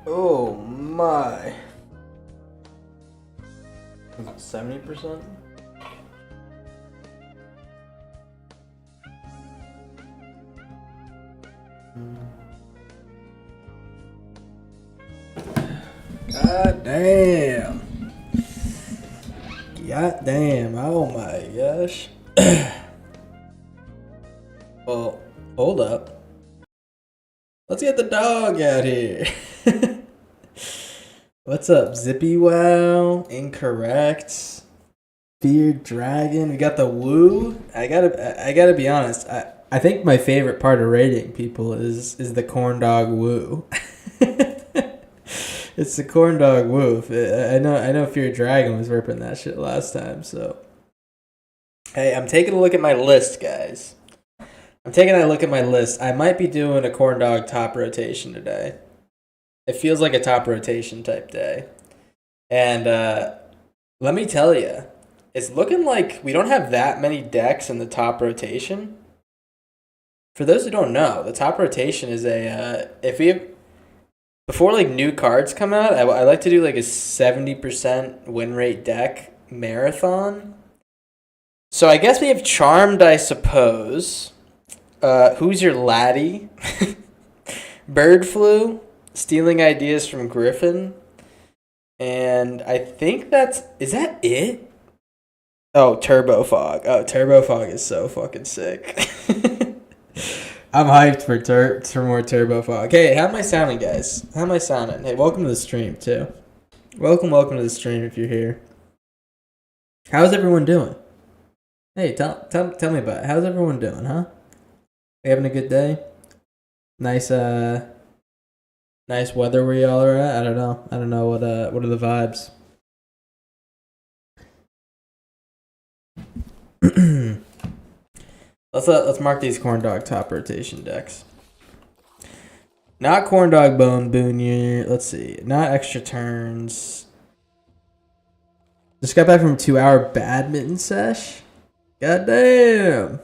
Oh my. 70%? God damn. God damn. Oh my gosh. Well, hold up. Let's get the dog out here. What's up, Zippy Wow? Incorrect. Feared Dragon. We got the Woo. I gotta be honest. I think my favorite part of rating people is the corn dog Woo. It's the corn dog Woo. I know Feared Dragon was ripping that shit last time. So, hey, I'm taking a look at my list, guys. I'm taking a look at my list. I might be doing a corn dog top rotation today. It feels like a top rotation type day. And let me tell you, it's looking like we don't have that many decks in the top rotation. For those who don't know, the top rotation is before like new cards come out, I like to do like a 70% win rate deck marathon. So I guess we have Charmed, I suppose. Who's Your Laddie? Bird Flu. Stealing Ideas from Griffin. And I think is that it? Oh, Turbo Fog. Oh, Turbo Fog is so fucking sick. I'm hyped for more Turbo Fog. Hey, how am I sounding, guys? How am I sounding? Hey, welcome to the stream, too. Welcome to the stream if you're here. How's everyone doing? Hey, tell me about it. How's everyone doing, huh? You having a good day? Nice weather where y'all are at. I don't know what are the vibes. Let's mark these corn dog top rotation decks. Not corn dog bone Boonier. Let's see. Not extra turns. Just got back from a 2-hour badminton sesh. God damn.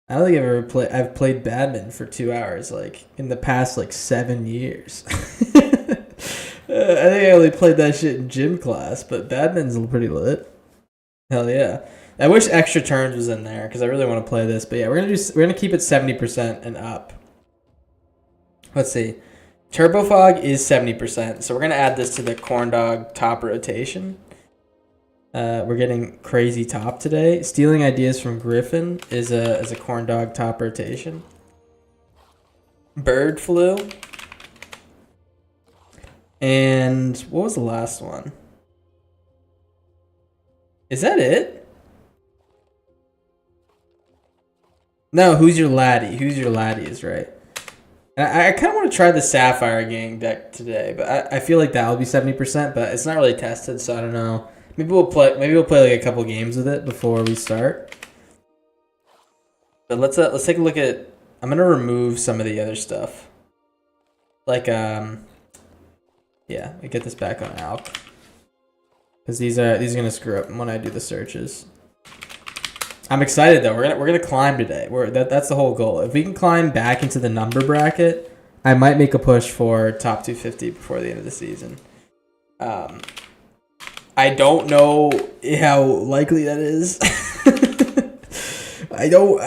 I don't think I've played badminton for 2 hours, like, in the past, 7 years. I think I only played that shit in gym class, but badminton's pretty lit. Hell yeah. I wish extra turns was in there, because I really want to play this. But yeah, we're gonna keep it 70% and up. Let's see. Turbo Fog is 70%, so we're gonna add this to the corn dog top rotation. We're getting crazy top today. Stealing Ideas from Griffin is a corn dog top rotation. Bird Flu. And what was the last one? Is that it? No, Who's Your Laddie? Who's Your Laddie is right. And I kind of want to try the Sapphire Gang deck today, but I feel like that'll be 70%, but it's not really tested, so I don't know. Maybe we'll play like a couple games with it before we start. But let's take a look at. I'm gonna remove some of the other stuff. Like yeah, I get this back on Alk. Because these are gonna screw up when I do the searches. I'm excited though. We're gonna climb today. That's the whole goal. If we can climb back into the number bracket, I might make a push for top 250 before the end of the season. I don't know how likely that is. I don't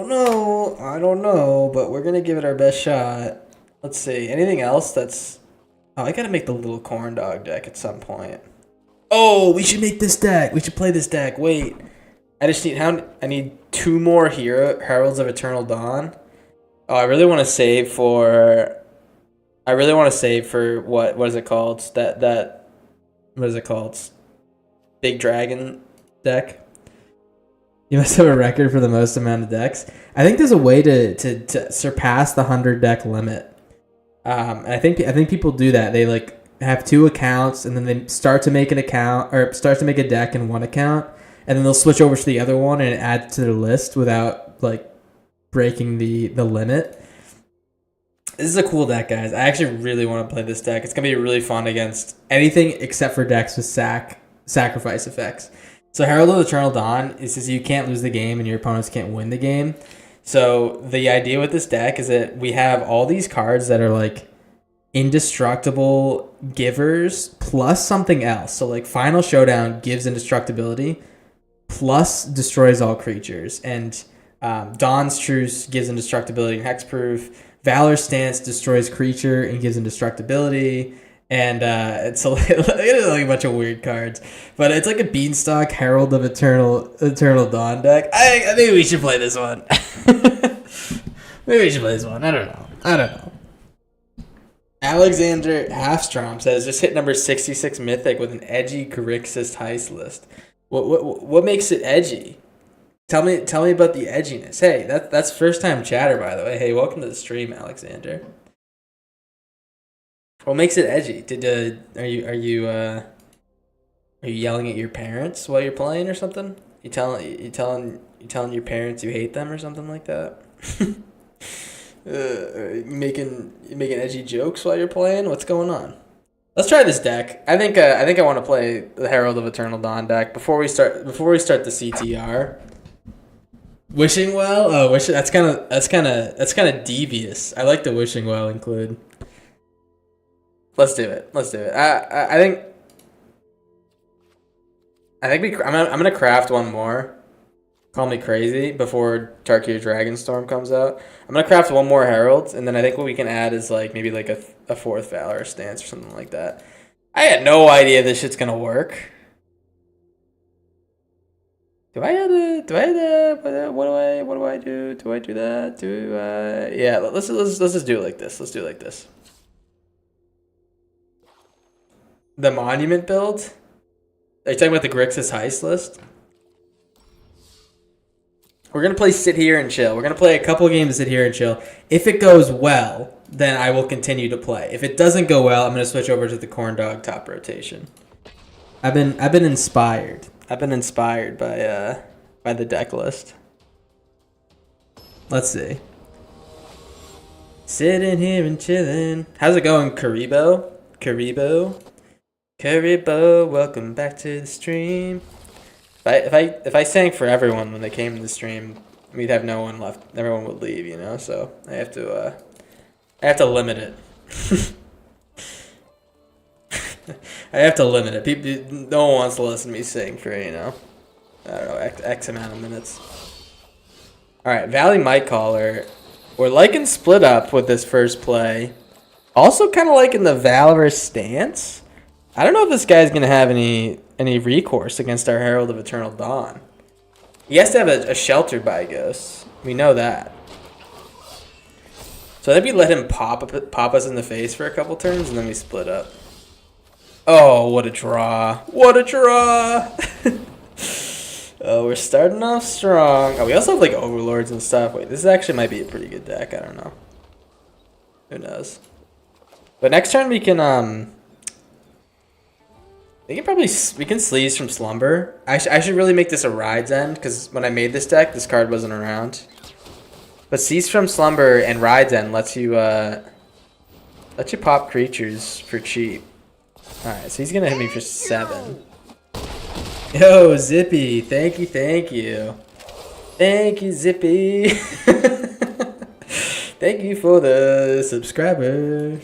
know. I don't know, but we're gonna give it our best shot. Let's see. Anything else that's... Oh, I gotta make the little corn dog deck at some point. Oh, we should make this deck. We should play this deck. Wait. I just need... I need 2 more Heralds of Eternal Dawn. Oh, I really want to save for... what is it called? What is it called? Big Dragon deck. You must have a record for the most amount of decks. I think there's a way to surpass the 100 deck limit. And I think people do that. They like have 2 accounts and then they start to make a deck in one account, and then they'll switch over to the other one and add to their list without like breaking the limit. This is a cool deck, guys. I actually really want to play this deck. It's gonna be really fun against anything except for decks with sacrifice effects. So Herald of Eternal Dawn says you can't lose the game and your opponents can't win the game. So the idea with this deck is that we have all these cards that are like indestructible givers plus something else. So like Final Showdown gives indestructibility plus destroys all creatures. And Dawn's Truce gives indestructibility and hexproof. Valor's Stance destroys creature and gives indestructibility. And it's like a bunch of weird cards, but it's like a Beanstalk Herald of Eternal Dawn deck. I think we should play this one. Maybe we should play this one. I don't know. Alexander Halfstrom says just hit number 66 Mythic with an edgy Grixis Heist list. What makes it edgy? Tell me about the edginess. Hey, that's first time chatter, by the way. Hey, welcome to the stream, Alexander. What makes it edgy? Are you yelling at your parents while you're playing or something? You telling your parents you hate them or something like that? You making edgy jokes while you're playing? What's going on? Let's try this deck. I think I want to play the Herald of Eternal Dawn deck before we start the CTR. Wishing Well? Oh, that's kind of devious. I like the Wishing Well include. Let's do it. I think I'm gonna craft one more. Call me crazy before Tarkir Dragonstorm comes out. I'm gonna craft one more Herald, and then I think what we can add is like maybe like a 4th Valor Stance or something like that. I had no idea this shit's gonna work. What do I do? Do I do that? Yeah, let's just do it like this. Let's do it like this. The Monument build? Are you talking about the Grixis Heist list? We're going to play Sit Here and Chill. We're going to play a couple games of Sit Here and Chill. If it goes well, then I will continue to play. If it doesn't go well, I'm going to switch over to the Corn Dog top rotation. I've been inspired. I've been inspired by the deck list. Let's see. Sitting here and chilling. How's it going, Karibo? Karibo, welcome back to the stream. If I sang for everyone when they came to the stream, we'd have no one left. Everyone would leave, you know. So I have to limit it. I have to limit it. People, no one wants to listen to me sing for I don't know X amount of minutes. All right, Valley Might Caller. We're liking Split Up with this first play. Also, kind of liking the Valorous Stance. I don't know if this guy's gonna have any recourse against our Herald of Eternal Dawn. He has to have a Sheltered by Ghosts. We know that. So maybe let him pop us in the face for a couple turns, and then we split up. Oh, what a draw! What a draw! Oh, we're starting off strong. Oh, we also have like Overlords and stuff. Wait, this actually might be a pretty good deck. I don't know. Who knows? But next turn we can we can Sleaze from Slumber. I should really make this a Ride's End, because when I made this deck, this card wasn't around. But Seize from Slumber and Ride's End lets you pop creatures for cheap. Alright, so he's gonna hit me for 7. Yo, Zippy, thank you. Thank you, Zippy. Thank you for the subscriber.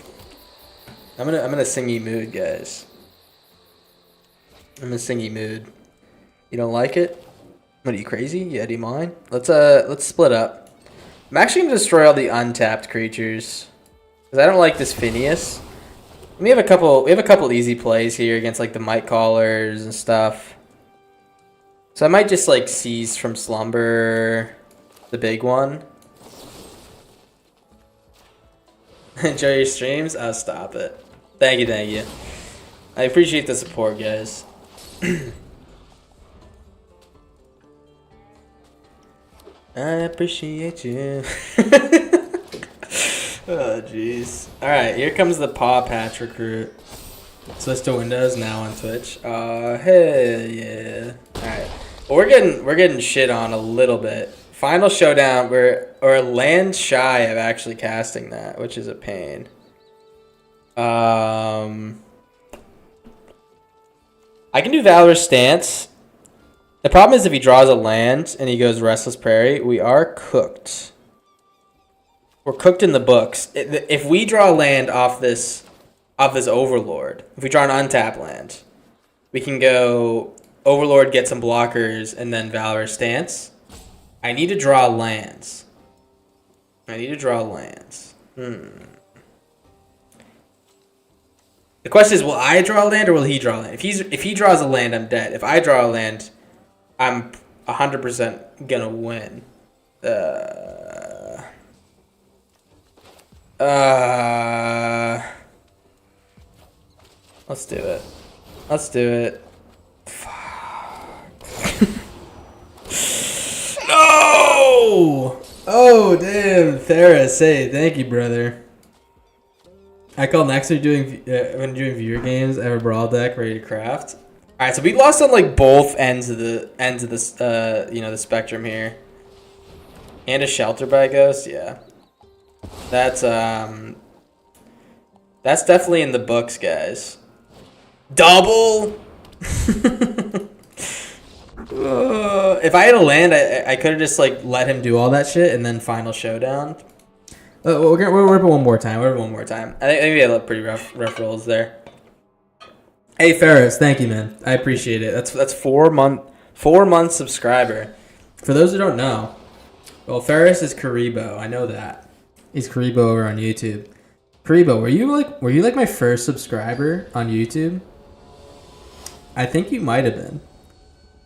I'm gonna sing you mood, guys. I'm in a singy mood. You don't like it? What are you, crazy? Yeah, do you mind? Let's split up. I'm actually gonna destroy all the untapped creatures. Cause I don't like this Phineas. We have a couple easy plays here against like the Might Callers and stuff. So I might just like seize from Slumber the big one. Enjoy your streams? Oh, stop it. Thank you. I appreciate the support, guys. I appreciate you. Oh, jeez. Alright, here comes the Paw Patch recruit. Switch to Windows now on Twitch. Hey, yeah. Alright. Well, we're getting shit on a little bit. Final showdown, we're land shy of actually casting that, which is a pain. I can do Valor's Stance. The problem is if he draws a land and he goes Restless Prairie, we are cooked. We're cooked in the books. If we draw land off this Overlord, if we draw an untap land, we can go Overlord, get some blockers, and then Valor's Stance. I need to draw lands. The question is, will I draw a land or will he draw a land? If he draws a land, I'm dead. If I draw a land, I'm 100% gonna win. Let's do it. Fuck. No! Oh, damn. Theris, hey, thank you, brother. I call next when doing viewer games, I have a brawl deck ready to craft. Alright, so we lost on like both ends of this the spectrum here. And a Shelter by Ghost, yeah. That's definitely in the books, guys. Double. If I had a land, I could have just like let him do all that shit and then final showdown. We're rip it one more time. I think we had pretty rough rolls there. Hey Ferris, thank you, man. I appreciate it. That's 4 month subscriber. For those who don't know, well, Ferris is Karibo. I know that. He's Karibo over on YouTube. Karibo, were you like my first subscriber on YouTube? I think you might have been.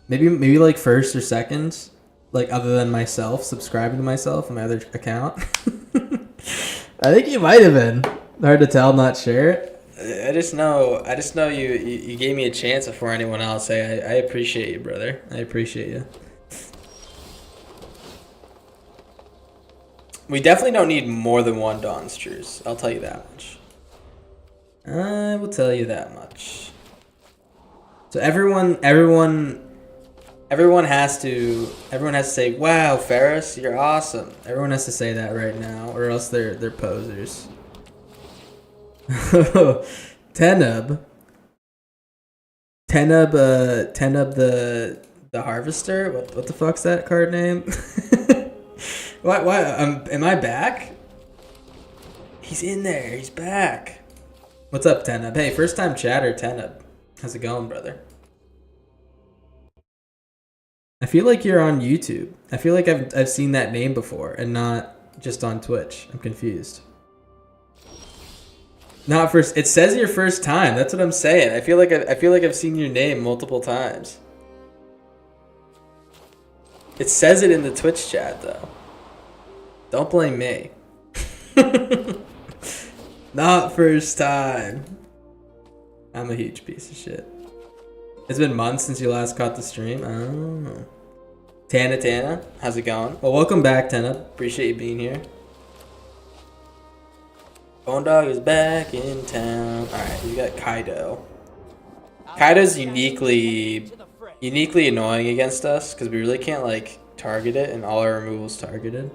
Maybe like first or second, like other than myself, subscribing to myself on my other account. I think you might have been. Hard to tell, not sure. I just know you gave me a chance before anyone else. I appreciate you, brother. I appreciate you. We definitely don't need more than one Dawn's Truce. I'll tell you that much. I will tell you that much. So everyone has to say, "Wow, Ferris, you're awesome." Everyone has to say that right now, or else they're posers. Tenub the Harvester. What the fuck's that card name? Why? Am I back? He's in there. He's back. What's up, Tenub? Hey, first time chatter, Tenub. How's it going, brother? I feel like you're on YouTube. I feel like I've seen that name before and not just on Twitch. I'm confused. Not first. It says your first time. That's what I'm saying. I feel like I've seen your name multiple times. It says it in the Twitch chat though. Don't blame me. Not first time. I'm a huge piece of shit. It's been months since you last caught the stream. Oh. Tana, how's it going? Well, welcome back, Tana. Appreciate you being here. Bone Dog is back in town. Alright, we got Kaido. Kaido's uniquely annoying against us because we really can't like target it and all our removals targeted.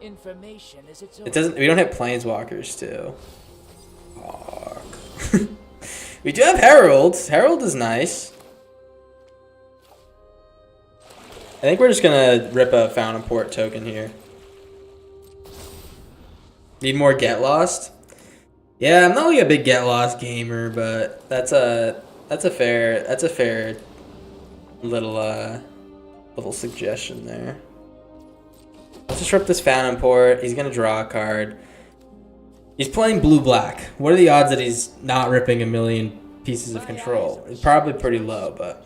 Information is its own. It doesn't. We don't have planeswalkers too. Fuck. We do have Herald. Herald is nice. I think we're just gonna rip a Fountain Port token here. Need more Get Lost? Yeah, I'm not like a big Get Lost gamer, but that's That's a fair little suggestion there. Let's just rip this Fountain Port. He's gonna draw a card. He's playing blue-black. What are the odds that he's not ripping a million pieces of control? It's probably pretty low, but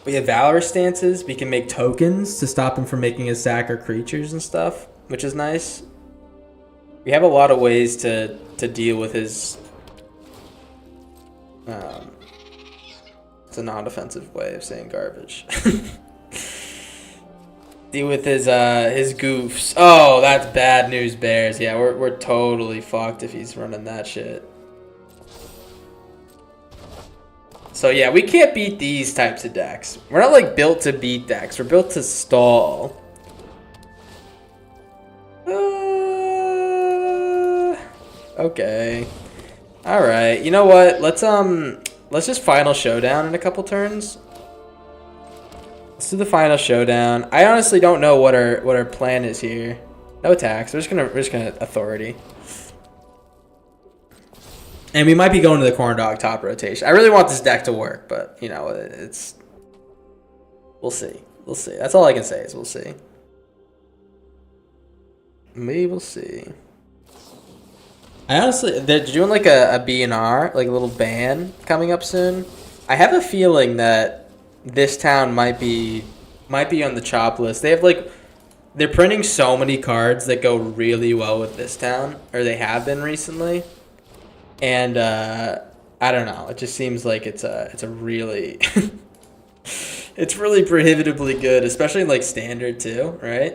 we have Valor stances. We can make tokens to stop him from making his sack or creatures and stuff, which is nice. We have a lot of ways to deal with his. It's a non-offensive way of saying garbage. Deal with his goofs. Oh, that's bad news, Bears. Yeah, we're totally fucked if he's running that shit. So yeah, we can't beat these types of decks. We're not like built to beat decks. We're built to stall. Okay. All right. You know what? Let's just final showdown in a couple turns. Let's do the final showdown. I honestly don't know what our plan is here. No attacks. We're just gonna authority. And we might be going to the corn dog top rotation. I really want this deck to work, but you know, we'll see. We'll see. That's all I can say is we'll see. Maybe we'll see. I honestly, they're doing like a B&R, like a little ban coming up soon. I have a feeling that this town might be on the chop list. They have like, they're printing so many cards that go really well with this town, or they have been recently. And I don't know. It just seems like it's a really it's really prohibitively good, especially in like standard too, right?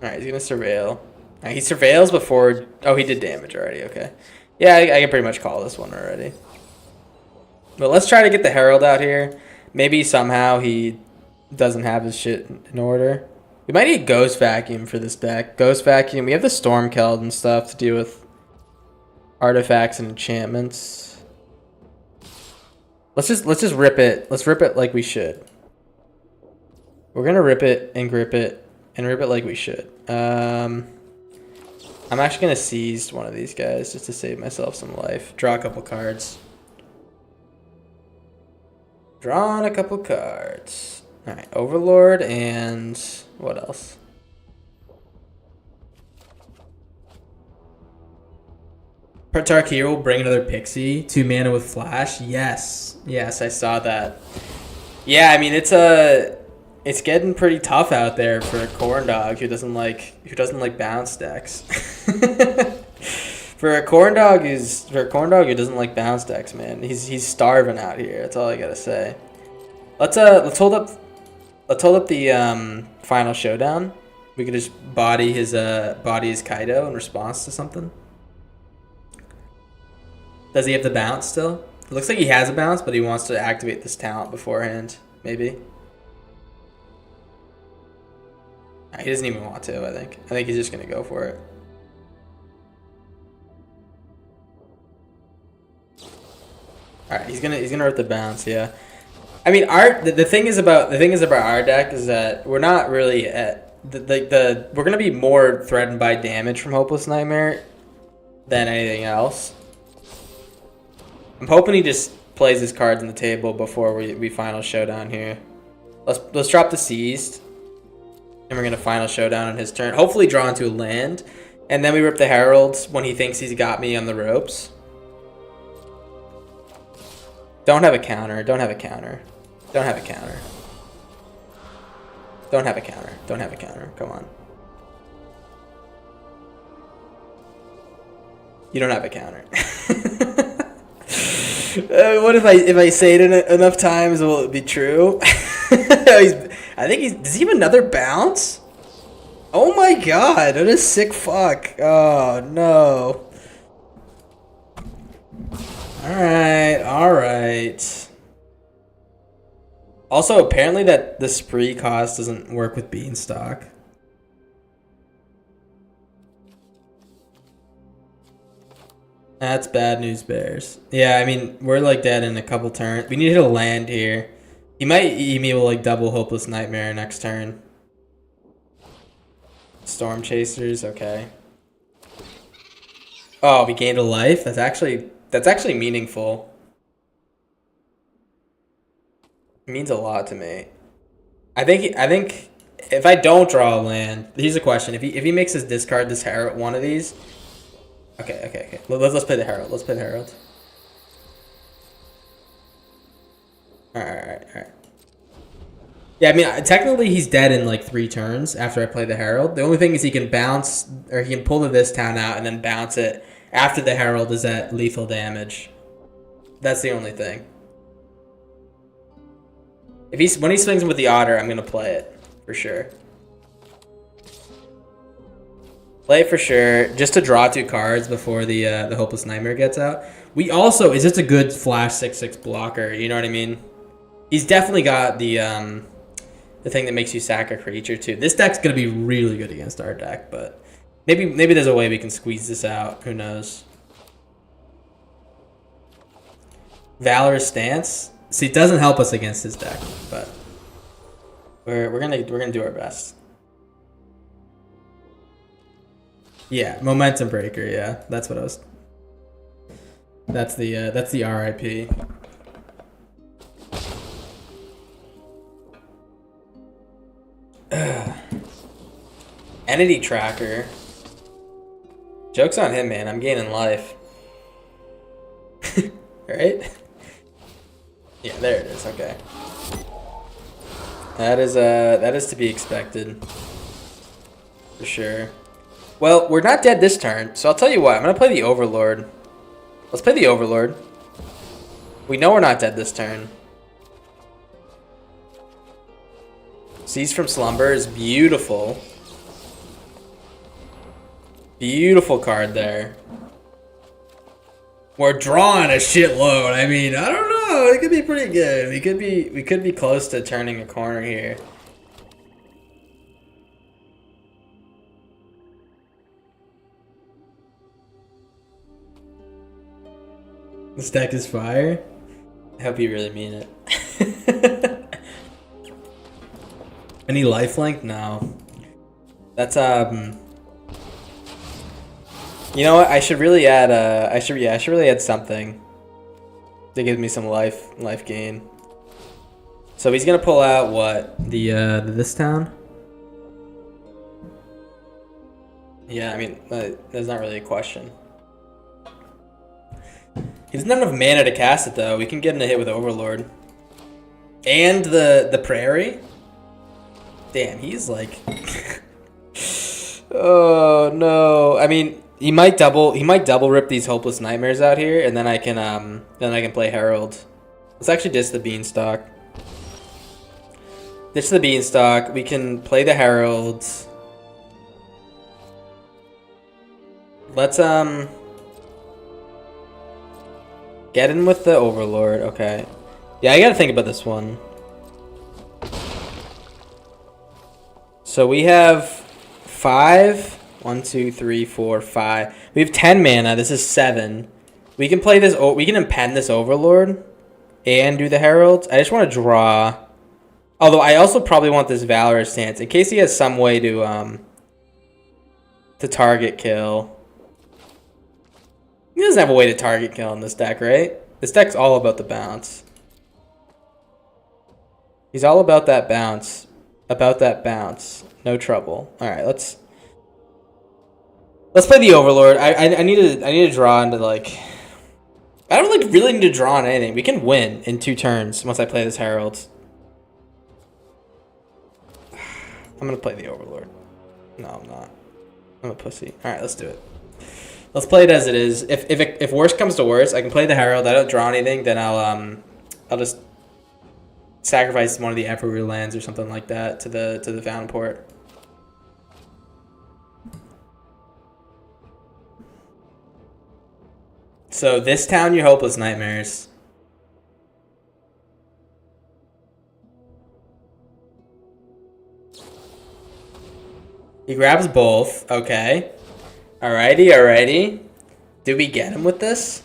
All right, he's gonna surveil. All right, he surveils before. Oh, he did damage already. Okay, yeah, I can pretty much call this one already. But let's try to get the Herald out here. Maybe somehow he doesn't have his shit in order. We might need Ghost Vacuum for this deck. Ghost Vacuum. We have the Stormkeld and stuff to deal with artifacts and enchantments. Let's just rip it. Let's rip it like we should. We're gonna rip it and grip it and rip it like we should. I'm actually gonna seize one of these guys just to save myself some life. Draw a couple cards. Drawing a couple cards. All right, Overlord and what else? Tark here will bring another Pixie. 2 mana with Flash. Yes, yes, I saw that. Yeah, I mean it's getting pretty tough out there for a corn dog who doesn't like bounce decks. For a corn dog who doesn't like bounce decks, man, he's starving out here. That's all I gotta say. Let's hold up the final showdown. We could just body his Kaido in response to something. Does he have the bounce still? It looks like he has a bounce, but he wants to activate this talent beforehand. Maybe. He doesn't even want to. I think he's just gonna go for it. All right, he's gonna rip the bounce. Yeah. I mean, the thing is about our deck is that we're not really at we're gonna be more threatened by damage from Hopeless Nightmare than anything else. I'm hoping he just plays his cards on the table before we final showdown here. Let's drop the Seized, and we're gonna final showdown on his turn. Hopefully draw into a land, and then we rip the Heralds when he thinks he's got me on the ropes. Don't have a counter. Don't have a counter. Don't have a counter. Don't have a counter. Don't have a counter. Come on. You don't have a counter. What if I say it enough times? Will it be true? I think he's. Does he have another bounce? Oh my god! What a sick fuck! Oh no! All right, all right. Also, apparently that the spree cost doesn't work with Beanstalk. That's bad news, Bears. Yeah, I mean, we're like dead in a couple turns. We need to hit a land here. He might be able to like double Hopeless Nightmare next turn. Storm Chasers, okay. Oh, we gained a life? That's That's actually meaningful. It means a lot to me. I think if I don't draw a land, here's a question: if he makes us discard this Herald, one of these. Okay. Let's play the Herald. Let's play the Herald. All right. Yeah, I mean, technically he's dead in like 3 turns after I play the Herald. The only thing is he can bounce, or he can pull the this town out and then bounce it after the Herald is at lethal damage. That's the only thing. When he swings with the Otter, I'm gonna play it for sure. Play it for sure, just to draw 2 cards before the Hopeless Nightmare gets out. We also is just a good flash 6/6 blocker. You know what I mean? He's definitely got the thing that makes you sack a creature too. This deck's gonna be really good against our deck, but maybe there's a way we can squeeze this out. Who knows? Valorous Stance. See, it doesn't help us against his deck, but we're gonna do our best. Yeah, Momentum Breaker. Yeah, that's what I was. That's the RIP. Entity Tracker. Joke's on him, man. I'm gaining life. Right? Yeah, there it is. Okay. That is to be expected. For sure. Well, we're not dead this turn, so I'll tell you what. I'm gonna play the Overlord. Let's play the Overlord. We know we're not dead this turn. Seize from Slumber is beautiful. Beautiful card there. We're drawing a shitload. I mean, I don't know. It could be pretty good. We could be close to turning a corner here. This deck is fire. I hope you really mean it. Any lifelink? No. That's you know what? I should really add I should really add something to give me some life gain. So he's gonna pull out what? The this town? Yeah, I mean there's not really a question. He doesn't have enough mana to cast it though. We can get in a hit with Overlord. And the Prairie? Damn, he's like oh no. I mean he might double rip these Hopeless Nightmares out here, and then I can play Herald. Let's actually ditch the Beanstalk. Ditch the Beanstalk. We can play the Herald. Let's get in with the Overlord. Okay. Yeah, I gotta think about this one. So we have 5. 1, 2, 3, 4, 5. We have 10 mana. This is 7. We can play this. We can impend this Overlord and do the Herald. I just want to draw. Although I also probably want this Valorous Stance in case he has some way to target kill. He doesn't have a way to target kill in this deck, right? This deck's all about the bounce. He's all about that bounce. About that bounce. No trouble. All right, let's play the Overlord. I need to draw into like. I don't like really need to draw on anything. We can win in 2 turns once I play this Herald. I'm gonna play the Overlord. No, I'm not. I'm a pussy. All right, let's do it. Let's play it as it is. If worst comes to worst, I can play the Herald. I don't draw anything, then I'll just sacrifice one of the Emperor lands or something like that to the Valenport. So this town, your Hopeless Nightmares. He grabs both. Okay. Alrighty. Did we get him with this?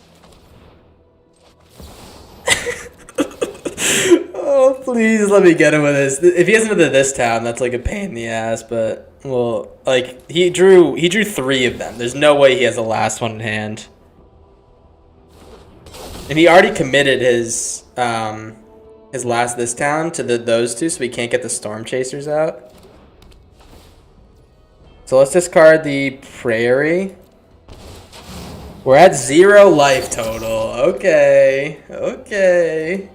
Oh, please let me get him with this. If he hasn't been to this town, that's like a pain in the ass, but well, like he drew 3 of them. There's no way he has the last one in hand. And he already committed his last this town to those two, so we can't get the Storm Chasers out. So let's discard the Prairie. We're at 0 life total. Okay. Okay.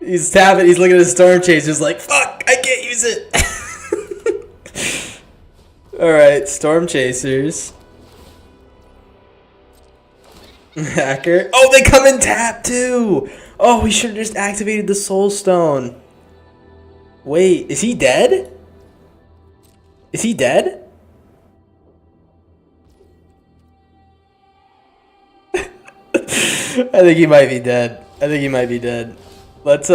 He's tapping. He's looking at his Storm Chasers like, fuck, I can't use it. Alright, Storm Chasers. Hacker. Oh, they come in tap too. Oh, we should have just activated the Soul Stone. Wait, is he dead? Is he dead? I think he might be dead. I think he might be dead. Let's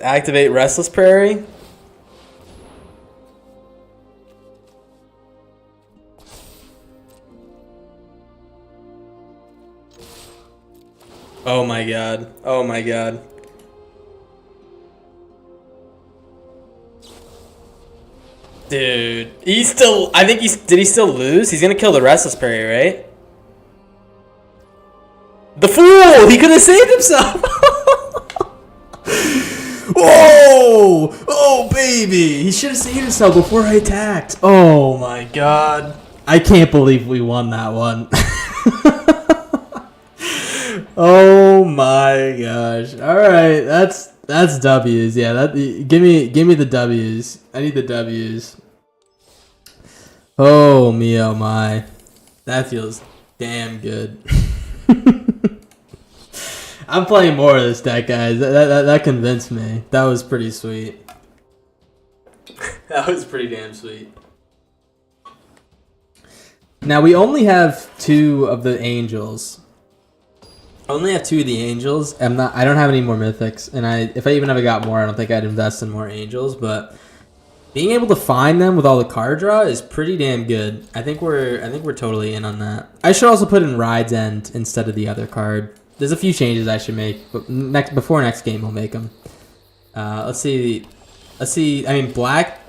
activate Restless Prairie. Oh my god. Oh my god. Dude, he's still, I think did he still lose? He's gonna kill the Restless Prairie, right? The fool! He could have saved himself! Whoa! Oh, baby! He should have saved himself before I attacked. Oh my god. I can't believe we won that one. Oh my gosh. Alright, that's W's. Yeah, give me the W's. I need the W's. Oh me, oh my. That feels damn good. I'm playing more of this deck, guys. That convinced me. That was pretty sweet. That was pretty damn sweet. Now we only have 2 of the angels. I only have 2 of the angels. I don't have any more mythics, and if I even ever got more, I don't think I'd invest in more angels. But being able to find them with all the card draw is pretty damn good. I think we're totally in on that. I should also put in Ride's End instead of the other card. There's a few changes I should make, but before next game we'll make them. Let's see. I mean, black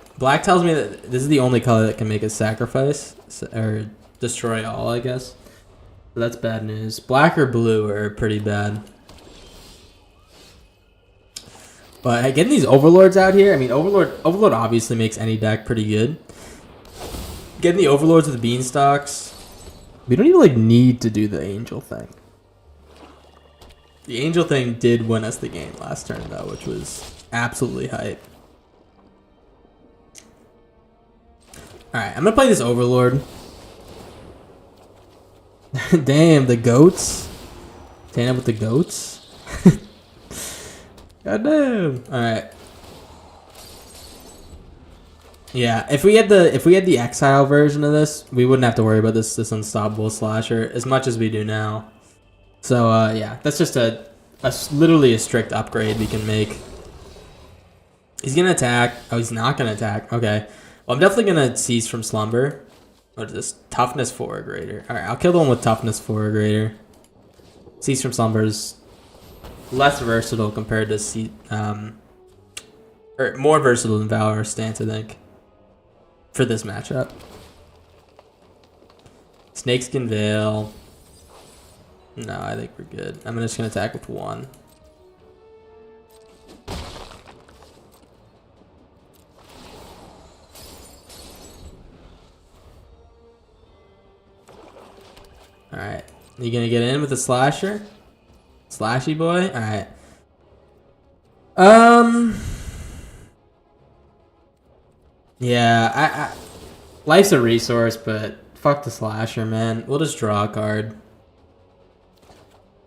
tells me that this is the only color that can make a sacrifice or destroy all, I guess. So that's bad news. Black or blue are pretty bad. But getting these overlords out here, I mean, overlord obviously makes any deck pretty good. Getting the overlords with the beanstalks, we don't even like need to do the angel thing. The angel thing did win us the game last turn though, which was absolutely hype. Alright, I'm gonna play this overlord. Damn, the goats. Stand up with the goats. God damn. Alright. Yeah, if we had the exile version of this, we wouldn't have to worry about this unstoppable slasher as much as we do now. So yeah, that's just literally a strict upgrade we can make. He's gonna attack. Oh, he's not gonna attack. Okay. Well, I'm definitely gonna cease from slumber. What is this? Toughness 4 or greater. Alright, I'll kill the one with toughness 4 or greater. Cease from slumber is less versatile compared to or more versatile than Valor's stance, I think. For this matchup. Snakeskin Veil. No, I think we're good. I'm just gonna attack with 1. Alright. You gonna get in with the slasher? Slashy boy? Alright. Yeah, life's a resource, but fuck the slasher, man. We'll just draw a card.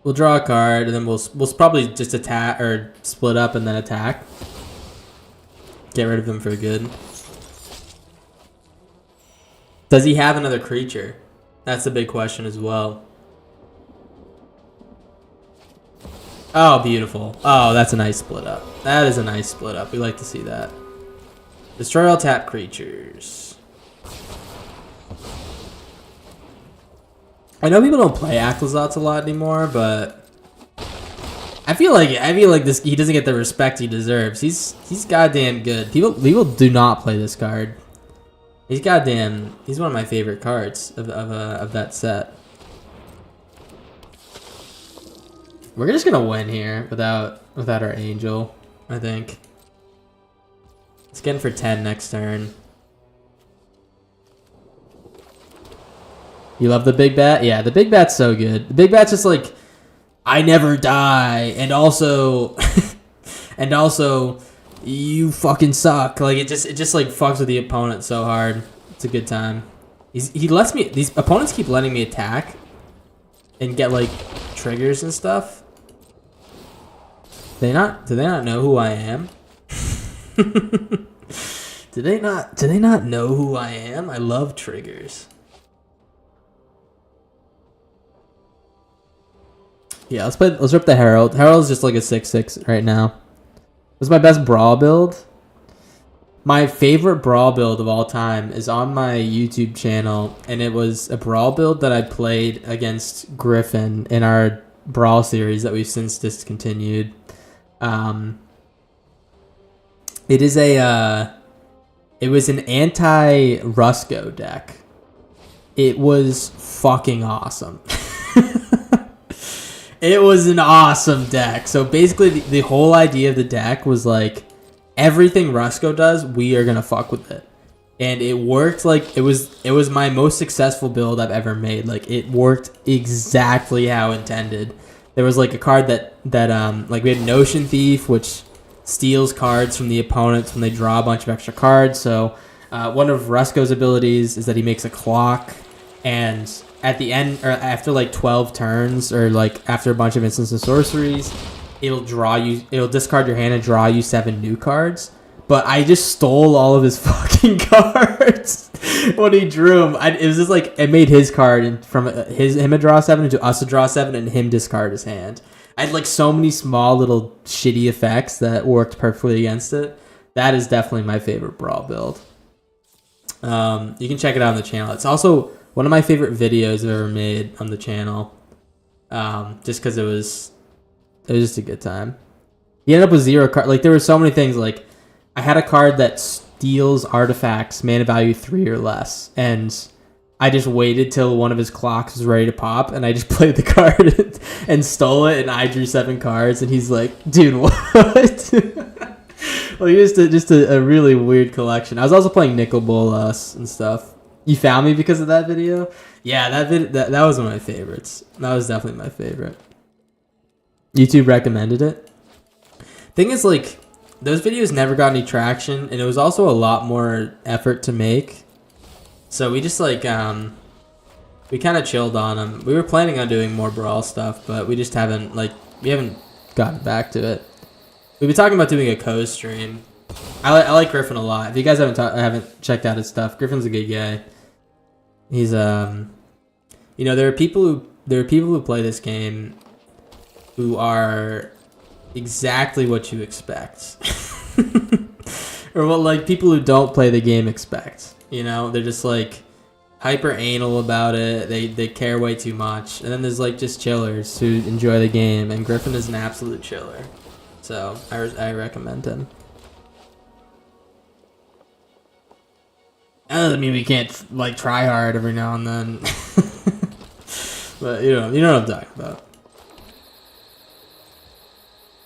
We'll draw a card, and then we'll probably just attack or split up and then attack. Get rid of him for good. Does he have another creature? That's a big question as well. Oh, beautiful. Oh, that's a nice split up. That is a nice split up. We like to see that. Destroy all tap creatures. I know people don't play Aclazotz a lot anymore, but I feel like this he doesn't get the respect he deserves. He's goddamn good. People do not play this card. He's one of my favorite cards of that set. We're just gonna win here without our angel, I think. Let's get in for 10 next turn. You love the big bat? Yeah, the big bat's so good. The big bat's just like, I never die, and also, and also, you fucking suck. Like it just like fucks with the opponent so hard. It's a good time. He lets me. These opponents keep letting me attack, and get like triggers and stuff. Do they not know who I am? Do they not know who I am? I love triggers. Yeah, let's rip the Herald. Herald's just like a 6/6 right now. This is my best Brawl build. My favorite Brawl build of all time is on my YouTube channel, and it was a Brawl build that I played against Griffin in our Brawl series that we've since discontinued. It is it was an anti-Rusco deck. It was fucking awesome. It was an awesome deck. So basically, the whole idea of the deck was like, everything Rusco does, we are gonna fuck with it, and it worked. Like it was my most successful build I've ever made. Like it worked exactly how intended. There was like a card that like we had Notion Thief, which steals cards from the opponents when they draw a bunch of extra cards. So one of Rusco's abilities is that he makes a clock, and at the end, or after like 12 turns, or like after a bunch of instants and sorceries, it'll discard your hand and draw you 7 new cards. But I just stole all of his fucking cards when he drew them. It was just like, it made his card and from him to draw 7 into us to draw 7 and him discard his hand. I had like so many small little shitty effects that worked perfectly against it. That is definitely my favorite Brawl build. You can check it out on the channel. It's also one of my favorite videos I've ever made on the channel. Just because it was just a good time. He ended up with 0 card. Like there were so many things. Like I had a card that steals artifacts, mana value 3 or less, and I just waited till one of his clocks was ready to pop, and I just played the card and stole it, and I drew 7 cards, and he's like, "Dude, what?" Well, just a really weird collection. I was also playing Nicol Bolas and stuff. You found me because of that video? Yeah, that was one of my favorites. That was definitely my favorite. YouTube recommended it. Thing is, like, those videos never got any traction, and it was also a lot more effort to make. So we just like we kind of chilled on them. We were planning on doing more Brawl stuff, but we just haven't gotten back to it. We've been talking about doing a co-stream. I like Griffin a lot. If you guys haven't checked out his stuff, Griffin's a good guy. He's you know, there are people who play this game who are exactly what you expect. Or what like people who don't play the game expect. You know, they're just like hyper anal about it. They care way too much. And then there's like just chillers who enjoy the game, and Griffin is an absolute chiller. So I recommend him. That doesn't mean we can't like try hard every now and then. But you know what I'm talking about.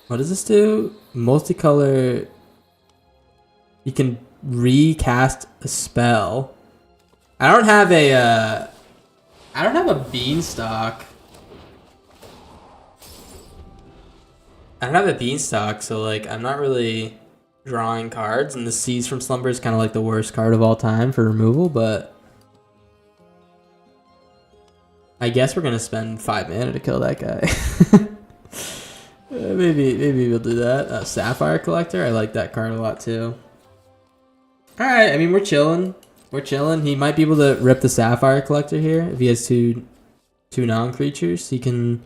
What does this do? Multicolor. You can recast a spell. I don't have a beanstalk. I don't have a beanstalk, so like I'm not really drawing cards, and the Seize from Slumber is kind of like the worst card of all time for removal, but I guess we're gonna spend 5 mana to kill that guy. Maybe we'll do that. Sapphire Collector, I like that card a lot too. Alright, I mean we're chilling. He might be able to rip the Sapphire Collector here if he has two non-creatures. He can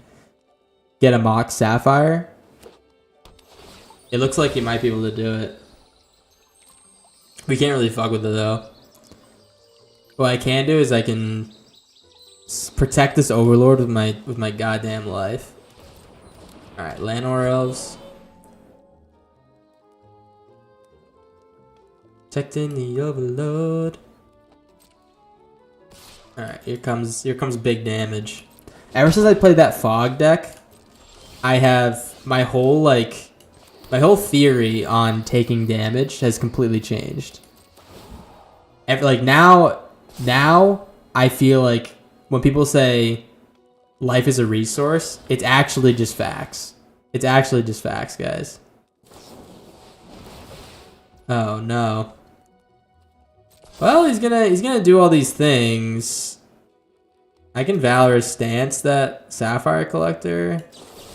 get a Mox Sapphire. It looks like he might be able to do it. We can't really fuck with it though. What I can do is I can protect this Overlord with my goddamn life. All right, Llanowar Elves. Protecting the Overlord. All right, here comes big damage. Ever since I played that Fog deck, I have my whole theory on taking damage has completely changed. Like now I feel like when people say life is a resource, it's actually just facts. It's actually just facts, guys. Oh no. Well, he's gonna do all these things. I can Valorous Stance that Sapphire Collector.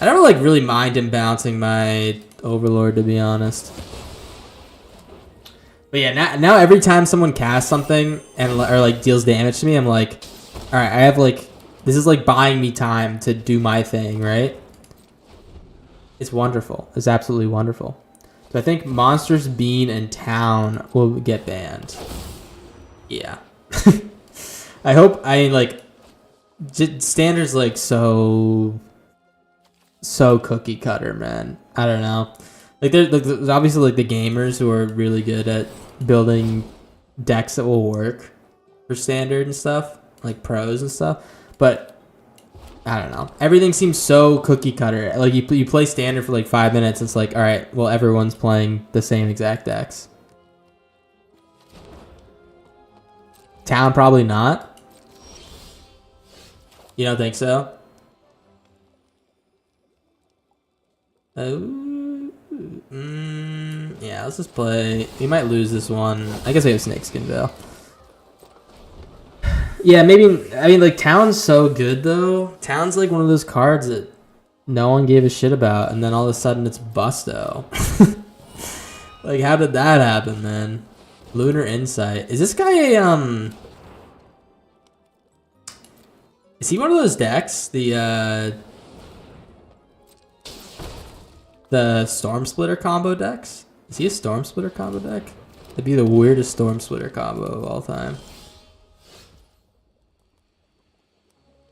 I don't like really mind him bouncing my Overlord, to be honest. But yeah, now every time someone casts something or like deals damage to me, I'm like, all right, I have like, this is like buying me time to do my thing, right? It's wonderful. It's absolutely wonderful. So I think Monsters, Bean, and Town will get banned. Yeah. I hope. Standard's like so cookie cutter, man. I don't know. Like there's obviously like the gamers who are really good at building decks that will work for standard and stuff, like pros and stuff. But I don't know. Everything seems so cookie cutter. Like you play standard for like 5 minutes. It's like, all right, well everyone's playing the same exact decks. Town probably not. You don't think so? Yeah, let's just play. We might lose this one. I guess we have Snakeskin Veil. Yeah, maybe. I mean, like, Town's so good, though. Town's like one of those cards that no one gave a shit about, and then all of a sudden it's Busto. Like, how did that happen, man? Lunar Insight. Is this guy a, Is he one of those decks? The Storm Splitter combo decks? Is he a Storm Splitter combo deck? That'd be the weirdest Storm Splitter combo of all time.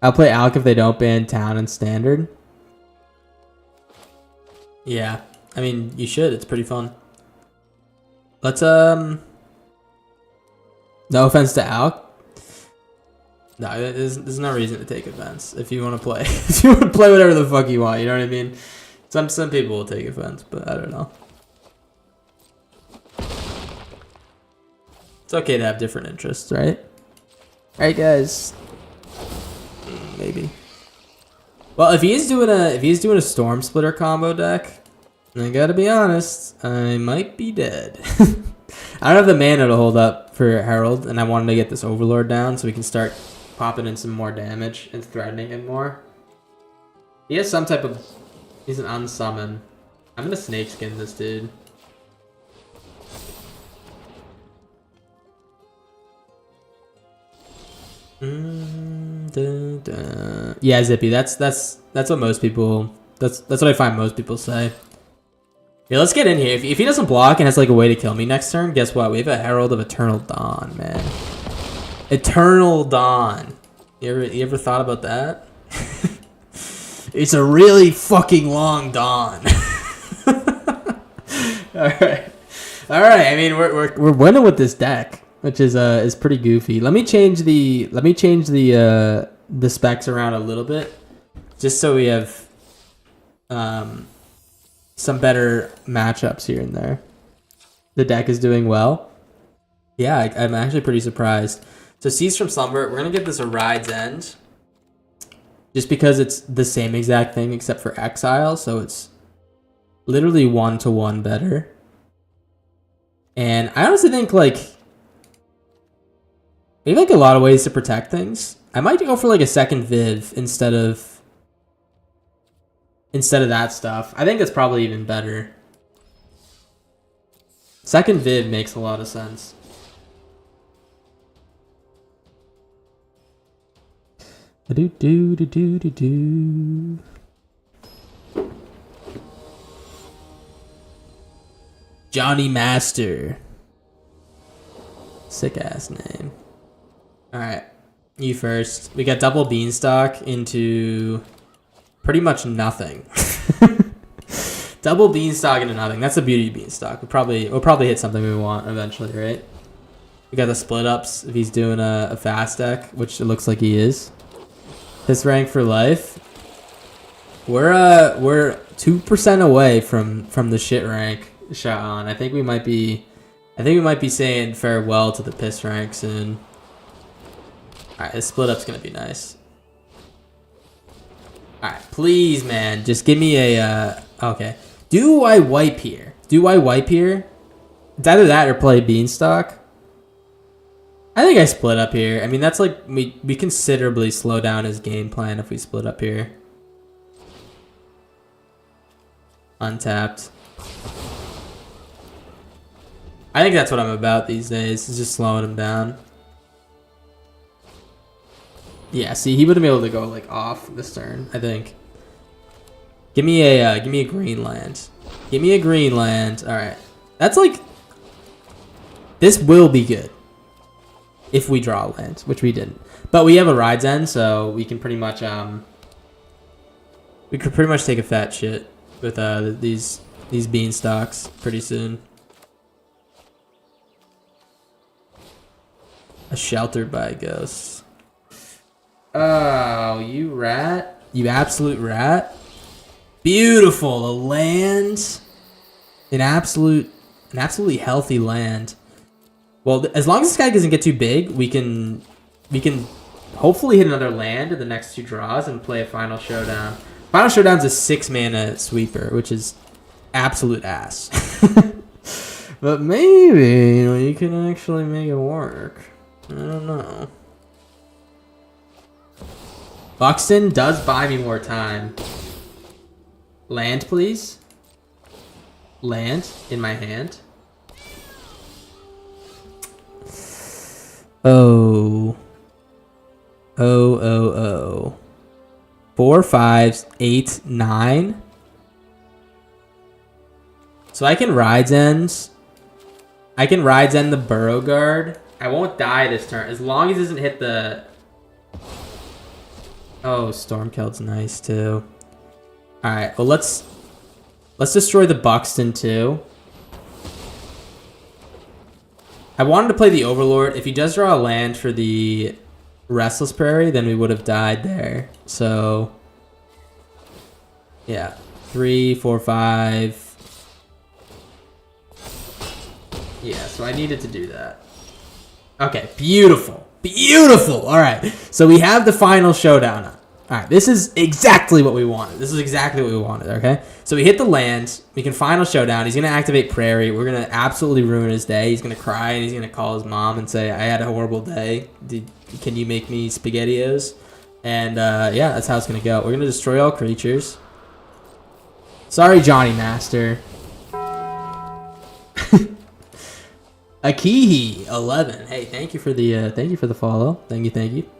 I'll play Alk if they don't ban Town and Standard. Yeah, I mean, you should. It's pretty fun. Let's, no offense to Alk. No, there's no reason to take offense if you want to play. If you want to play whatever the fuck you want, you know what I mean? Some people will take offense, but I don't know. It's okay to have different interests, right? Alright, guys. Maybe. Well, if he's doing a Storm Splitter combo deck, I gotta be honest, I might be dead. I don't have the mana to hold up for Herald, and I wanted to get this Overlord down so we can start popping in some more damage and threatening him more. He has some type of... He's an unsummon. I'm gonna Snakeskin this dude. Yeah, Zippy. That's what most people. That's what I find most people say. Yeah, let's get in here. If he doesn't block and has like a way to kill me next turn, guess what? We have a Herald of Eternal Dawn, man. Eternal Dawn. You ever thought about that? It's a really fucking long dawn. All right. I mean, we're winning with this deck, which is pretty goofy. Let me change the specs around a little bit, just so we have some better matchups here and there. The deck is doing well. Yeah, I'm actually pretty surprised. So Seize from Slumber, we're gonna give this a Ride's End. Just because it's the same exact thing except for Exile, so it's literally 1-to-1 better. And I honestly think like maybe like a lot of ways to protect things. I might go for like a second Viv instead of that stuff. I think that's probably even better. Second Viv makes a lot of sense. Johnny Master. Sick ass name. Alright. You first. We got double Beanstalk into pretty much nothing. Double Beanstalk into nothing. That's the beauty of Beanstalk. We'll probably hit something we want eventually, right? We got the split ups if he's doing a fast deck, which it looks like he is. This rank for life. We're 2% away from the shit rank shot on. I think we might be saying farewell to the piss rank soon. Alright, this split up's gonna be nice. Alright, please, man, just give me a okay. Do I wipe here? Do I wipe here? It's either that or play Beanstalk. I think I split up here. I mean, that's like we considerably slow down his game plan if we split up here. Untapped. I think that's what I'm about these days, is just slowing him down. Yeah, see, he wouldn't be able to go like off this turn, I think. Give me a green land. Give me a green land. Alright. That's like, this will be good if we draw land, which we didn't. But we have a Ride's End, so we can pretty much we could pretty much take a fat shit with these beanstalks pretty soon. A Sheltered by a Ghost. Oh, you rat. You absolute rat. Beautiful. A land. An absolutely healthy land. Well, as long as this guy doesn't get too big, we can hopefully hit another land in the next 2 draws and play a Final Showdown. Final Showdown's a 6-mana sweeper, which is absolute ass. But maybe, you know, you can actually make it work. I don't know. Buxton does buy me more time. Land, please. Land in my hand. Oh. 4, 5, 8, 9. So I can Ride's End. I can Ride's End the Burrow Guard. I won't die this turn as long as it doesn't hit the. Oh, Stormkeld's nice too. All right, well let's destroy the Buxton too. I wanted to play the Overlord. If he does draw a land for the Restless Prairie, then we would have died there. So yeah, 3, 4, 5. Yeah, so I needed to do that. Okay, beautiful. Beautiful. All right, so we have the Final Showdown. All right, this is exactly what we wanted. This is exactly what we wanted, okay? So we hit the land. We can Final Showdown. He's going to activate Prairie. We're going to absolutely ruin his day. He's going to cry, and he's going to call his mom and say, I had a horrible day. Can you make me SpaghettiOs? And, yeah, that's how it's going to go. We're going to destroy all creatures. Sorry, Johnny Master. Akihi 11. Hey, thank you for the follow. Thank you.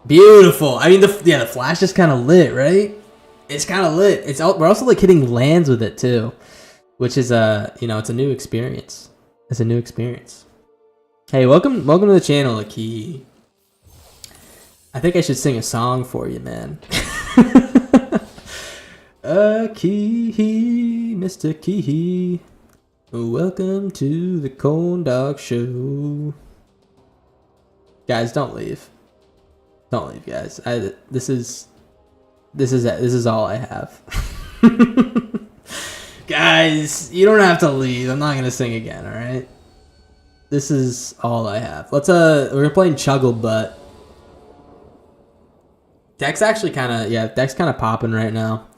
Beautiful. I mean, the flash is kind of lit, right? It's kind of lit. We're also like hitting lands with it too, which is it's a new experience. It's a new experience. Hey, welcome to the channel, Akihi. I think I should sing a song for you, man. Akihi, Mr. Kihi. Welcome to the Corn Dog Show. Guys, don't leave. Don't leave, guys. This is all I have. Guys, you don't have to leave. I'm not gonna sing again, all right? This is all I have. We're playing Chuggle Butt. Deck's actually Deck's kind of popping right now.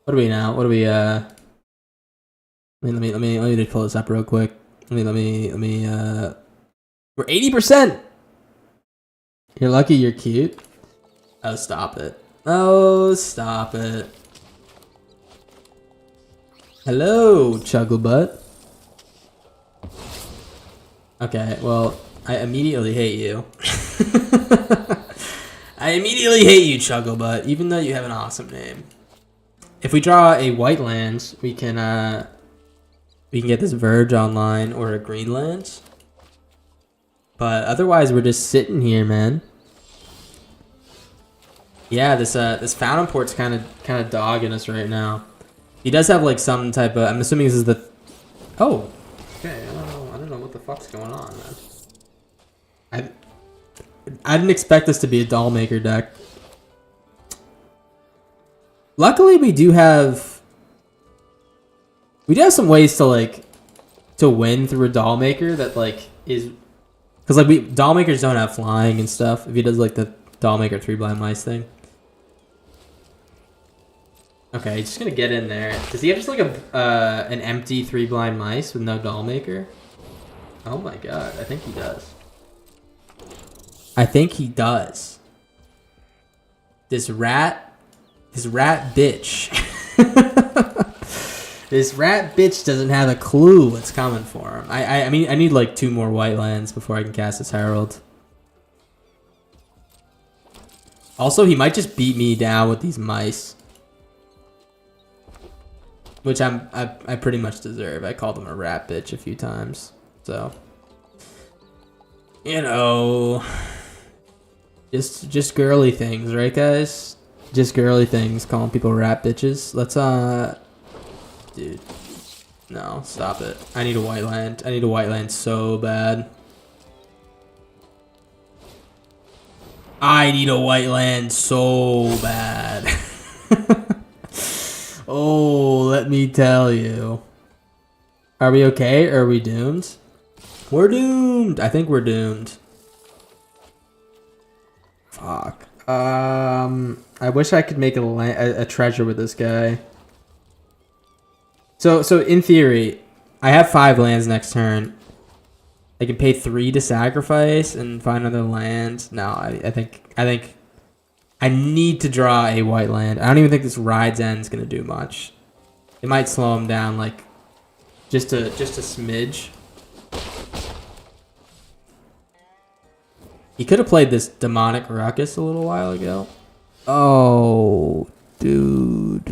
What are we now? What are we? Let me just pull this up real quick. Let me. We're 80%. You're lucky you're cute. Oh, stop it. Oh, stop it. Hello, Chugglebutt. Okay, well, I immediately hate you. I immediately hate you, Chugglebutt, even though you have an awesome name. If we draw a white land, we can get this Verge online or a green land. But otherwise, we're just sitting here, man. Yeah, this Fountain Port's kind of dogging us right now. He does have like some type of. I'm assuming this is the. Oh, okay. I don't know what the fuck's going on, man. I didn't expect this to be a Dollmaker deck. Luckily, we do have some ways to like to win through a doll maker that like is because like doll makers don't have flying and stuff. If he does like the doll maker 3 blind mice thing. Okay, he's just gonna get in there. Does he have just like an empty 3 blind mice with no doll maker? Oh my god, I think he does. I think he does. This rat bitch. This rat bitch doesn't have a clue what's coming for him. I mean, I need like 2 more white lands before I can cast this Herald. Also, he might just beat me down with these mice. Which I pretty much deserve. I called him a rat bitch a few times. So, you know, just girly things, right, guys? Just girly things, calling people rat bitches. Let's dude, no, stop it. I need a white land. I need a white land so bad. I need a white land so bad. Oh, let me tell you. Are we okay or are we doomed? We're doomed. I think we're doomed. Fuck. I wish I could make a treasure with this guy. So in theory, I have 5 lands next turn. I can pay 3 to sacrifice and find another land. No, I think I need to draw a white land. I don't even think this Ride's End is gonna do much. It might slow him down like just a smidge. He could have played this Demonic Ruckus a little while ago. Oh, dude.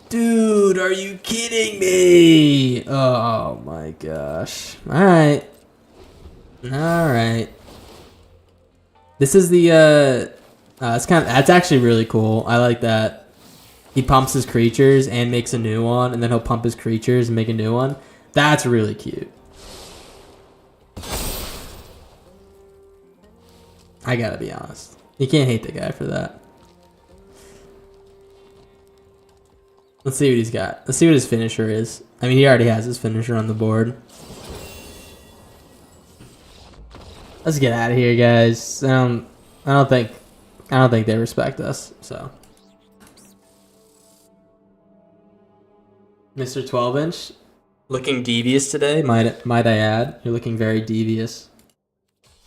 Dude, are you kidding me? Oh my gosh. Alright. Alright. This is the that's actually really cool. I like that. He pumps his creatures and makes a new one, and then he'll pump his creatures and make a new one. That's really cute. I gotta be honest. You can't hate the guy for that. Let's see what he's got. Let's see what his finisher is. I mean, he already has his finisher on the board. Let's get out of here, guys. I don't think they respect us. So, Mr. 12-inch, looking devious today. Might I add? You're looking very devious.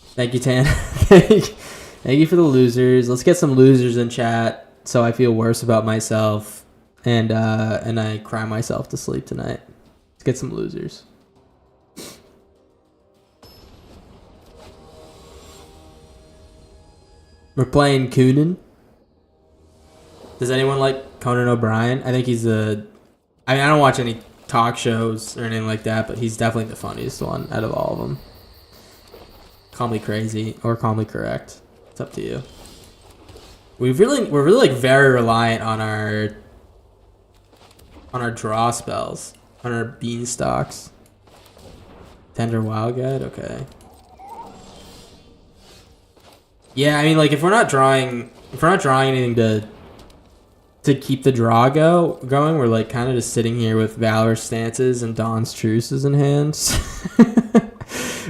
Thank you, Tan. Thank you for the losers. Let's get some losers in chat, so I feel worse about myself, and I cry myself to sleep tonight. Let's get some losers. We're playing Coonan. Does anyone like Conan O'Brien? I think he's I don't watch any talk shows or anything like that, but he's definitely the funniest one out of all of them. Call me crazy or call me correct. It's up to you. We're really like very reliant on our draw spells, on our beanstalks. Tender Wild Guide, okay. Yeah, I mean, like if we're not drawing anything to keep the draw going, we're like kind of just sitting here with Valor's Stances and Dawn's Truces in hands.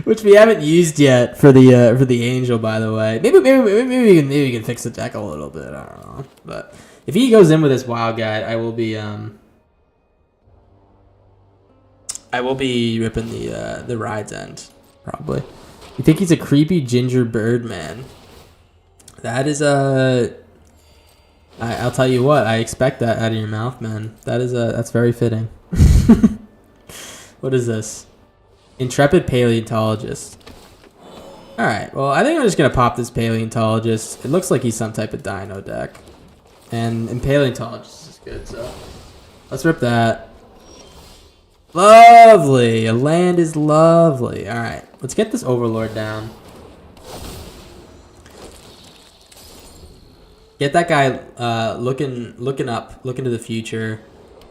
Which we haven't used yet for the Angel, by the way. Maybe we can fix the deck a little bit. I don't know, but if he goes in with this Wild Guide, I will be ripping the Ride's End probably. You think he's a creepy ginger bird man? That is I'll tell you what. I expect that out of your mouth, man. That's very fitting. What is this? Intrepid Paleontologist. Alright, well, I think I'm just going to pop this Paleontologist. It looks like he's some type of dino deck. And Paleontologist is good, so let's rip that. Lovely! A land is lovely. Alright, let's get this Overlord down. Get that guy looking up, looking to the future.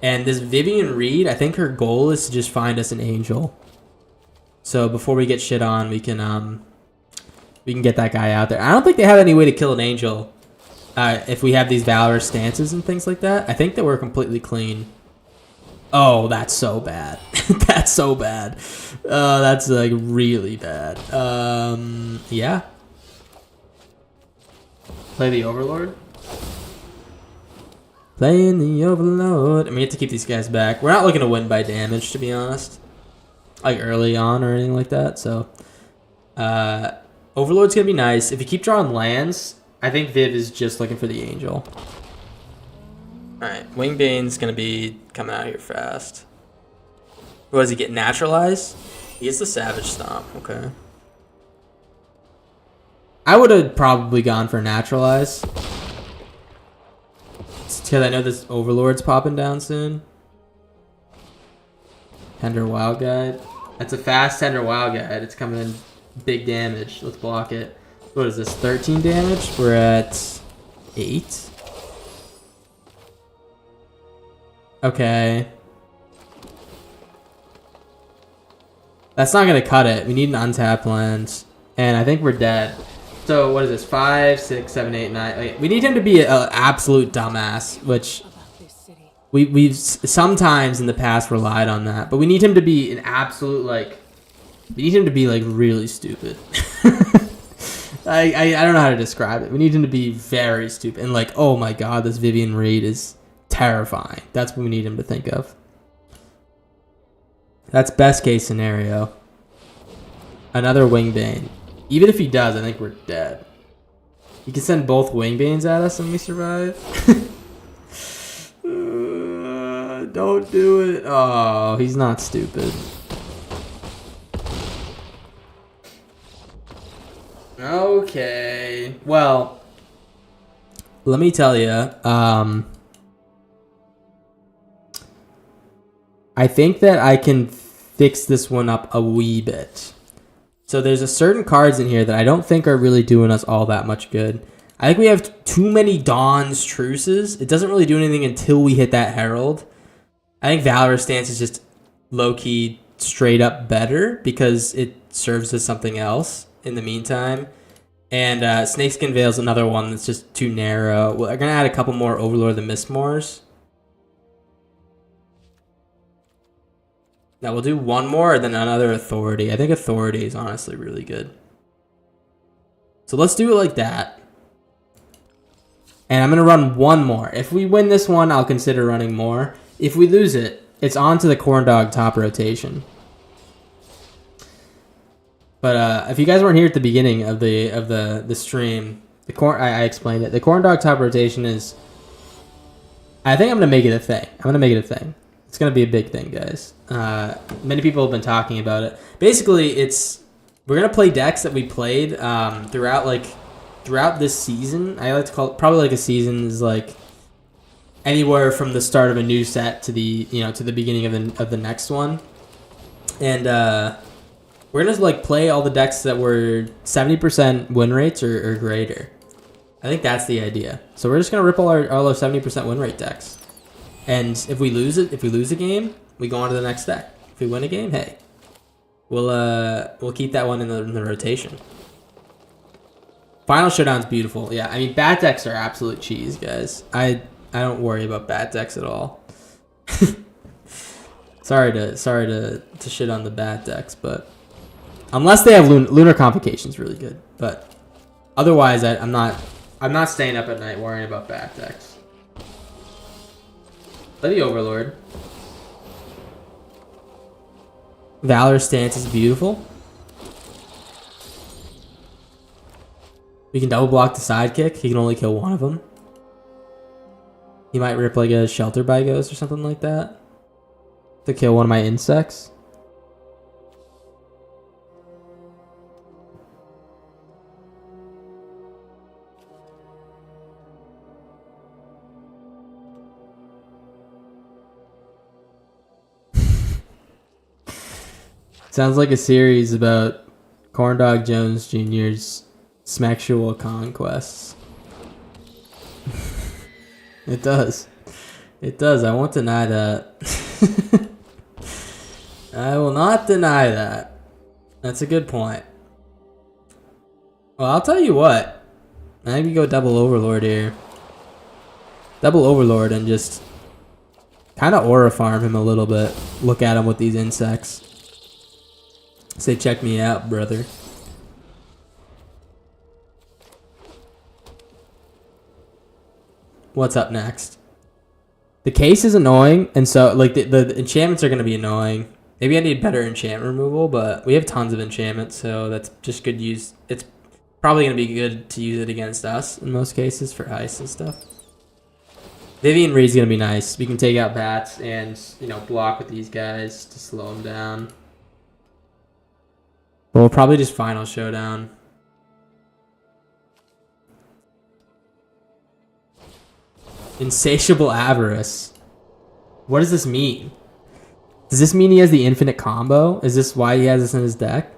And this Vivian Reed, I think her goal is to just find us an angel. So before we get shit on, we can get that guy out there. I don't think they have any way to kill an angel if we have these Valor stances and things like that, I think that we're completely clean. Oh, that's so bad. That's so bad. That's like really bad. Yeah. Play the Overlord. Playing the Overlord. I mean, we have to keep these guys back. We're not looking to win by damage, to be honest. Like early on or anything like that. So, Overlord's gonna be nice. If you keep drawing lands, I think Viv is just looking for the Angel. Alright, Wingbane's gonna be coming out here fast. What does he get? Naturalized? He gets the Savage Stomp. Okay. I would have probably gone for Naturalize. Because I know this Overlord's popping down soon. Tender Wild Guide. That's a fast Tender Wild Guide. It's coming in big damage. Let's block it. What is this? 13 damage? We're at 8. Okay. That's not going to cut it. We need an untapped land. And I think we're dead. So what is this? 5, 6, 7, 8, 9. Wait, we need him to be an absolute dumbass, which we've sometimes in the past relied on that. But we need him to be an absolute, like, we need him to be, like, really stupid. I don't know how to describe it. We need him to be very stupid. And, like, oh my god, this Vivian raid is terrifying. That's what we need him to think of. That's best case scenario. Another Wingbane. Even if he does, I think we're dead. He can send both Wingbanes at us and we survive. Don't do it. Oh, he's not stupid. Okay. Well, let me tell you. I think that I can fix this one up a wee bit. So there's a certain cards in here that I don't think are really doing us all that much good. I think we have too many Dawn's Truces. It doesn't really do anything until we hit that Herald. I think Valorous Stance is just low-key straight up better because it serves as something else in the meantime. And Snakeskin Veil is another one that's just too narrow. We're going to add a couple more Overlord of the Mistmores. Now we'll do one more, then another Authority. I think Authority is honestly really good. So let's do it like that. And I'm going to run one more. If we win this one, I'll consider running more. If we lose it, it's on to the Corn Dog top rotation. But if you guys weren't here at the beginning of the stream, I explained it. The Corn Dog top rotation is... I think I'm going to make it a thing. I'm going to make it a thing. It's going to be a big thing, guys. Many people have been talking about it. Basically, we're going to play decks that we played throughout this season. I like to call it probably like a season is like anywhere from the start of a new set to the beginning of the next one. And we're going to like play all the decks that were 70% win rates or greater. I think that's the idea. So we're just going to rip all our 70% win rate decks. And if we lose a game, we go on to the next deck. If we win a game, hey, we'll keep that one in the rotation. Final Showdown's beautiful. Yeah, I mean, bat decks are absolute cheese, guys. I don't worry about bat decks at all. sorry to shit on the bat decks, but unless they have Lunar Convocation's really good. But otherwise, I'm not staying up at night worrying about bat decks. Play the Overlord. Valor Stance is beautiful. We can double block the sidekick. He can only kill one of them. He might rip like a Shelter by Ghost or something like that to kill one of my insects. Sounds like a series about Corndog Jones Jr.'s sexual conquests. It does. It does. I won't deny that. I will not deny that. That's a good point. Well, I'll tell you what. I think we go double Overlord here. double Overlord and just kind of aura farm him a little bit. Look at him with these insects. Say, check me out, brother. What's up next? The case is annoying, and so like the enchantments are going to be annoying. Maybe I need better enchantment removal, but we have tons of enchantments, so that's just good use. It's probably going to be good to use it against us in most cases for ice and stuff. Vivian Reed's going to be nice. We can take out bats and, you know, block with these guys to slow them down. But we'll probably just final showdown. Insatiable avarice. What does this mean? Does this mean he has the infinite combo? Is this why he has this in his deck?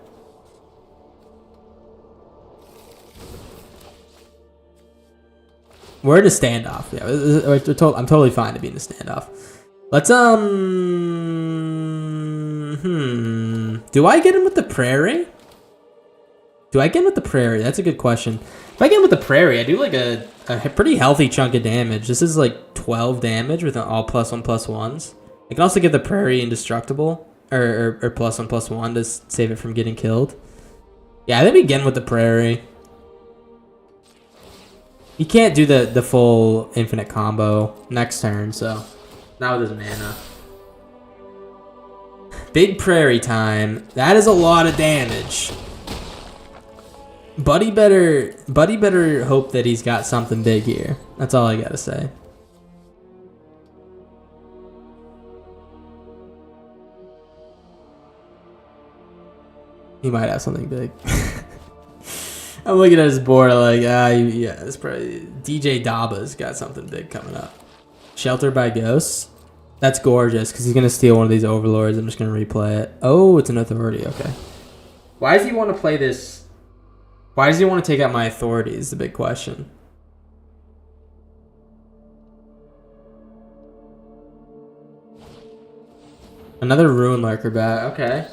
We're in a standoff. Yeah, I'm totally fine to be in a standoff. Let's do I get him with the prairie? That's a good question. If I get him with the prairie, I do like a pretty healthy chunk of damage. This is like 12 damage with all +1/+1s. I can also get the prairie indestructible or +1/+1 to save it from getting killed. Yeah, I think we get him with the prairie. He can't do the full infinite combo next turn, so not with his mana. Big prairie time. That is a lot of damage. Buddy better hope that he's got something big here. That's all I gotta say. He might have something big. I'm looking at his board like, yeah, it's probably DJ Daba's got something big coming up. Shelter by Ghosts. That's gorgeous because he's gonna steal one of these overlords. I'm just gonna replay it. Oh, it's an authority. Okay. Why does he want to play this? Why does he want to take out my authority? Is the big question. Another Ruin Lurker bat. Okay.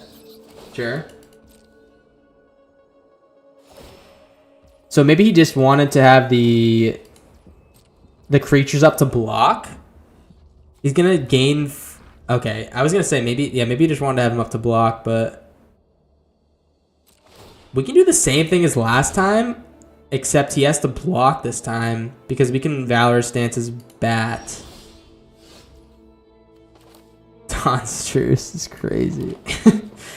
Sure. So maybe he just wanted to have the creatures up to block. He's gonna gain. Okay, I was gonna say maybe he just wanted to have him up to block, but we can do the same thing as last time, except he has to block this time because we can Valor Stance his bat. Dawn's Truce is crazy.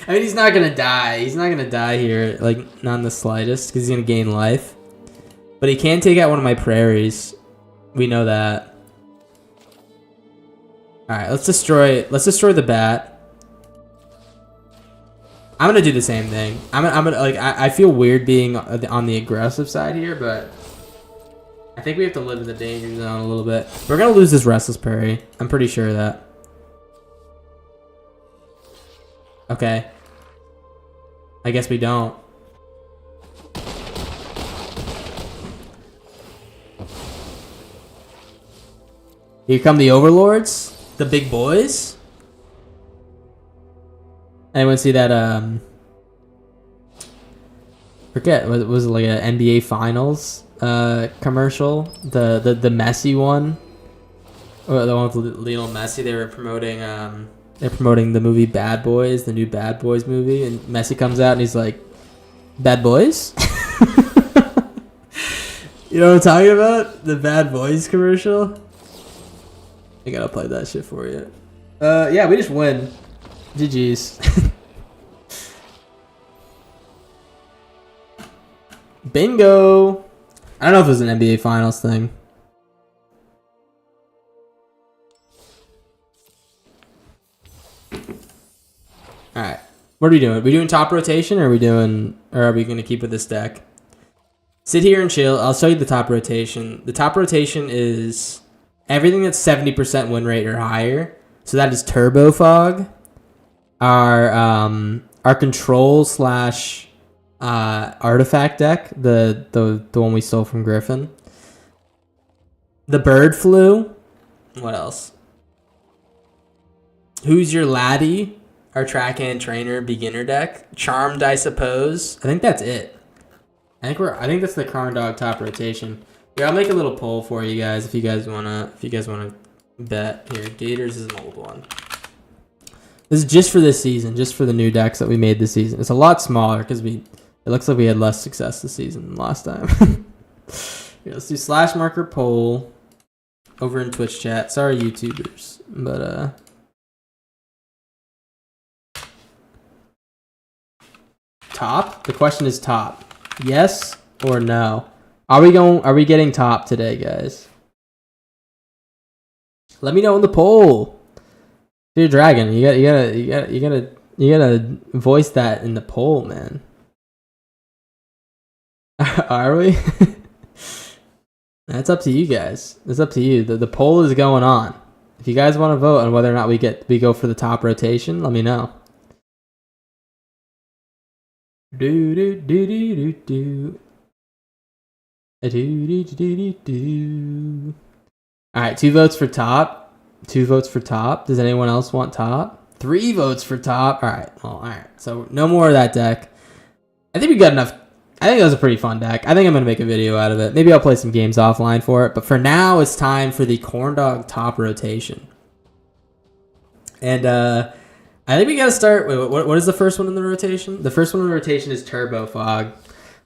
I mean, he's not gonna die. He's not gonna die here, like not in the slightest, because he's gonna gain life. But he can take out one of my prairies. We know that. All right, let's destroy the bat. I'm gonna do the same thing. I'm gonna like I feel weird being on the aggressive side here, but I think we have to live in the danger zone a little bit. We're gonna lose this Restless Prairie. I'm pretty sure of that. Okay. I guess we don't. Here come the Overlords, the big boys. Anyone see that? Forget was it like an NBA Finals commercial? The Messi one, or the one with Lionel Messi. They were promoting. They're promoting the movie Bad Boys, the new Bad Boys movie, and Messi comes out and he's like, "Bad Boys." You know what I'm talking about? The Bad Boys commercial. I gotta play that shit for you. Yeah, we just win. GG's. Bingo. I don't know if it was an NBA Finals thing. All right, what are we doing? Are we doing top rotation, or are we gonna keep with this deck? Sit here and chill. I'll show you the top rotation. The top rotation is everything that's 70% win rate or higher. So that is Turbo Fog, our control / artifact deck, the one we stole from Griffin. The Bird Flu. What else? Who's Your Laddie? Our track and trainer beginner deck. Charmed, I suppose. I think that's it. I think that's the Karn Dog top rotation. Here, I'll make a little poll for you guys if you guys wanna bet. Here, Gators is an old one. This is just for this season, just for the new decks that we made this season. It's a lot smaller because it looks like we had less success this season than last time. Here, let's do /marker poll over in Twitch chat. Sorry, YouTubers, but top. The question is top. Yes or no? Are we getting top today, guys? Let me know in the poll. Dude, Dragon, you gotta voice that in the poll, man. Are we? That's up to you guys. It's up to you. The poll is going on. If you guys want to vote on whether or not we go for the top rotation, let me know. Do do do do do do. Do do do do do. All right, 2 votes for top. 2 votes for top. Does anyone else want top? 3 votes for top. All right. Well, all right. So no more of that deck. I think we got enough. I think that was a pretty fun deck. I think I'm going to make a video out of it. Maybe I'll play some games offline for it. But for now, it's time for the Corn Dog top rotation. And I think we got to start. Wait, what is the first one in the rotation? The first one in the rotation is Turbo Fog.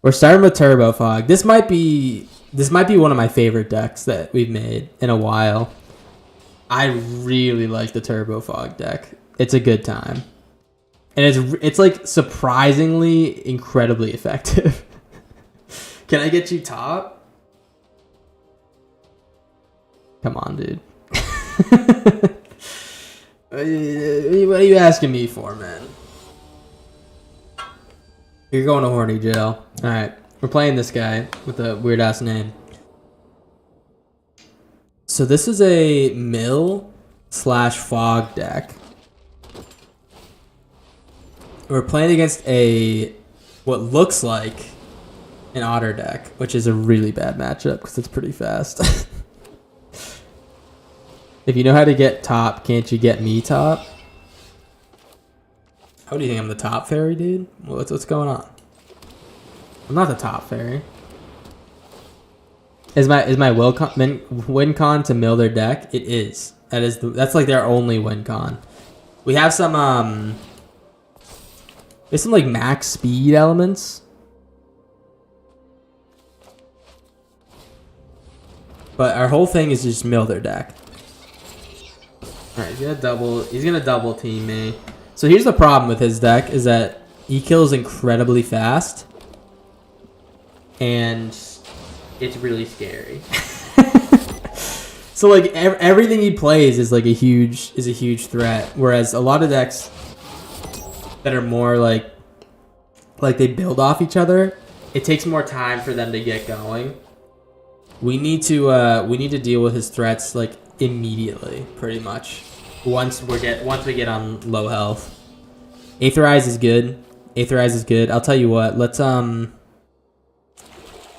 We're starting with Turbo Fog. This might be one of my favorite decks that we've made in a while. I really like the Turbo Fog deck. It's a good time. And it's like surprisingly incredibly effective. Can I get you top? Come on, dude. What are you asking me for, man? You're going to horny jail. Alright. We're playing this guy with a weird ass name. So this is a mill/fog deck. We're playing against what looks like an otter deck, which is a really bad matchup because it's pretty fast. If you know how to get top, can't you get me top? How do you think I'm the top fairy, dude? What's going on? I'm not the top fairy. Is my win con to mill their deck? It is. That's like their only win con. We have some there's some like max speed elements. But our whole thing is just mill their deck. Alright, he's gonna double team me. So here's the problem with his deck is that he kills incredibly fast. And it's really scary. So like everything he plays is like a huge threat. Whereas a lot of decks that are more like they build off each other, it takes more time for them to get going. We need to deal with his threats like immediately, pretty much. Once we get on low health. Aetherize is good. I'll tell you what, let's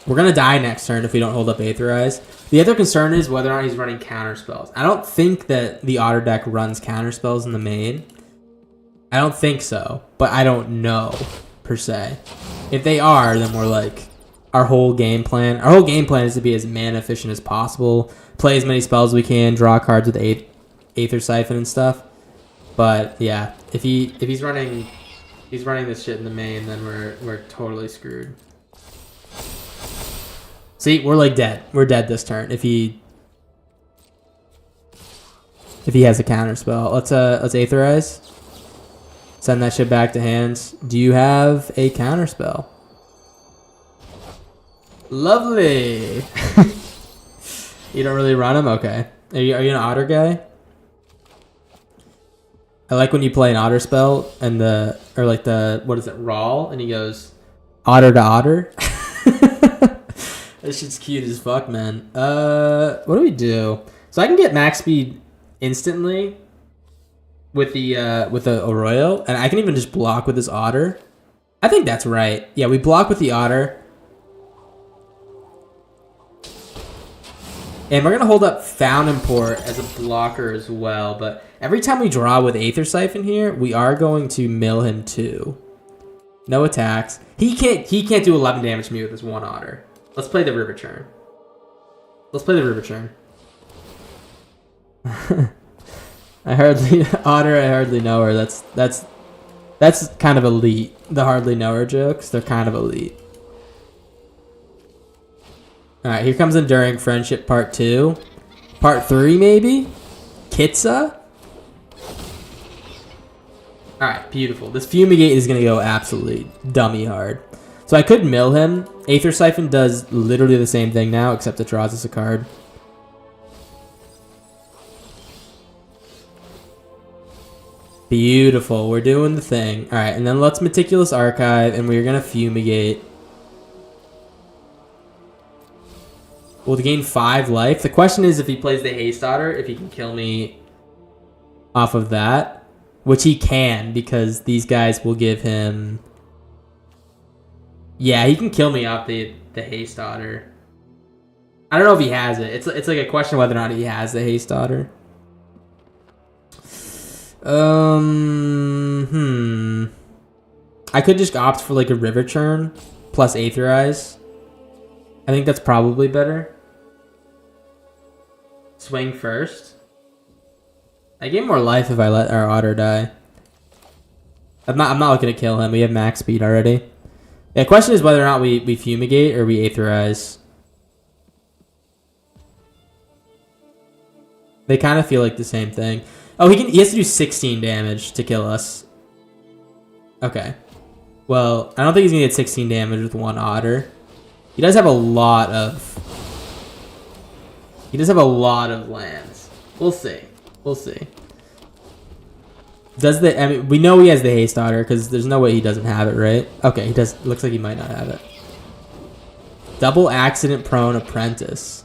we're gonna die next turn if we don't hold up Aetherize. The other concern is whether or not he's running counter spells. I don't think that the Otter deck runs counter spells in the main. I don't think so, but I don't know per se. If they are, then we're like our whole game plan is to be as mana efficient as possible, play as many spells as we can, draw cards with Aether Siphon and stuff. But yeah, if he's running this shit in the main, then we're totally screwed. See, we're like dead. We're dead this turn if he has a counter spell. Let's Aetherize. Send that shit back to hands. Do you have a counter spell? Lovely. You don't really run him? Okay. Are you an otter guy? I like when you play an otter spell and what is it, Rawl? And he goes, otter to otter. This shit's cute as fuck, man. What do we do? So I can get max speed instantly with the Arroyo, and I can even just block with this otter. I think that's right. Yeah, we block with the otter. And we're going to hold up Found Import as a blocker as well. But every time we draw with Aether Siphon here, we are going to mill him too. No attacks. He can't do 11 damage to me with this one otter. Let's play the River Churn. Let's play the river churn. I hardly know her. That's kind of elite. The hardly know her jokes, they're kind of elite. Alright, here comes Enduring Friendship Part 2. Part 3, maybe? Kitsa? Alright, beautiful. This Fumigate is going to go absolutely dummy hard. So I could mill him. Aether Siphon does literally the same thing now, except it draws us a card. Beautiful. We're doing the thing. Alright, and then let's Meticulous Archive, and we're going to Fumigate. We'll gain 5 life. The question is if he plays the Haste Otter, if he can kill me off of that. Which he can, because these guys will give him... Yeah, he can kill me off the Haste Otter. I don't know if he has it. It's like a question whether or not he has the Haste Otter. I could just opt for like a River Churn plus Aetherize. I think that's probably better. Swing first. I gain more life if I let our otter die. I'm not looking to kill him. We have max speed already. Yeah, the question is whether or not we Fumigate or we Aetherize. They kind of feel like the same thing. Oh, he has to do 16 damage to kill us. Okay. Well, I don't think he's gonna get 16 damage with one otter. He does have a lot of lands. We'll see. We'll see. I mean, we know he has the Haste Otter because there's no way he doesn't have it, right? Okay, he does. Looks like he might not have it. Double Accident Prone Apprentice.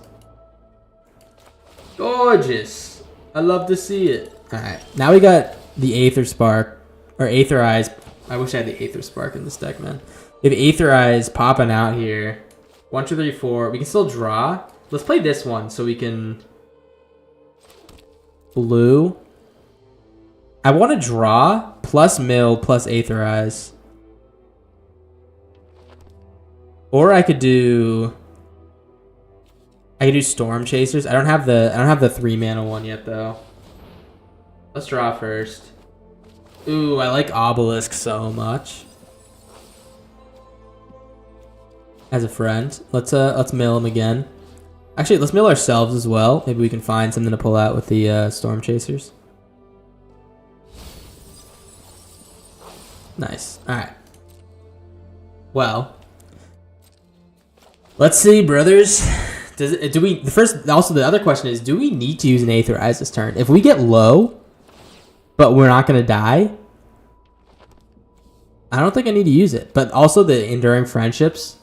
Gorgeous. I love to see it. All right, now we got the Aether Spark or Aetherize. I wish I had the Aether Spark in this deck, man. We have Aetherize popping out here. 1, 2, 3, 4. We can still draw. Let's play this one so we can... Blue. I want to draw plus mill plus Aetherize. Or I could do Storm Chasers. I don't have the 3 mana one yet though. Let's draw first. Ooh, I like Obelisk so much. As a friend. Let's mill him again. Actually, let's mill ourselves as well. Maybe we can find something to pull out with the Storm Chasers. Nice. Alright. Well. Let's see, brothers. The other question is, do we need to use an Aetherize this turn? If we get low, but we're not going to die, I don't think I need to use it. But also the Enduring Friendships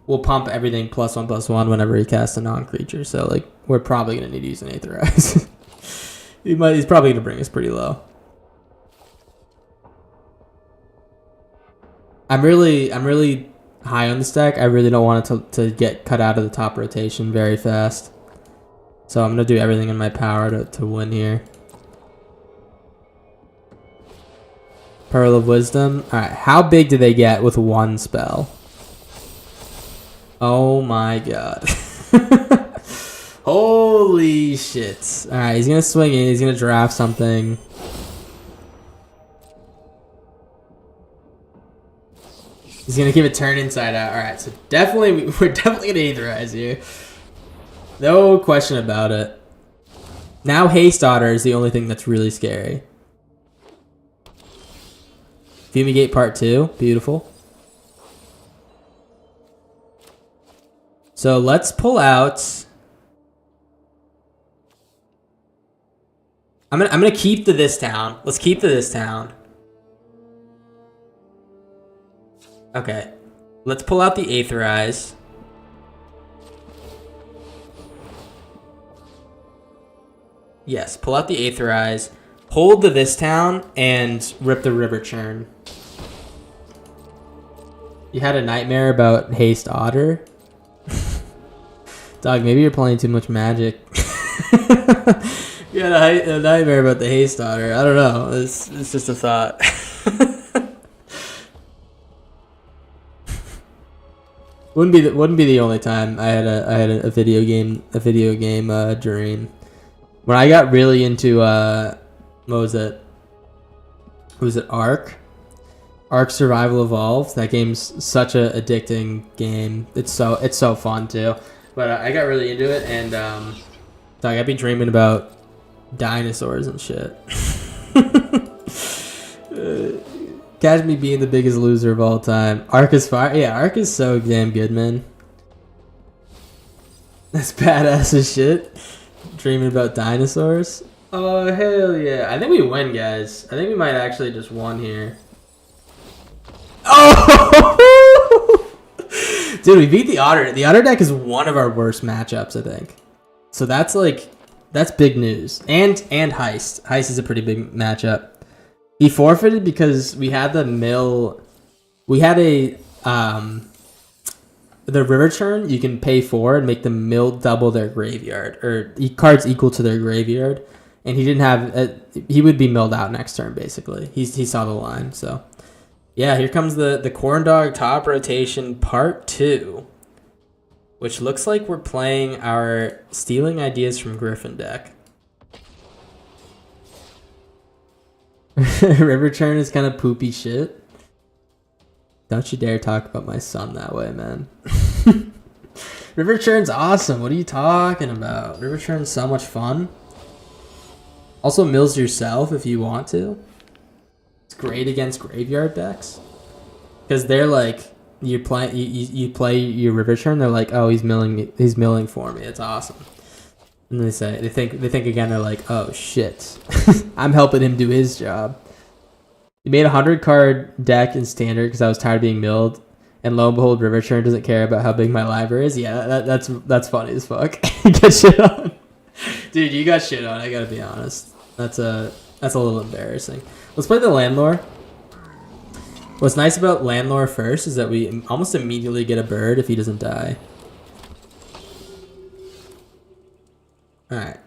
will pump everything +1/+1 whenever he casts a non-creature. So, like, we're probably going to need to use an Aetherize. He's probably going to bring us pretty low. I'm really high on this deck. I really don't want it to get cut out of the top rotation very fast. So I'm going to do everything in my power to win here. Pearl of Wisdom. Alright, how big do they get with one spell? Oh my god. Holy shit. Alright, he's going to swing in. He's going to draft something. He's going to give it turn inside out. Alright, so we're definitely going to Aetherize here. No question about it. Now Haste Otter is the only thing that's really scary. Fumigate Part 2. Beautiful. So let's pull out... I'm gonna keep this town. Let's keep this town. Okay. Let's pull out the Aetherize. Yes, pull out the Aetherize. Hold this town and rip the River Churn. You had a nightmare about Haste Otter? Dog, maybe you're playing too much Magic. You had a nightmare about the Haste Otter. I don't know. It's just a thought. Wouldn't be the only time I had a video game dream. When I got really into what was it? Was it Ark? Ark Survival Evolved. That game's such a addicting game. It's so fun too. But I got really into it, and like I'd be dreaming about dinosaurs and shit. Catch me being the biggest loser of all time. Ark is fire. Yeah, Ark is so damn good, man. That's badass as shit. Dreaming about dinosaurs. Oh hell yeah! I think we win, guys. I think we might actually just won here. Oh! Dude, we beat the Otter. The Otter deck is one of our worst matchups, I think. So that's big news. And Heist. Heist is a pretty big matchup. He forfeited because we had the mill. We had the river churn. You can pay 4 and make the mill double their graveyard, or cards equal to their graveyard. And he didn't have. He would be milled out next turn, basically. He saw the line, so. Yeah, here comes the Corn Dog top rotation part 2, which looks like we're playing our Stealing Ideas from Griffin deck. River Churn is kind of poopy shit. Don't you dare talk about my son that way, man. River Churn's awesome. What are you talking about? River Churn's so much fun. Also mills yourself if you want to. It's great against graveyard decks, because they're like, you play your River Churn, they're like, oh, he's milling for me. It's awesome. And they think again, they're like, oh shit, I'm helping him do his job. He made a 100-card deck in standard because I was tired of being milled, and lo and behold, River Churn doesn't care about how big my library is. Yeah, that's funny as fuck. Get shit on, dude. You got shit on. I gotta be honest. That's a little embarrassing. Let's play the Landlore. What's nice about Landlore first is that we almost immediately get a bird if he doesn't die. Alright.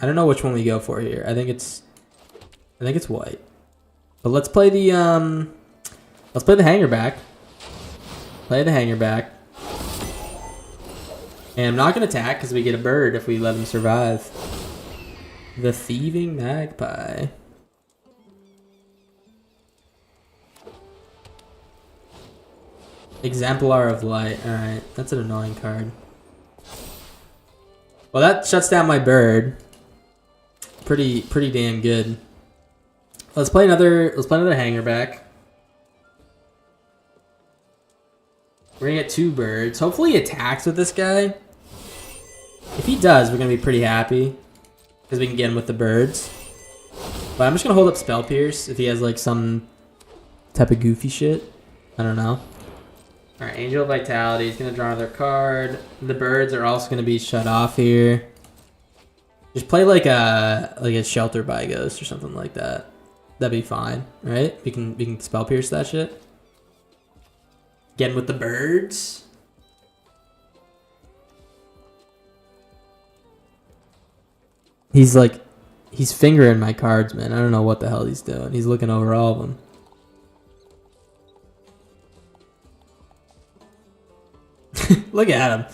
I don't know which one we go for here. I think it's white. But let's play the hanger back. Play the hanger back. And I'm not gonna attack because we get a bird if we let him survive. The Thieving Magpie. Exemplar of Light. Alright, that's an annoying card. Well, that shuts down my bird. Pretty damn good. Let's play another hanger back. We're gonna get 2 birds. Hopefully he attacks with this guy. If he does, we're gonna be pretty happy, because we can get him with the birds. But I'm just gonna hold up Spell Pierce if he has like some type of goofy shit. I don't know. Alright, Angel of Vitality is gonna draw another card. The birds are also gonna be shut off here. Just play like a Shelter by Ghost or something like that. That'd be fine, right? We can Spell Pierce that shit. Get him with the birds. He's fingering my cards, man. I don't know what the hell he's doing. He's looking over all of them. Look at him.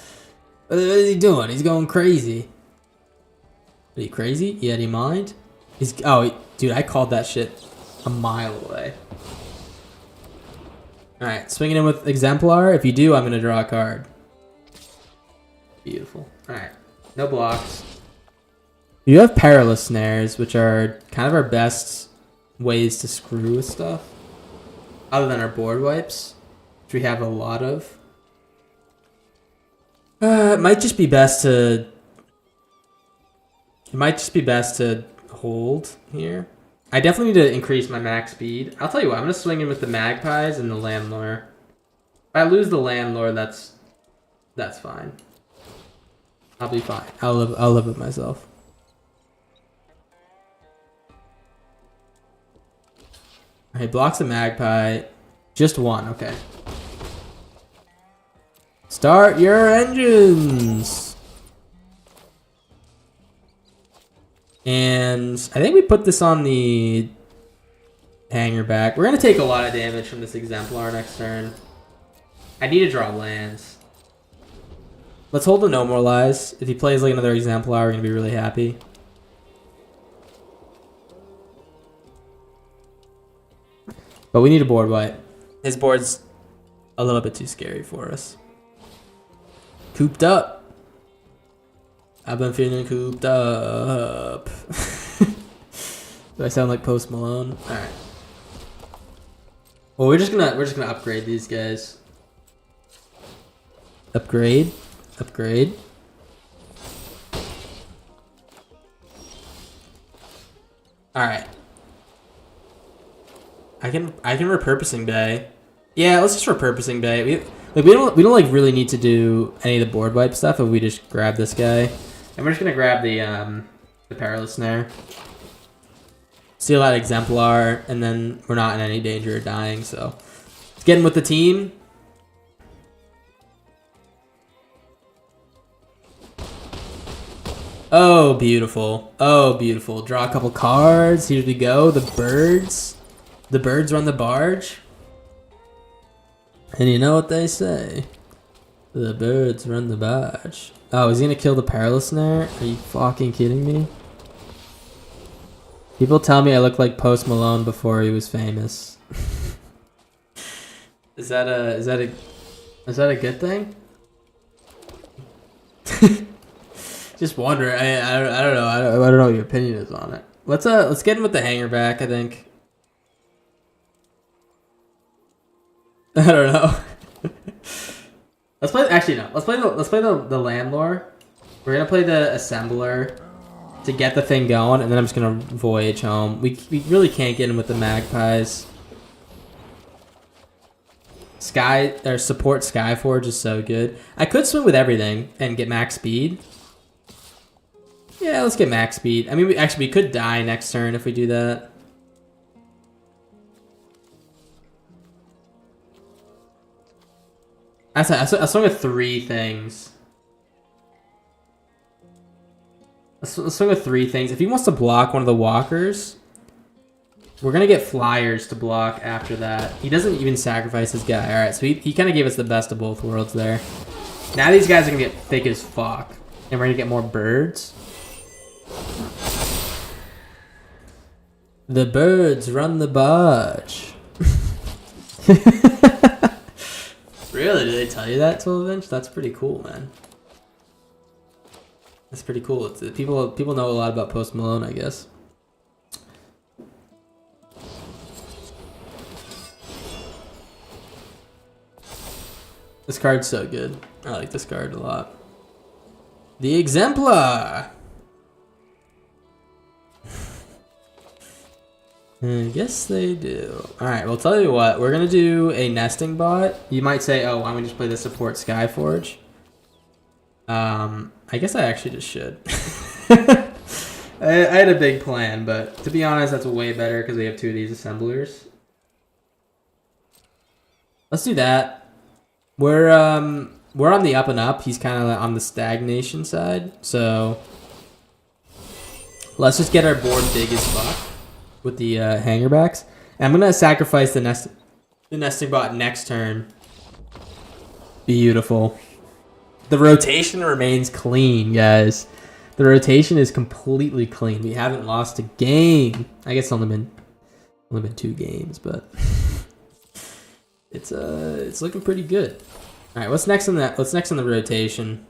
What is he doing? He's going crazy. Are you crazy? Yeah, do you mind? Dude, I called that shit a mile away. Alright, swinging in with Exemplar. If you do, I'm going to draw a card. Beautiful. Alright, no blocks. You have Perilous Snares, which are kind of our best ways to screw with stuff. Other than our board wipes, which we have a lot of. It might just be best to hold here. I definitely need to increase my max speed. I'll tell you what, I'm gonna swing in with the Magpies and the Landlore. If I lose the Landlore, that's fine. I'll be fine. I'll live with myself. Alright, blocks a Magpie. Just one, okay. Start your engines! And I think we put this on the hanger back. We're going to take a lot of damage from this Exemplar next turn. I need to draw lands. Let's hold the No More Lies. If he plays like another Exemplar, we're gonna be really happy. But we need a board wipe. His board's a little bit too scary for us. Cooped up. I've been feeling cooped up. Do I sound like Post Malone? All right. Well, we're just gonna upgrade these guys. Upgrade. All right. I can repurposing bay. Yeah, let's just repurposing bay. We don't like really need to do any of the board wipe stuff if we just grab this guy. And we're just gonna grab the Perilous Snare. Steal that Exemplar, and then we're not in any danger of dying, so let's get in with the team. Oh, beautiful. Oh, beautiful. Draw a couple cards. Here we go. The birds. The birds run the barge. And you know what they say. The birds run the barge. Oh, is he gonna kill the Perilous Snare? Are you fucking kidding me? People tell me I look like Post Malone before he was famous. Is that a good thing? Just wonder. I don't know. I don't know what your opinion is on it. Let's get in with the hanger back. I think. I don't know. Let's play. Actually, no. Let's play the Landlord. We're gonna play the Assembler to get the thing going, and then I'm just gonna voyage home. We really can't get in with the Magpies. Support Skyforge is so good. I could swing with everything and get max speed. Yeah, let's get max speed. I mean, we could die next turn if we do that. I swung with 3 things. Let's swing with 3 things. If he wants to block one of the walkers, we're going to get flyers to block after that. He doesn't even sacrifice his guy. All right, so he kind of gave us the best of both worlds there. Now these guys are going to get thick as fuck. And we're going to get more birds. The birds run the barge. Really? Did they tell you that, Tilvinch? That's pretty cool, man. That's pretty cool. People know a lot about Post Malone, I guess. This card's so good. I like this card a lot. The Exemplar! I guess they do. Alright, well, tell you what. We're going to do a nesting bot. You might say, oh, why don't we just play the support Skyforge? I guess I actually just should. I had a big plan, but to be honest, that's way better because we have 2 of these assemblers. Let's do that. We're on the up and up. He's kind of on the stagnation side, so let's just get our board big as fuck with the hangerbacks. And I'm gonna sacrifice the nesting bot next turn. Beautiful. The rotation remains clean, guys. The rotation is completely clean. We haven't lost a game. I guess it's only been 2 games, but it's looking pretty good. All right, what's next on that? What's next on the rotation?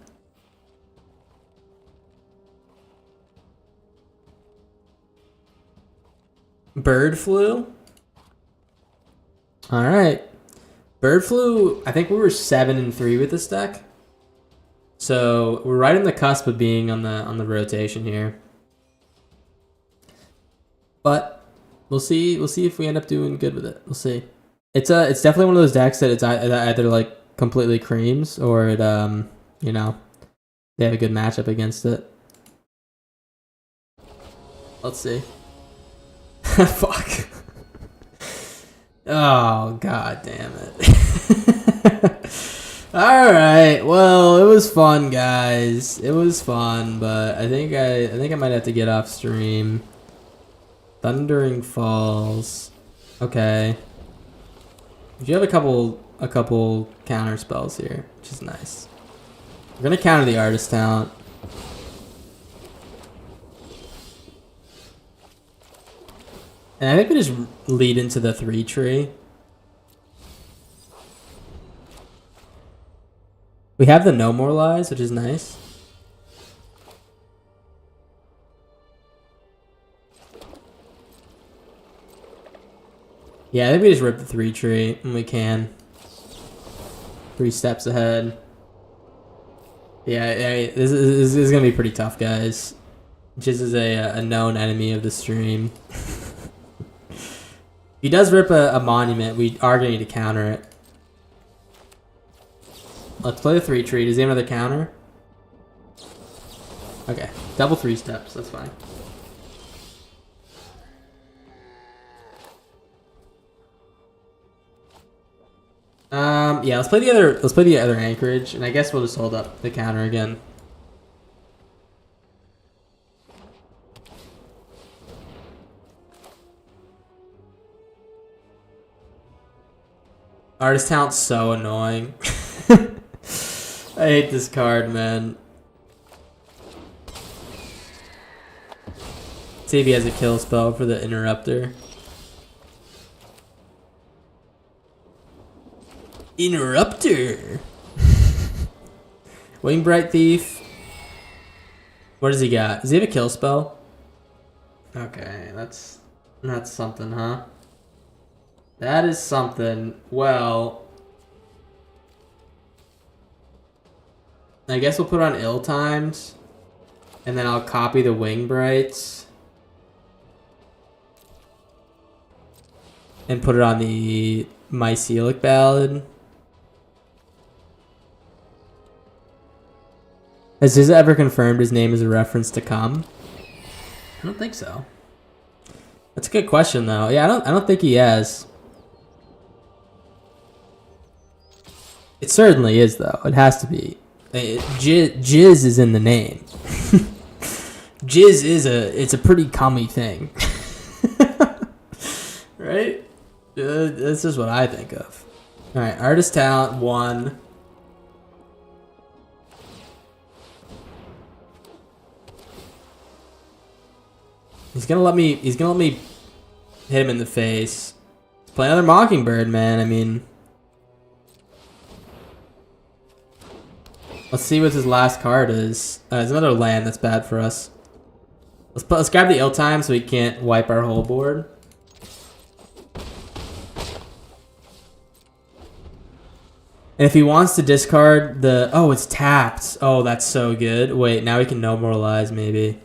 Bird flu. All right, bird flu. I think we were 7-3 with this deck, so we're right on the cusp of being on the rotation here. But we'll see. We'll see if we end up doing good with it. We'll see. It's definitely one of those decks that it's either like completely creams or it you know, they have a good matchup against it. Let's see. Fuck. Oh, god damn it. Alright, well, it was fun, guys. It was fun, but I think I might have to get off stream. Thundering Falls. Okay. You have a couple counter spells here, which is nice. We're gonna counter the artist talent. And I think we just lead into the 3 tree. We have the no more lies, which is nice. Yeah, I think we just rip the 3 tree when we can. 3 steps ahead. Yeah, this is gonna be pretty tough, guys. Jizz is a known enemy of the stream. If he does rip a monument, we are gonna need to counter it. Let's play the 3 tree. Does he have another counter? Okay, double 3 steps. That's fine. Yeah, let's play the other. Let's play the other anchorage, and I guess we'll just hold up the counter again. Artist talent's so annoying. I hate this card, man. See if he has a kill spell for the interrupter. Interrupter. Wing Bright Thief. What does he got? Does he have a kill spell? Okay, that's something, huh? That is something. Well, I guess we'll put on Ill Times, and then I'll copy the Wing Brights and put it on the Mycelic Ballad. Has Ziz ever confirmed his name is a reference to cum? I don't think so. That's a good question, though. Yeah, I don't think he has. It certainly is, though. It has to be. Jizz is in the name. Jizz is it's a pretty cummy thing. Right? This is what I think of. Alright, artist talent 1. He's gonna let me hit him in the face. Let's play another Mockingbird, man. I mean, let's see what his last card is. It's another land that's bad for us. Let's grab the ill time so he can't wipe our whole board. And if he wants to discard the... Oh, it's tapped. Oh, that's so good. Wait, now we can no more lies, maybe.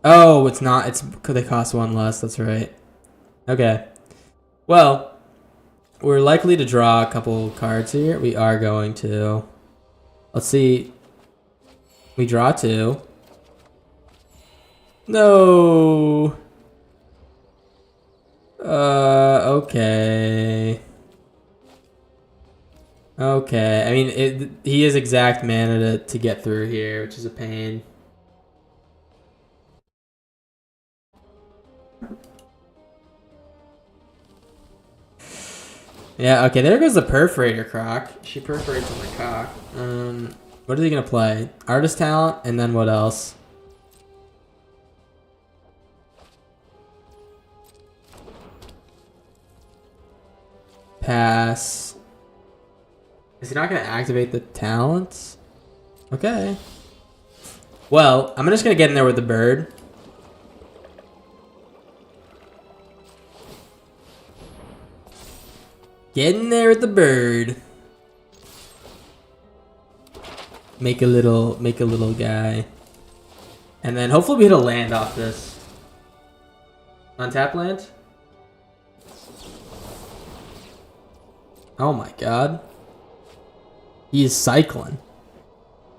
Oh, it's not. It's because they cost 1 less. That's right. Okay. Well, we're likely to draw a couple cards here. We are going to. Let's see. We draw 2. No. Okay. Okay. I mean, he has exact mana to get through here, which is a pain. Yeah, okay, there goes the Perforator Croc. She perforates on the cock. What are they gonna play? Artist talent, and then what else? Pass. Is he not gonna activate the talents? Okay. Well, I'm just gonna get in there with the bird. Get in there with the bird. Make a little guy. And then hopefully we hit a land off this. Untap land? Oh my god. He is cycling.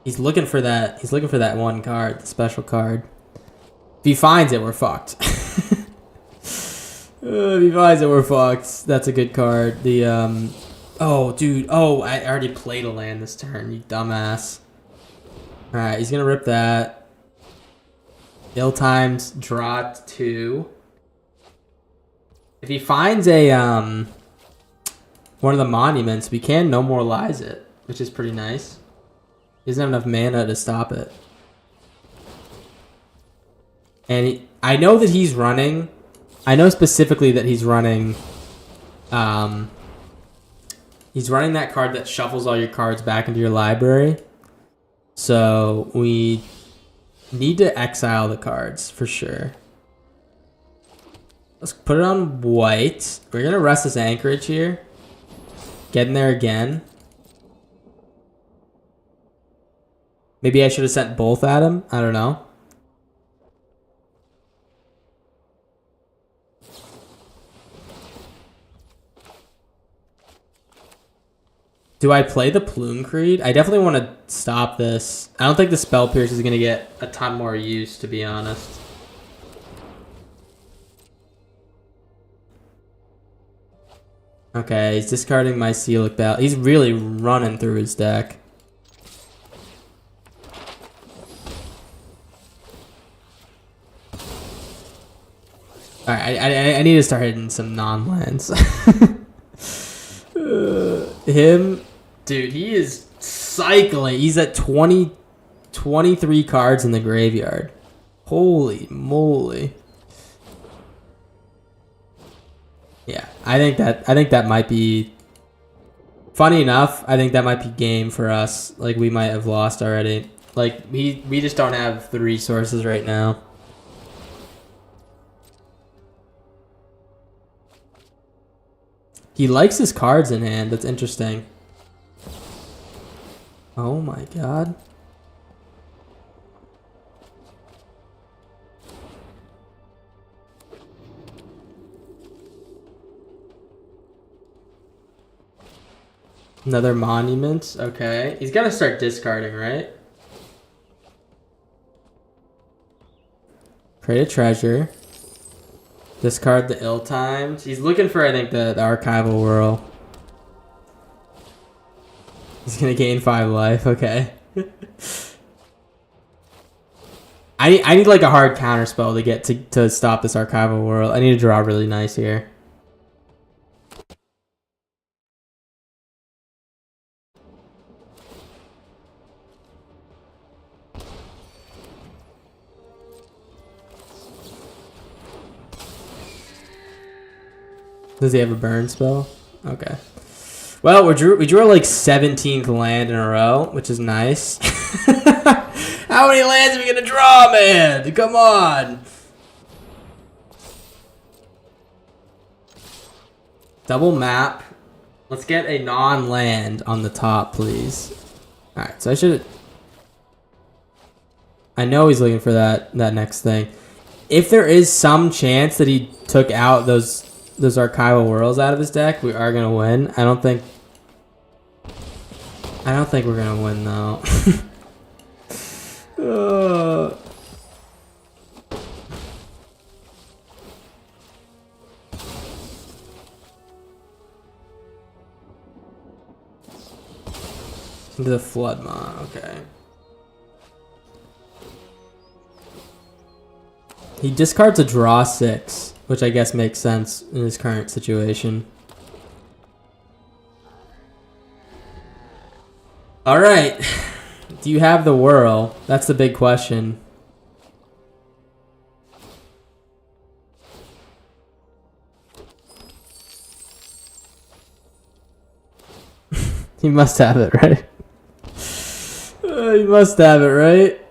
He's looking for that. He's looking for that one card, the special card. If he finds it, we're fucked. If he finds it, we're fucked. That's a good card. The oh dude. Oh, I already played a land this turn, you dumbass. Alright, he's gonna rip that. Ill times draw 2. If he finds a one of the monuments, we can no more lies it, which is pretty nice. He doesn't have enough mana to stop it. And I know that he's running. I know specifically that he's running. He's running that card that shuffles all your cards back into your library. So we need to exile the cards for sure. Let's put it on white. We're gonna rest this Anchorage here. Get in there again. Maybe I should have sent both at him. I don't know. Do I play the Plume Creed? I definitely want to stop this. I don't think the Spell Pierce is going to get a ton more use, to be honest. Okay, he's discarding my Sealic Bell. He's really running through his deck. Alright, I need to start hitting some non-lands. Him... Dude, he is cycling. He's at 23 cards in the graveyard. Holy moly. Yeah, I think that might be... Funny enough, I think that might be game for us. Like, we might have lost already. Like, we just don't have the resources right now. He likes his cards in hand. That's interesting. Oh my god. Another monument. Okay. He's got to start discarding, right? Create a treasure. Discard the ill-timed. He's looking for, I think, the archival whirl. He's gonna gain 5 life. Okay. I need like a hard counter spell to get to stop this archival whirl. I need to draw really nice here. Does he have a burn spell? Okay. Well, we drew our like 17th land in a row, which is nice. How many lands are we gonna draw, man? Come on. Double map. Let's get a non-land on the top, please. All right, so I should. I know he's looking for that next thing. If there is some chance that he took out those archival whirls out of his deck, we are gonna win. I don't think we're gonna win though. Into the Flood Maw, okay. He discards a draw 6, which I guess makes sense in his current situation. All right. Do you have the whirl? That's the big question. He must have it, right? He must have it, right?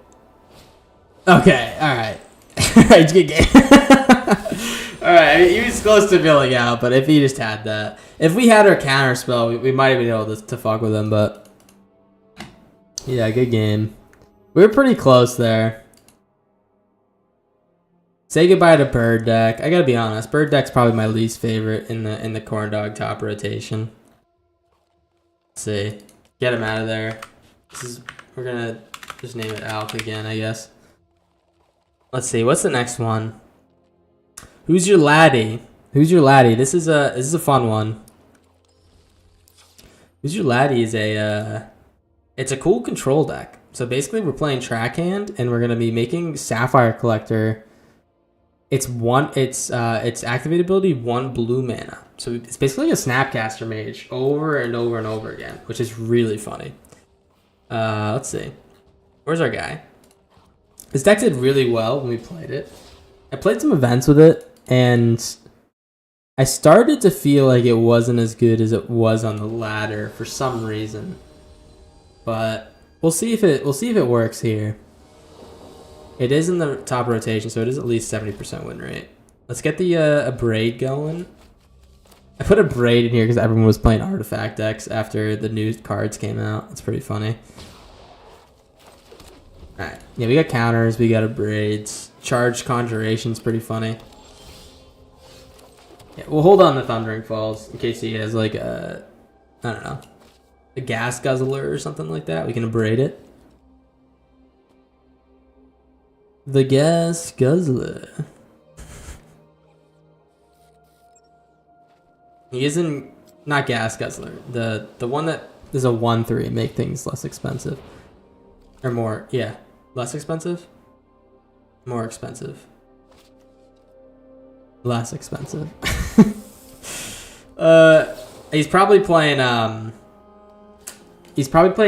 Okay, all right. All right, good game. All right, he was close to filling out, but if he just had that, if we had our counter spell, we might have been able to fuck with him. But yeah, good game. We were pretty close there. Say goodbye to Bird Deck. I gotta be honest, Bird Deck's probably my least favorite in the Corn Dog top rotation. Let's see, get him out of there. We're gonna just name it Alf again, I guess. Let's see, what's the next one? Who's your laddie? Who's your laddie? This is a fun one. Who's your laddie is it's a cool control deck. So basically we're playing track hand and we're gonna be making Sapphire Collector Its activated ability 1 blue mana. So it's basically like a Snapcaster Mage over and over and over again, which is really funny. Let's see. Where's our guy? This deck did really well when we played it. I played some events with it, and I started to feel like it wasn't as good as it was on the ladder for some reason. But we'll see if it works here. It is in the top rotation, so it is at least 70% win rate. Let's get the a braid going. I put a braid in here because everyone was playing artifact decks after the new cards came out. It's pretty funny. Alright, yeah, we got counters, we got a braids. Charged Conjuration's pretty funny. Yeah, we'll hold on to Thundering Falls in case he has like a, I don't know, a Gas Guzzler or something like that. We can abrade it. The Gas Guzzler. He isn't, not Gas Guzzler. The one that is a 1/3, make things less expensive. Or more, yeah. Less expensive? More expensive. Less expensive. He's probably playing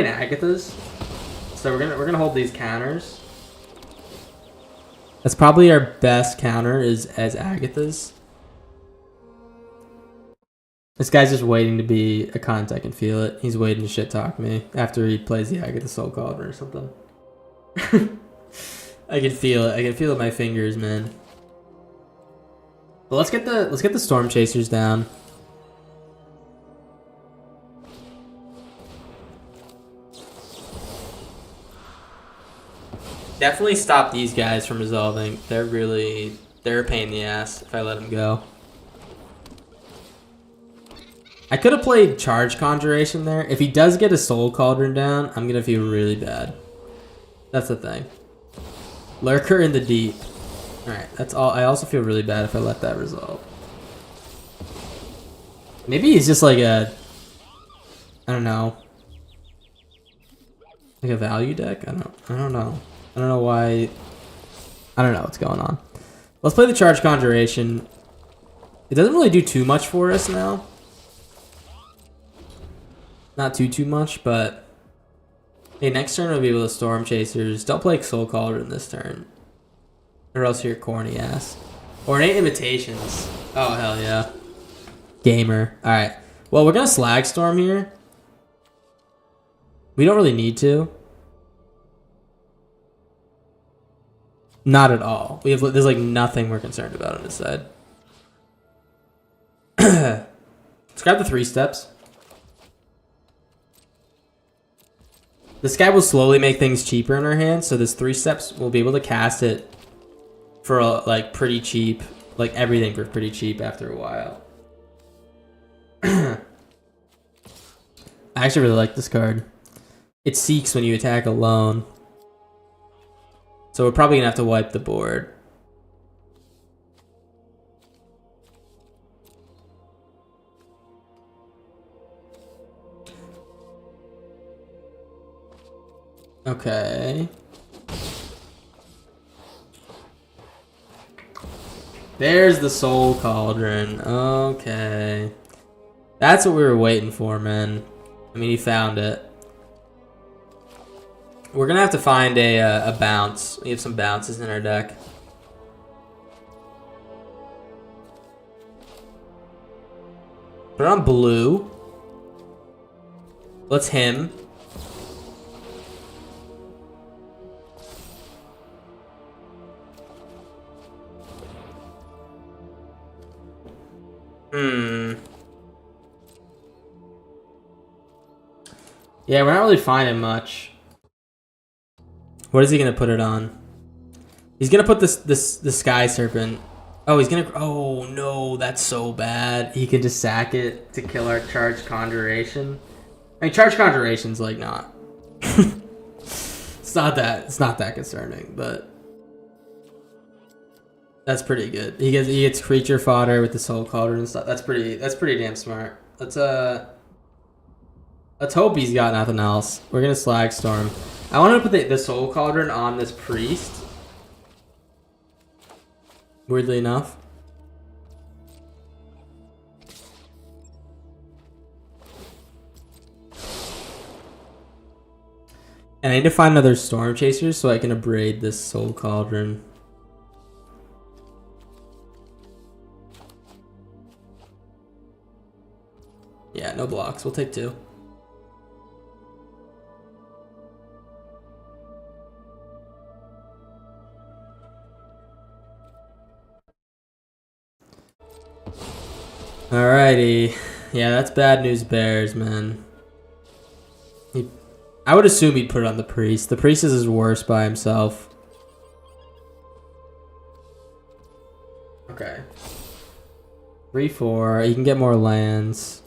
Agatha's. So we're gonna hold these counters. That's probably our best counter is as Agatha's. This guy's just waiting to be a cunt, I can feel it. He's waiting to shit talk me after he plays the Agatha Soul Cauldron or something. I can feel it. I can feel it in my fingers, man. But let's get the Storm Chasers down. Definitely stop these guys from resolving. They're a pain in the ass if I let them go. I could have played Charge Conjuration there. If he does get a Soul Cauldron down, I'm gonna feel really bad. That's the thing. Lurker in the Deep. Alright, that's all. I also feel really bad if I let that resolve. Maybe he's just like a, I don't know, like a value deck? I don't know. I don't know why. I don't know what's going on. Let's play the Charge Conjuration. It doesn't really do too much for us now. Not too much, but hey, next turn we'll be able to Storm Chasers. Don't play Soul Cauldron this turn, or else you're corny ass. Ornate Imitations. Oh hell yeah, gamer. All right. Well, we're gonna Slag Storm here. We don't really need to. Not at all. There's like nothing we're concerned about on this side. Let's grab the 3 steps. This guy will slowly make things cheaper in our hand, so this 3 steps we'll be able to cast it for like pretty cheap, like everything for pretty cheap after a while. I actually really like this card. It seeks when you attack alone. So we're probably gonna have to wipe the board. Okay. There's the Soul Cauldron. Okay. That's what we were waiting for, man. I mean, he found it. We're gonna have to find a bounce. We have some bounces in our deck. Put it on blue. Let's him. Yeah, we're not really finding much. What is he gonna put it on? He's gonna put the Sky Serpent. Oh, he's gonna. Oh no, that's so bad. He can just sack it to kill our Charge Conjuration. I mean, Charge Conjuration's like not. It's not that concerning, but that's pretty good. He gets creature fodder with the Soul Cauldron and stuff. That's pretty damn smart. Let's hope he's got nothing else. We're gonna Slag Storm. I want to put the Soul Cauldron on this priest. weirdly enough. And I need to find another Storm Chaser so I can abrade this Soul Cauldron. Yeah, no blocks. We'll take 2. Alrighty. Yeah, that's bad news bears, man. I would assume he'd put it on the Priest. The Priest is his worst by himself. Okay. 3-4. You can get more lands.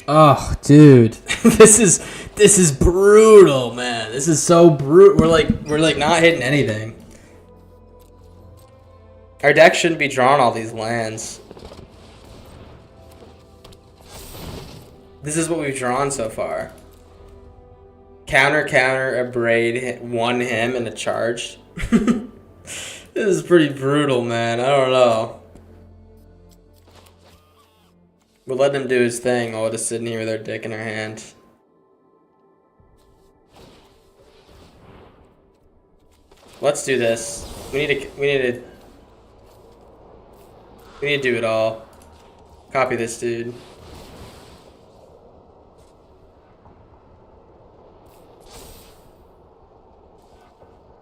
Oh, dude. This is brutal, man. This is so brutal. We're like not hitting anything. Our deck shouldn't be drawing all these lands. This is what we've drawn so far. Counter, abrade, 1 him, and a charge. This is pretty brutal, man. I don't know. We're letting him do his thing while we're just sitting here with our dick in our hand. Let's do this. We need to do it all. Copy this dude.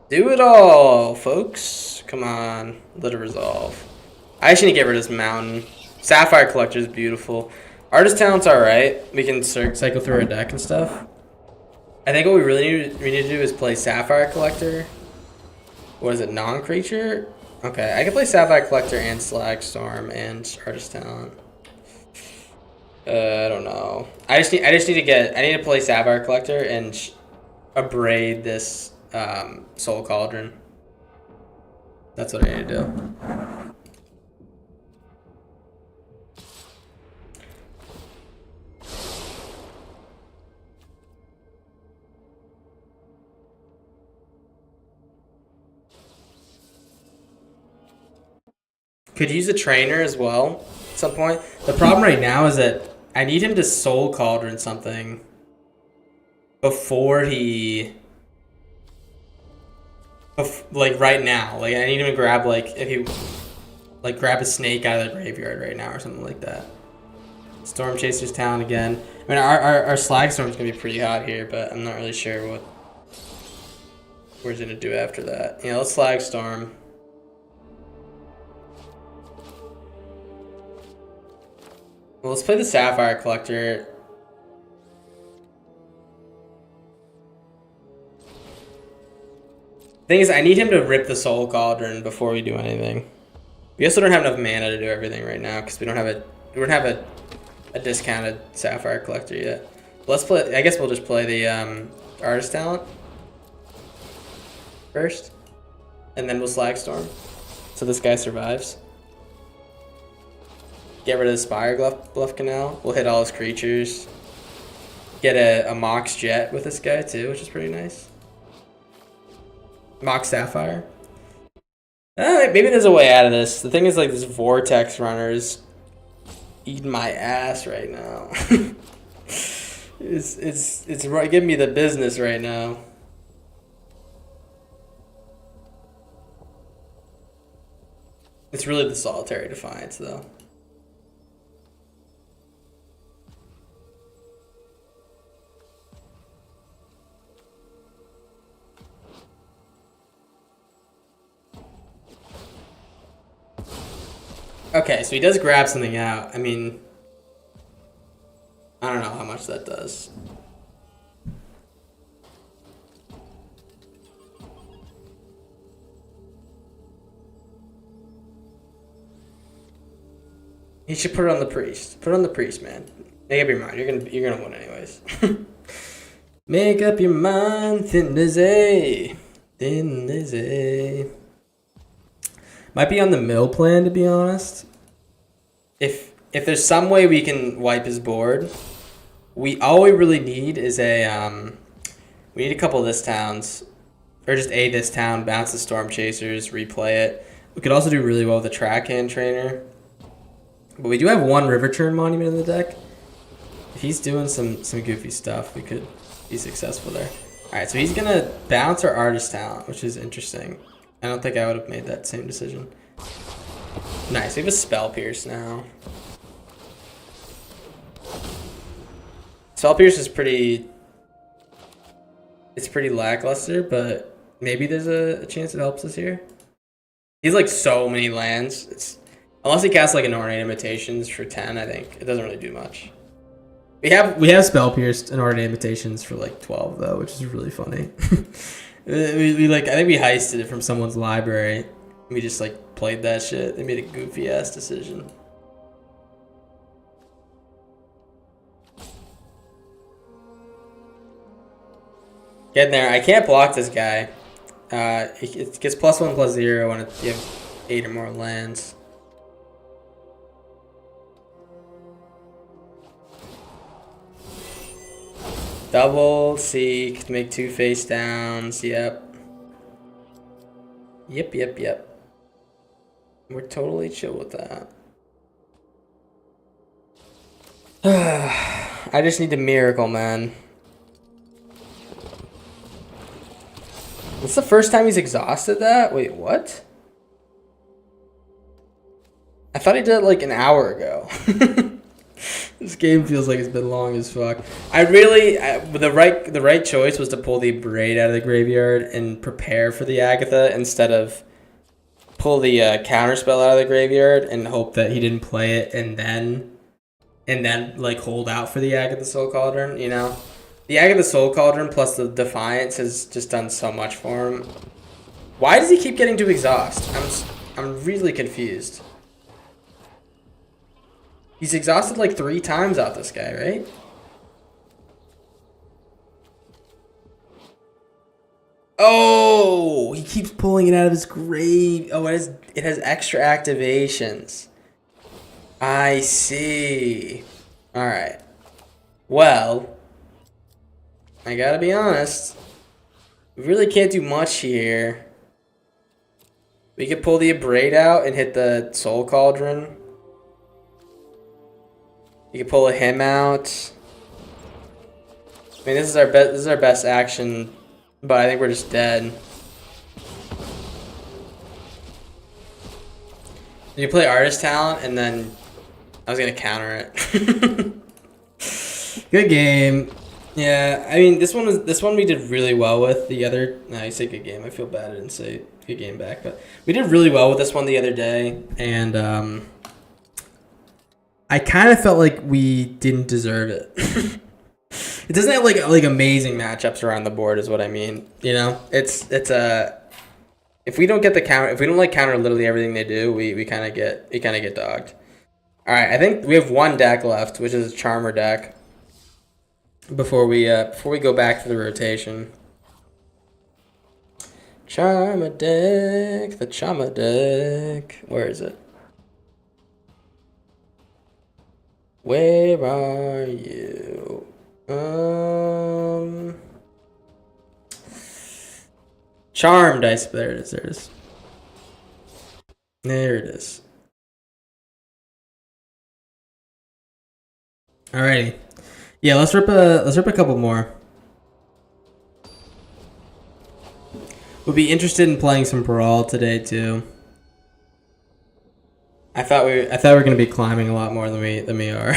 Do it all, folks. Come on. Let it resolve. I actually need to get rid of this mountain. Sapphire Collector is beautiful. Artist Talent's alright. We can cycle through our deck and stuff. I think what we need to do is play Sapphire Collector. What is it? Non-creature? Okay, I can play Sapphire Collector and Slag Storm and Artist Talent. I don't know. I need to play Sapphire Collector and abrade this Soul Cauldron. That's what I need to do. Could use a trainer as well at some point. The problem right now is that I need him to Soul Cauldron something before he... like right now. Like I need him to grab if he grab a snake out of the graveyard right now or something like that. Storm Chaser's Talent again. I mean our Slag Storm's gonna be pretty hot here, but I'm not really sure what we're gonna do after that. Yeah, let's Slag Storm. Well, let's play the Sapphire Collector. Thing is, I need him to rip the Soul Cauldron before we do anything. We also don't have enough mana to do everything right now because we don't have a discounted Sapphire Collector yet. Let's play. I guess we'll just play the Artist Talent first, and then we'll Slag Storm, so this guy survives. Get rid of the Spire Bluff Canal. We'll hit all his creatures. Get a Mox Jet with this guy too, which is pretty nice. Mox Sapphire. Maybe there's a way out of this. The thing is, like, this Vortex Runner is eating my ass right now. it's giving me the business right now. It's really the Solitary Defiance though. Okay, so he does grab something out. I mean, I don't know how much that does. He should put it on the Priest. Put it on the Priest, man. Make up your mind. You're gonna win anyways. Make up your mind, Thin Lizzy. Thin Lizzy. Might be on the mill plan, to be honest. If there's some way we can wipe his board, All we really need is we need a couple of this towns, or just this town, bounce the Storm Chasers, replay it. We could also do really well with the Track Hand Trainer. But we do have one River Turn Monument in the deck. If he's doing some goofy stuff, we could be successful there. Alright, so he's going to bounce our Artist Talent, which is interesting. I don't think I would have made that same decision. Nice, we have a Spell Pierce now. Spell Pierce is pretty... It's pretty lackluster, but maybe there's a chance it helps us here. He's like so many lands. Unless he casts like an Ornate Imitations for 10, I think it doesn't really do much. We have Spell Pierced and Ornate Imitations for like 12 though, which is really funny. we I think we heisted it from someone's library. We just like played that shit. They made a goofy ass decision. Getting there. I can't block this guy. It gets +1/+0 when you have 8 or more lands. Double Seek to make 2 face downs. Yep. Yep. We're totally chill with that. I just need a miracle, man. It's the first time he's exhausted that? Wait, what? I thought he did it like an hour ago. This game feels like it's been long as fuck. The right choice was to pull the Braid out of the graveyard and prepare for the Agatha instead of pull the counterspell out of the graveyard and hope that he didn't play it and then like hold out for the Agatha Soul Cauldron, you know? The Agatha Soul Cauldron plus the Defiance has just done so much for him. Why does he keep getting to exhaust? I'm really confused. He's exhausted like 3 times out this guy, right? Oh, he keeps pulling it out of his grave. Oh, it has extra activations. I see. All right. Well, I gotta be honest. We really can't do much here. We could pull the Abrade out and hit the Soul Cauldron. You could pull him out. I mean, this is our best action, but I think we're just dead. You play Artist Talent, and then I was gonna counter it. Good game. Yeah, I mean, this one we did really well with. The other, I say good game. I feel bad I didn't say good game back, but we did really well with this one the other day, and I kind of felt like we didn't deserve it. It doesn't have like amazing matchups around the board, is what I mean. You know, it's if we don't get the counter, if we don't like counter literally everything they do, we kind of get dogged. All right, I think we have one deck left, which is a Charmer deck. Before we go back to the rotation. Charmer deck, the Charmer deck. Where is it? Where are you? Charm dice. There it is. There it is. Alrighty. Yeah, let's rip a couple more. We'll be interested in playing some Brawl today too. I thought we were gonna be climbing a lot more than we are.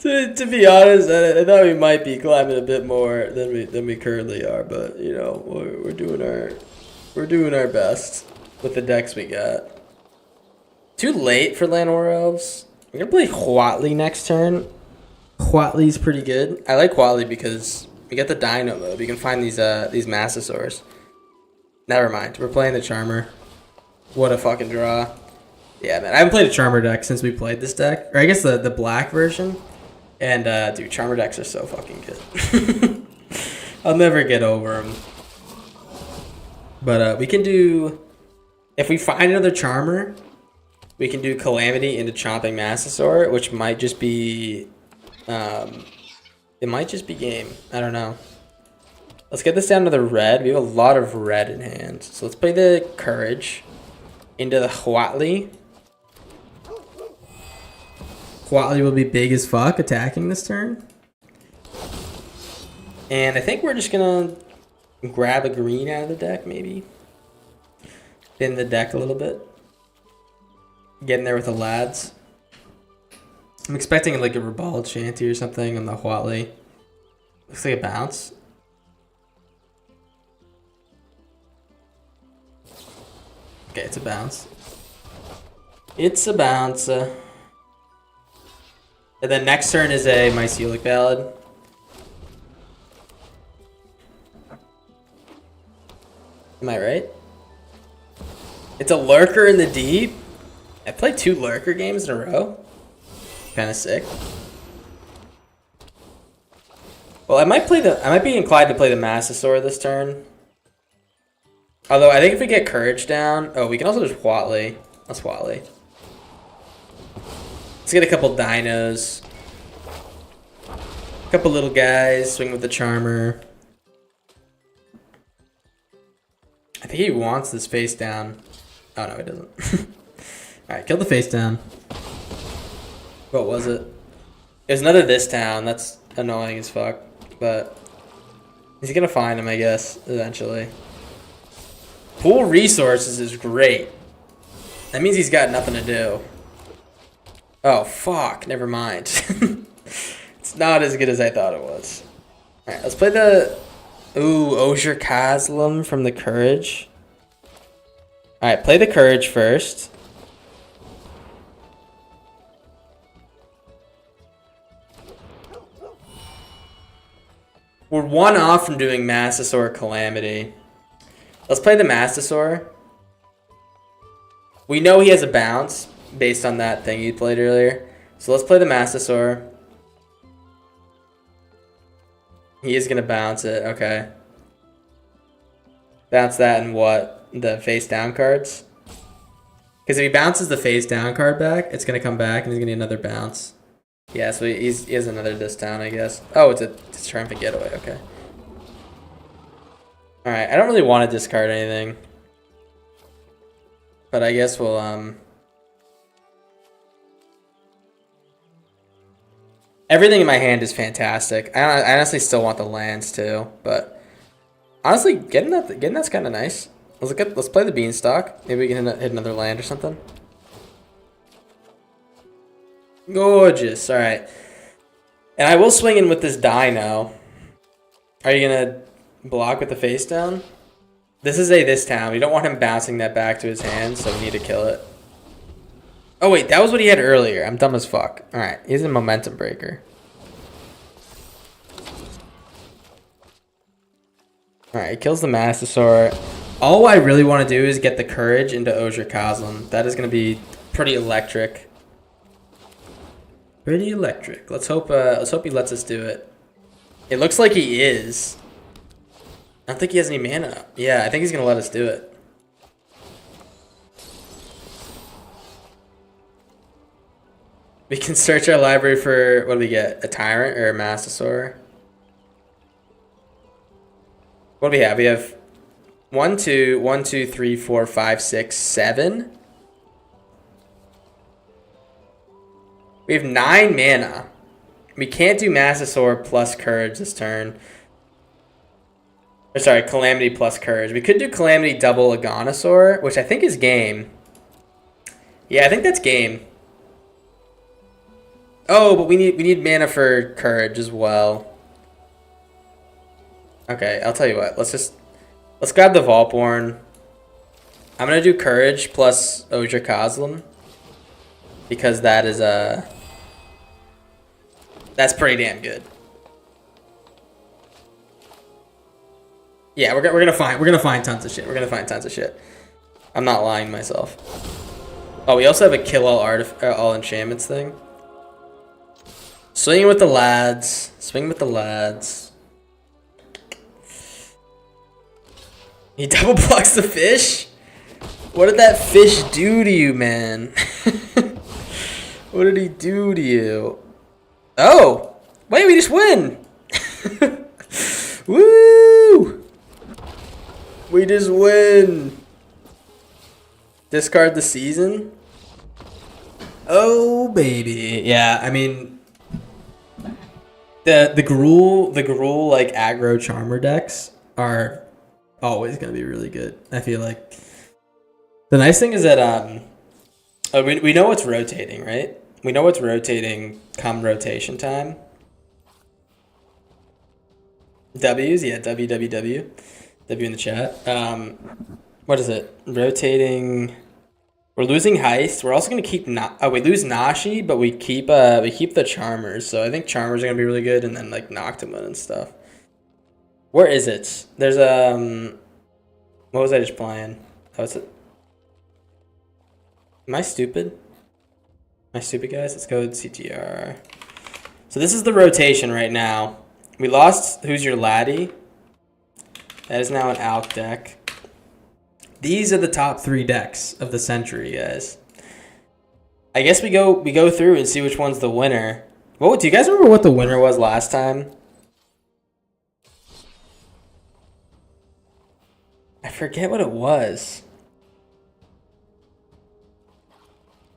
To be honest, I thought we might be climbing a bit more than we currently are, but you know, we're doing our best with the decks we got. Too late for Llanowar Elves. We're gonna play Huatli next turn. Huatli's pretty good. I like Huatli because we get the Dino mode. You can find these Massasaurs. Never mind. We're playing the Charmer. What a fucking draw. Yeah, man. I haven't played a Charmer deck since we played this deck. Or I guess the black version. And, dude, Charmer decks are so fucking good. I'll never get over them. But we can do... If we find another Charmer, we can do Calamity into Chomping Massasaur, which might just be It might just be game. I don't know. Let's get this down to the red. We have a lot of red in hand. So let's play the Courage into the Huatli. Huatli will be big as fuck attacking this turn. And I think we're just going to grab a green out of the deck, maybe. Thin the deck a little bit. Get in there with the lads. I'm expecting like a Ribald Shanty or something on the Huatli. Looks like a bounce. Okay, it's a bounce. It's a bounce. And then next turn is a Mycelic Ballad. Am I right? It's a Lurker in the deep. I played 2 Lurker games in a row. Kind of sick. Well, I might be inclined to play the Massasaur this turn. Although I think if we get Courage down, oh, we can also just Huatli. Let's Huatli. Let's get a couple dinos. A couple little guys. Swing with the Charmer. I think he wants this face down. Oh no, he doesn't. Alright, kill the face down. What was it? It was another this town. That's annoying as fuck. But he's gonna find him, I guess, eventually. Pool resources is great. That means he's got nothing to do. Oh, fuck. Never mind. It's not as good as I thought it was. Alright, let's play the... Ooh, Osier Kazlam from the Courage. Alright, play the Courage first. We're 1 off from doing Massasaur Calamity. Let's play the Massasaur. We know he has a bounce based on that thing you played earlier. So let's play the Massasaur. He is going to bounce it. Okay. Bounce that and what? The face down cards? Because if he bounces the face down card back, it's going to come back and he's going to need another bounce. Yeah, so he has another this down, I guess. Oh, it's a Triumphant Getaway. Okay. Alright, I don't really want to discard anything. But I guess we'll, everything in my hand is fantastic. I honestly still want the lands too, but honestly, getting that's kind of nice. Let's play the Beanstalk. Maybe we can hit another land or something. Gorgeous. All right, and I will swing in with this Dino. Are you gonna block with the face down? This is this town. We don't want him bouncing that back to his hand, so we need to kill it. Oh wait, that was what he had earlier. I'm dumb as fuck. All right, he's a Momentum Breaker. All right, he kills the Massasaur. All I really want to do is get the Courage into Osier Kazlam. That is going to be pretty electric. Pretty electric. Let's hope he lets us do it. It looks like he is. I don't think he has any mana. Yeah, I think he's going to let us do it. We can search our library for, what do we get? A Tyrant or a Massasaur? What do we have? We have 1, 2, 3, 4, 5, 6, 7. We have 9 mana. We can't do Massasaur plus Courage this turn. Or sorry, Calamity plus Courage. We could do Calamity double Aganosaur, which I think is game. Yeah, I think that's game. Oh, but we need mana for Courage as well. Okay, I'll tell you what. Let's grab the Voltborn. I'm gonna do Courage plus Osier Kazlam because that is that's pretty damn good. Yeah, we're gonna find tons of shit. We're gonna find tons of shit. I'm not lying to myself. Oh, we also have a kill all enchantments thing. Swing with the lads. Swing with the lads. He double blocks the fish? What did that fish do to you, man? What did he do to you? Oh! Wait, we just win! Woo! We just win! Discard the season? Oh, baby. Yeah, I mean... The Gruul like aggro charmer decks are always gonna be really good. I feel like the nice thing is that we know what's rotating, right? We know what's rotating come rotation time. W's, yeah, WWW. W in the chat. What is it? Rotating. We're losing Heist. We're also gonna keep we lose Nashi, but we keep the Charmers. So I think Charmers are gonna be really good, and then like Noctimun and stuff. Where is it? There's what was I just playing? How was it? Am I stupid? Am I stupid, guys? Let's go with CTR. So this is the rotation right now. We lost Who's Your Laddie. That is now an Alk deck. These are the top 3 decks of the century, guys. I guess we go through and see which one's the winner. What do you guys remember what the winner was last time? I forget what it was.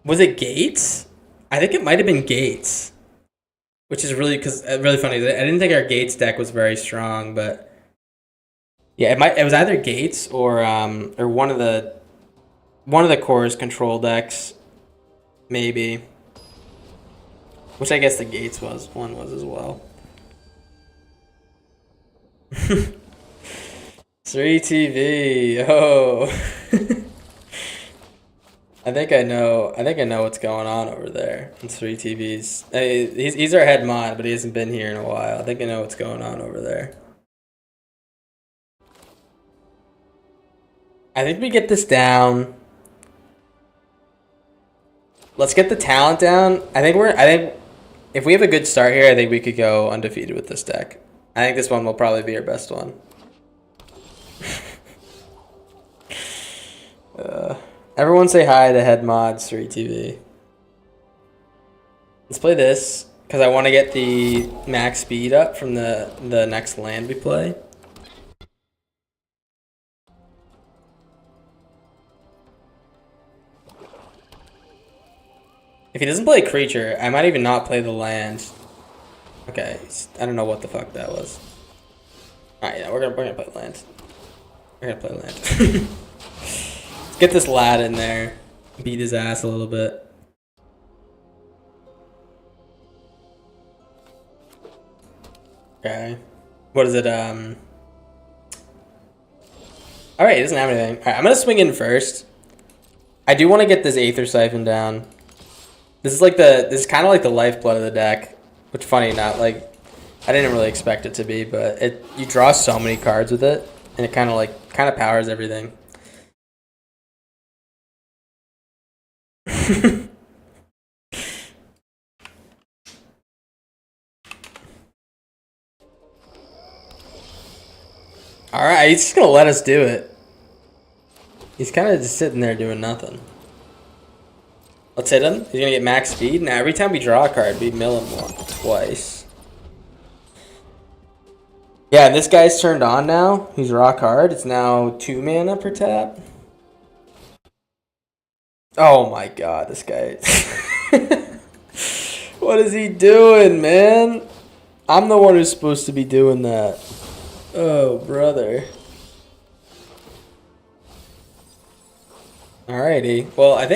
Was it Gates? I think it might have been Gates. Which is really funny. I didn't think our Gates deck was very strong, but yeah, it was either Gates or one of the Core's control decks, maybe. Which I guess the Gates one was as well. 3TV. Oh. I think I know what's going on over there in 3TVs. He's our head mod, but he hasn't been here in a while. I think I know what's going on over there. I think we get this down. Let's get the talent down. I think if we have a good start here, I think we could go undefeated with this deck. I think this one will probably be our best one. Everyone say hi to Head Mods 3TV. Let's play this because I want to get the max speed up from the next land we play. If he doesn't play creature, I might even not play the land. Okay, I don't know what the fuck that was. Alright, yeah, we're gonna play land. We're gonna play land. Let's get this lad in there. Beat his ass a little bit. Okay. What is it? Alright, he doesn't have anything. Alright, I'm gonna swing in first. I do want to get this Aether Siphon down. This is kind of like the lifeblood of the deck, which funny not like I didn't really expect it to be, but you draw so many cards with it, and it kind of powers everything. All right, he's just gonna let us do it. He's kind of just sitting there doing nothing. Let's hit him. He's gonna get max speed. Now every time we draw a card, we mill him twice. Yeah, this guy's turned on now. He's rock hard. It's now 2 mana per tap. Oh my god, this guy. What is he doing, man? I'm the one who's supposed to be doing that. Oh, brother. Alrighty. Well, I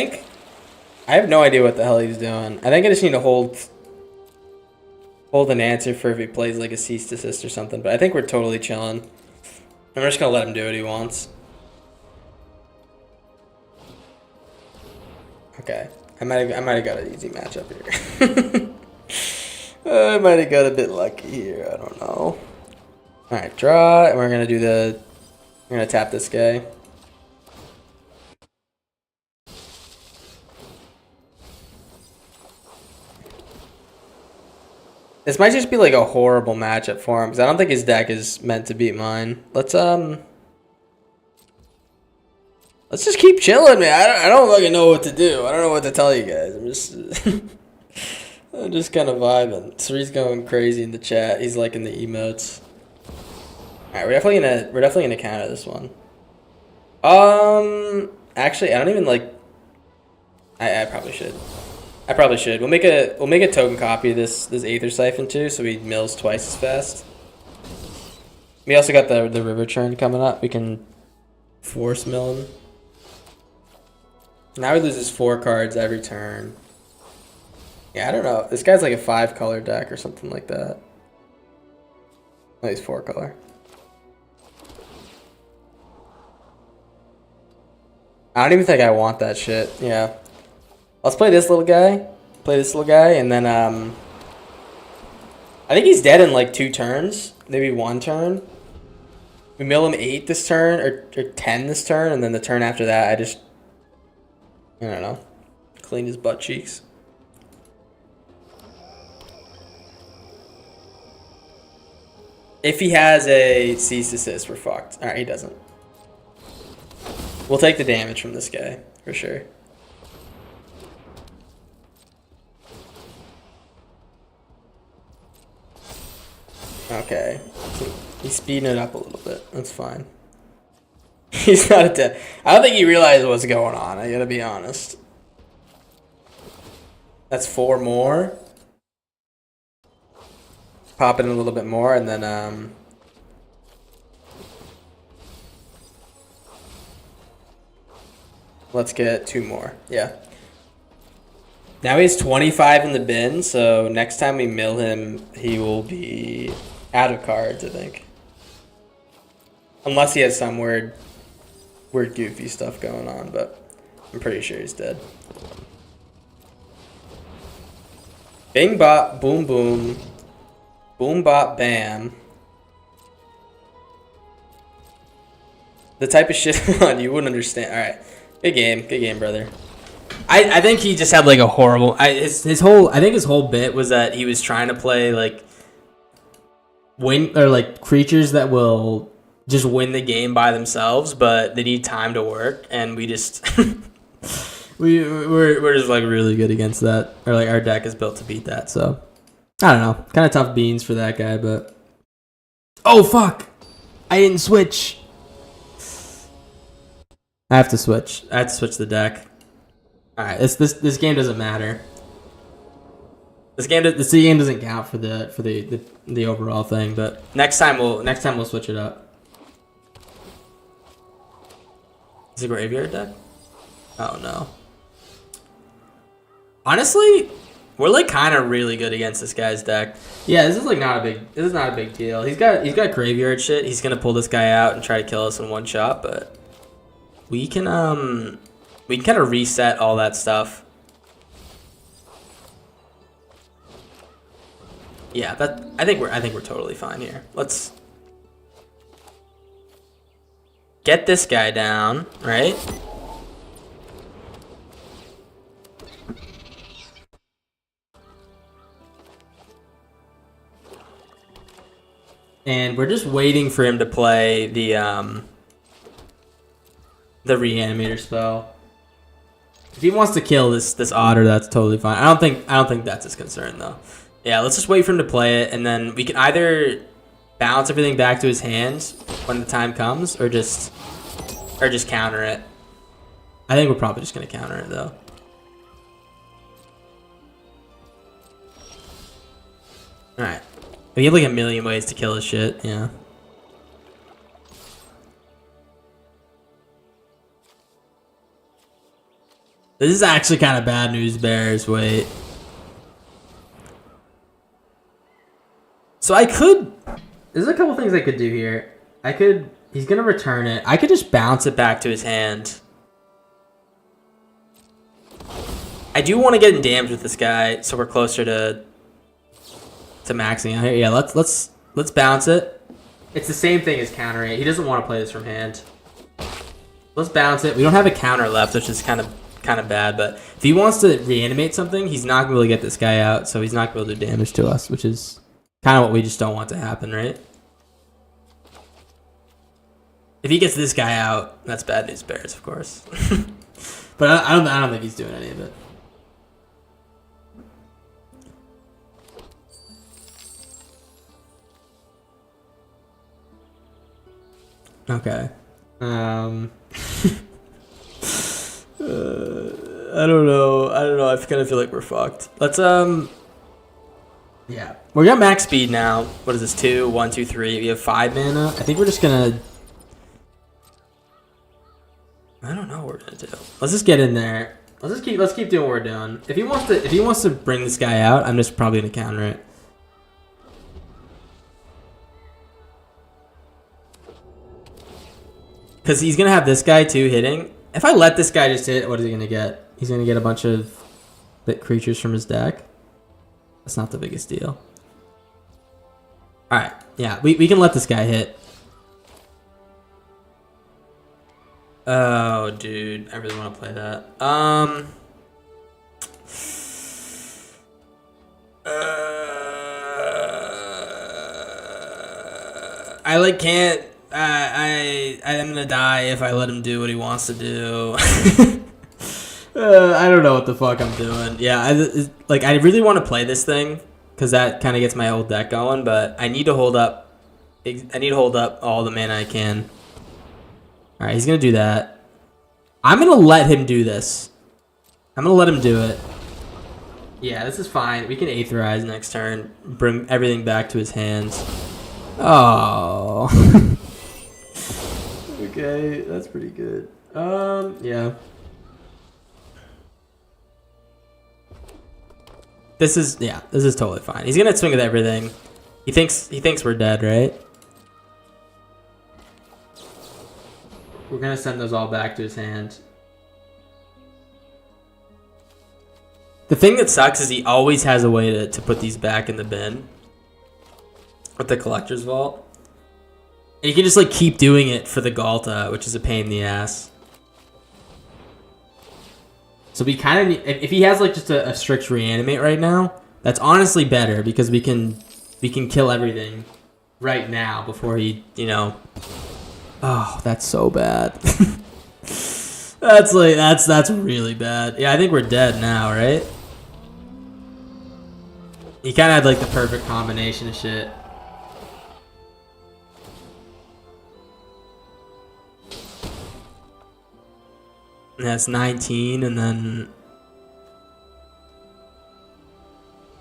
have no idea what the hell he's doing. I think I just need to hold an answer for if he plays like a cease desist or something. But I think we're totally chilling. I'm just gonna let him do what he wants. Okay. I might have got an easy matchup here. I might have got a bit lucky here. I don't know. All right, draw, and we're gonna tap this guy. This might just be like a horrible matchup for him because I don't think his deck is meant to beat mine. Let's just keep chilling, man. I don't fucking know what to do. I don't know what to tell you guys. I'm just I'm just kind of vibing. Sree's going crazy in the chat. He's liking the emotes. All right, we're definitely gonna counter this one. Actually, I don't even like. I probably should. I probably should. We'll make a token copy of this Aether Siphon too, so he mills twice as fast. We also got the river churn coming up. We can force mill him. Now he loses 4 cards every turn. Yeah, I don't know. This guy's like a 5-color deck or something like that. Oh, he's 4-color. I don't even think I want that shit. Yeah. Let's play this little guy. And then I think he's dead in like 2 turns. Maybe 1 turn. We mill him 8 this turn or 10 this turn, and then the turn after that I don't know. Clean his butt cheeks. If he has a cease assist, we're fucked. Alright, he doesn't. We'll take the damage from this guy, for sure. Okay. He's speeding it up a little bit. That's fine. He's not dead. I don't think he realized what's going on. I gotta be honest. That's 4 more. Pop it in a little bit more, and then let's get 2 more. Yeah. Now he has 25 in the bin, so next time we mill him, he will be out of cards, I think. Unless he has some weird goofy stuff going on, but I'm pretty sure he's dead. Bing bop, boom boom. Boom bop bam. The type of shit you wouldn't understand. Alright. Good game, brother. I think he just had like a horrible his whole bit was that he was trying to play like creatures that will just win the game by themselves, but they need time to work, and we just we're just like really good against that, or like our deck is built to beat that. So I don't know, kind of tough beans for that guy, but oh fuck, I didn't switch. I have to switch the deck. All right, this game doesn't matter. This game doesn't count for the overall thing, but next time we'll switch it up. Is it a graveyard deck? Oh no. Honestly, we're like kind of really good against this guy's deck. Yeah, this is not a big deal. He's got graveyard shit. He's gonna pull this guy out and try to kill us in one shot, but we can kind of reset all that stuff. Yeah, I think we're totally fine here. Let's get this guy down, right? And we're just waiting for him to play the reanimator spell. If he wants to kill this otter, that's totally fine. I don't think that's his concern though. Yeah, let's just wait for him to play it, and then we can either bounce everything back to his hands when the time comes, or just counter it. I think we're probably just gonna counter it though. All right, we have like a million ways to kill his shit. Yeah. This is actually kind of bad news, Bears. Wait. So there's a couple things I could do here. He's going to return it. I could just bounce it back to his hand. I do want to get in damage with this guy, so we're closer to maxing out here. Yeah, let's bounce it. It's the same thing as countering it. He doesn't want to play this from hand. Let's bounce it. We don't have a counter left, which is kind of bad, but if he wants to reanimate something, he's not going to be able to get this guy out, so he's not going to be able to do damage to us, which is kind of what we just don't want to happen, right? If he gets this guy out, that's bad news, Bears, of course. But I don't think he's doing any of it. Okay. I don't know. I kind of feel like we're fucked. Let's yeah, we're got max speed now. What is this? 2, 1, 2, 3. We have 5 mana. I think we're just gonna. I don't know what we're gonna do. Let's just get in there. Let's keep doing what we're doing. If he wants to bring this guy out, I'm just probably gonna counter it. Because he's gonna have this guy too hitting. If I let this guy just hit, what is he gonna get? He's gonna get a bunch of creatures from his deck. That's not the biggest deal. Alright, yeah, we can let this guy hit. Oh, dude, I really want to play that. I like can't. I'm gonna die if I let him do what he wants to do. I don't know what the fuck I'm doing. Yeah, I really want to play this thing because that kind of gets my old deck going, but I need to hold up. I need to hold up all the mana I can. All right, he's gonna do that. I'm gonna let him do this. I'm gonna let him do it. Yeah, this is fine. We can Aetherize next turn. Bring everything back to his hands. Oh. Okay, that's pretty good. Yeah. This is totally fine. He's gonna swing with everything. He thinks we're dead, right? We're gonna send those all back to his hand. The thing that sucks is he always has a way to put these back in the bin with the collector's vault. And you can just like keep doing it for the Galta, which is a pain in the ass. So we kind of, if he has like just a strict reanimate right now, that's honestly better because we can kill everything right now before he, you know. Oh, that's so bad. that's really bad. Yeah, I think we're dead now, right? He kind of had like the perfect combination of shit. That's 19, and then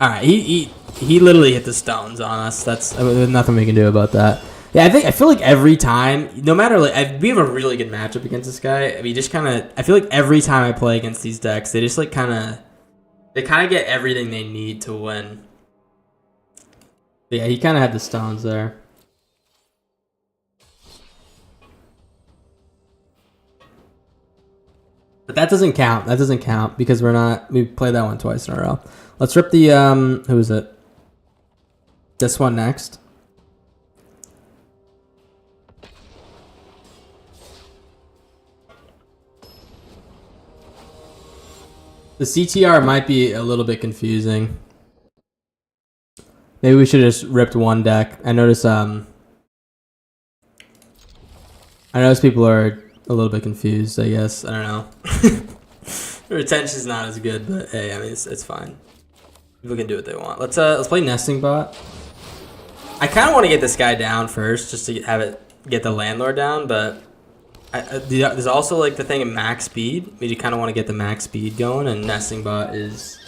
all right, he literally hit the stones on us. There's nothing we can do about that. Yeah, I feel like every time, no matter like we have a really good matchup against this guy. We just kind of I feel like every time I play against these decks, they just like kind of get everything they need to win. But yeah, he kind of had the stones there. But that doesn't count. That doesn't count because we played that one twice in a row. Let's rip the who is it? This one next. The CTR might be a little bit confusing. Maybe we should have just ripped one deck. I notice people are a little bit confused, I guess. I don't know. The retention's not as good, but hey, I mean it's fine. People can do what they want. Let's play Nesting Bot. I kind of want to get this guy down first, just to have it get the landlord down, but there's also like the thing of max speed. We kind of want to get the max speed going, and Nesting Bot is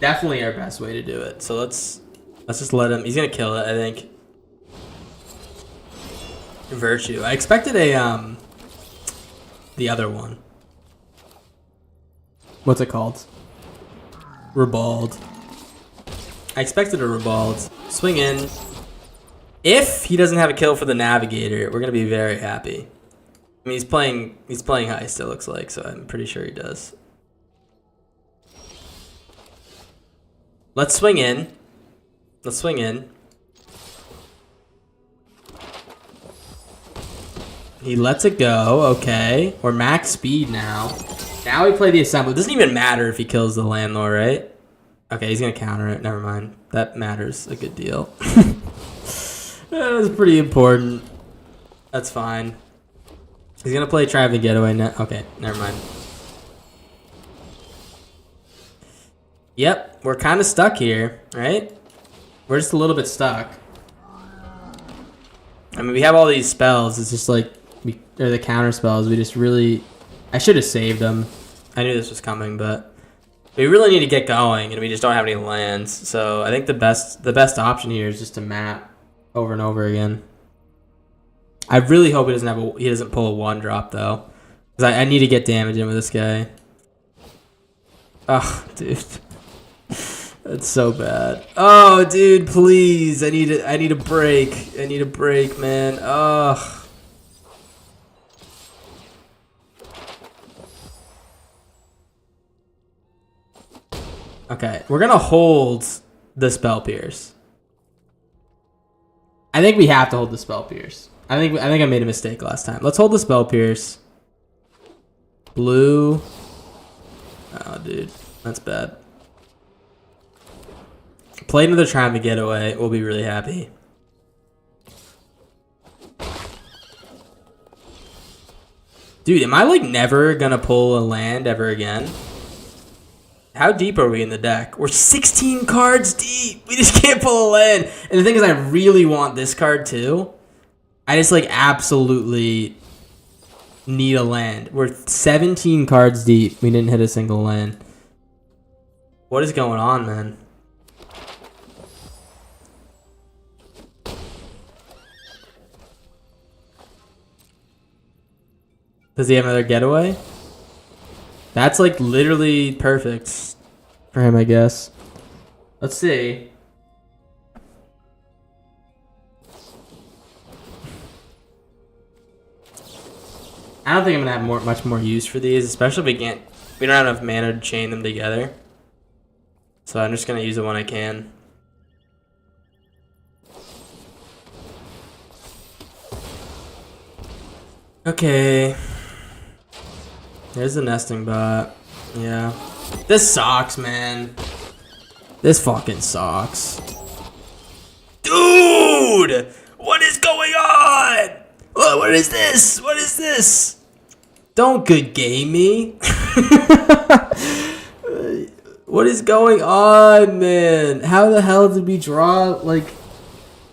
definitely our best way to do it. So let's just let him. He's gonna kill it, I think. Virtue. I expected a the other one. What's it called? Ribald. I expected a Ribald. Swing in. If he doesn't have a kill for the Navigator, we're gonna be very happy. I mean, he's playing Heist, it looks like, so I'm pretty sure he does. Let's swing in. Let's swing in. He lets it go. Okay. We're max speed now. Now we play the assembly. It doesn't even matter if he kills the landlord, right? Okay, he's going to counter it. Never mind. That matters a good deal. That was pretty important. That's fine. He's going to play Traveling Getaway now. Okay, never mind. Yep, we're kind of stuck here, right? We're just a little bit stuck. I mean, we have all these spells. It's just like or the counter spells. We just really. I should have saved them. I knew this was coming, but we really need to get going, and we just don't have any lands. So I think the best option here is just to map over and over again. I really hope he doesn't pull a 1-drop though, because I need to get damage in with this guy. Oh, dude. That's so bad. Oh, dude, please. I need a break. I need a break, man. Ugh. Okay, we're gonna hold the Spell Pierce. I think we have to hold the Spell Pierce. I think I made a mistake last time. Let's hold the Spell Pierce. Blue. Oh, dude, that's bad. Play another Trying to Getaway. We'll be really happy. Dude, am I like never gonna pull a land ever again? How deep are we in the deck? We're 16 cards deep. We just can't pull a land. And the thing is, I really want this card too. I just like absolutely need a land. We're 17 cards deep. We didn't hit a single land. What is going on, man? Does he have another getaway? That's like literally perfect for him, I guess. Let's see. I don't think I'm gonna have much more use for these, especially if we don't have enough mana to chain them together. So I'm just gonna use the one I can. Okay. There's the nesting bot. Yeah. This sucks, man. This fucking sucks. Dude! What is going on? What is this? What is this? Don't good game me. What is going on, man? How the hell did we draw like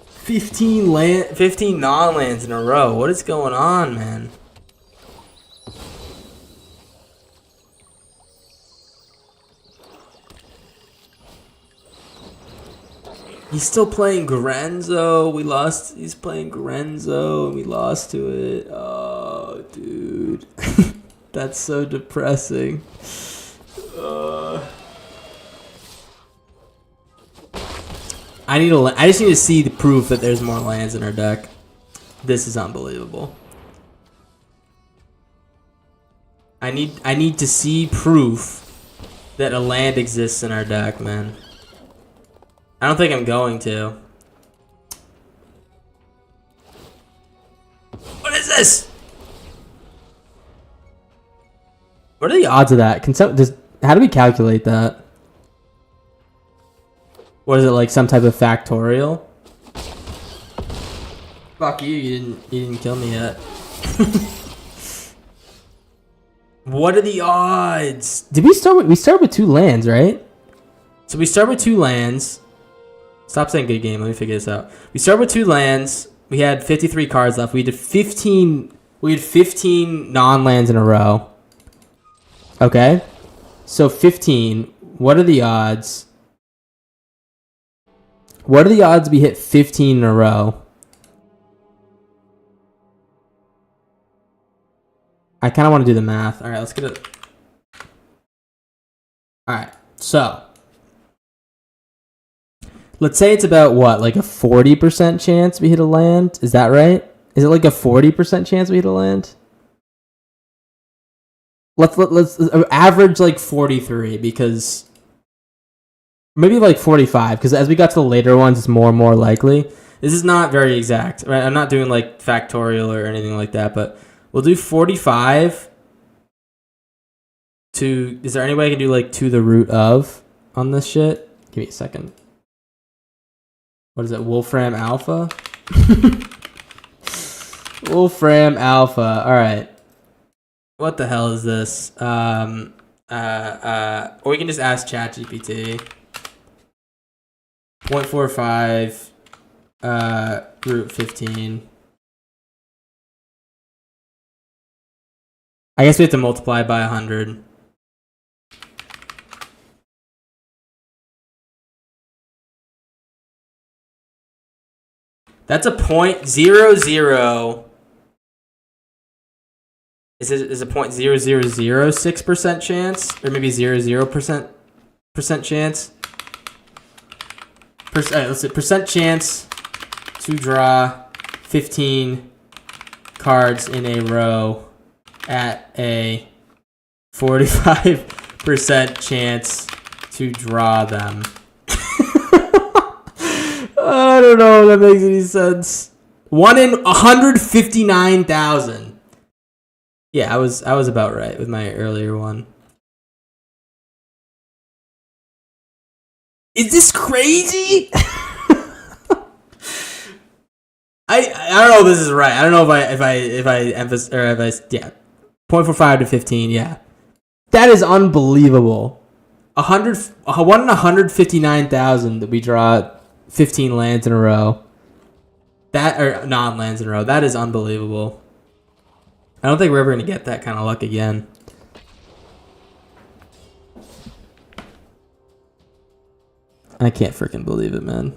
15 non-lands in a row? What is going on, man? He's still playing Grenzo. We lost. He's playing Grenzo, and we lost to it. Oh, dude, that's so depressing. I just need to see the proof that there's more lands in our deck. This is unbelievable. I need to see proof that a land exists in our deck, man. I don't think I'm going to. What is this? What are the odds of that? How do we calculate that? What is it, like some type of factorial? Fuck you! You didn't kill me yet. What are the odds? Did we start with 2 lands, right? So we start with 2 lands. Stop saying good game. Let me figure this out. We start with 2 lands. We had 53 cards left. We did 15. We had 15 non-lands in a row. Okay. So 15. What are the odds? What are the odds we hit 15 in a row? I kind of want to do the math. All right, let's get it. All right. So let's say it's about what, like a 40% chance we hit a land? Is that right? Is it like a 40% chance we hit a land? Let's average like 43, because maybe like 45, because as we got to the later ones, it's more and more likely. This is not very exact, right? I'm not doing like factorial or anything like that, but we'll do 45 to. Is there any way I can do like to the root of on this shit? Give me a second. What is it? Wolfram Alpha? Wolfram Alpha. All right. What the hell is this? Or we can just ask ChatGPT. 0.45 root 15. I guess we have to multiply by 100. That's a 0.00. Is a 0.0006% chance, or maybe 0.00% chance? All right, let's see. Percent chance to draw 15 cards in a row at a 45% chance to draw them. I don't know if that makes any sense. 1 in 159,000. Yeah, I was about right with my earlier one. Is this crazy? I don't know if this is right. I don't know if I emphasize or if I 0.45 to 15. Yeah, that is unbelievable. 1 in 159,000 that we draw 15 lands in a row. That or non-lands in a row. That is unbelievable. I don't think we're ever gonna get that kind of luck again. I can't freaking believe it, man.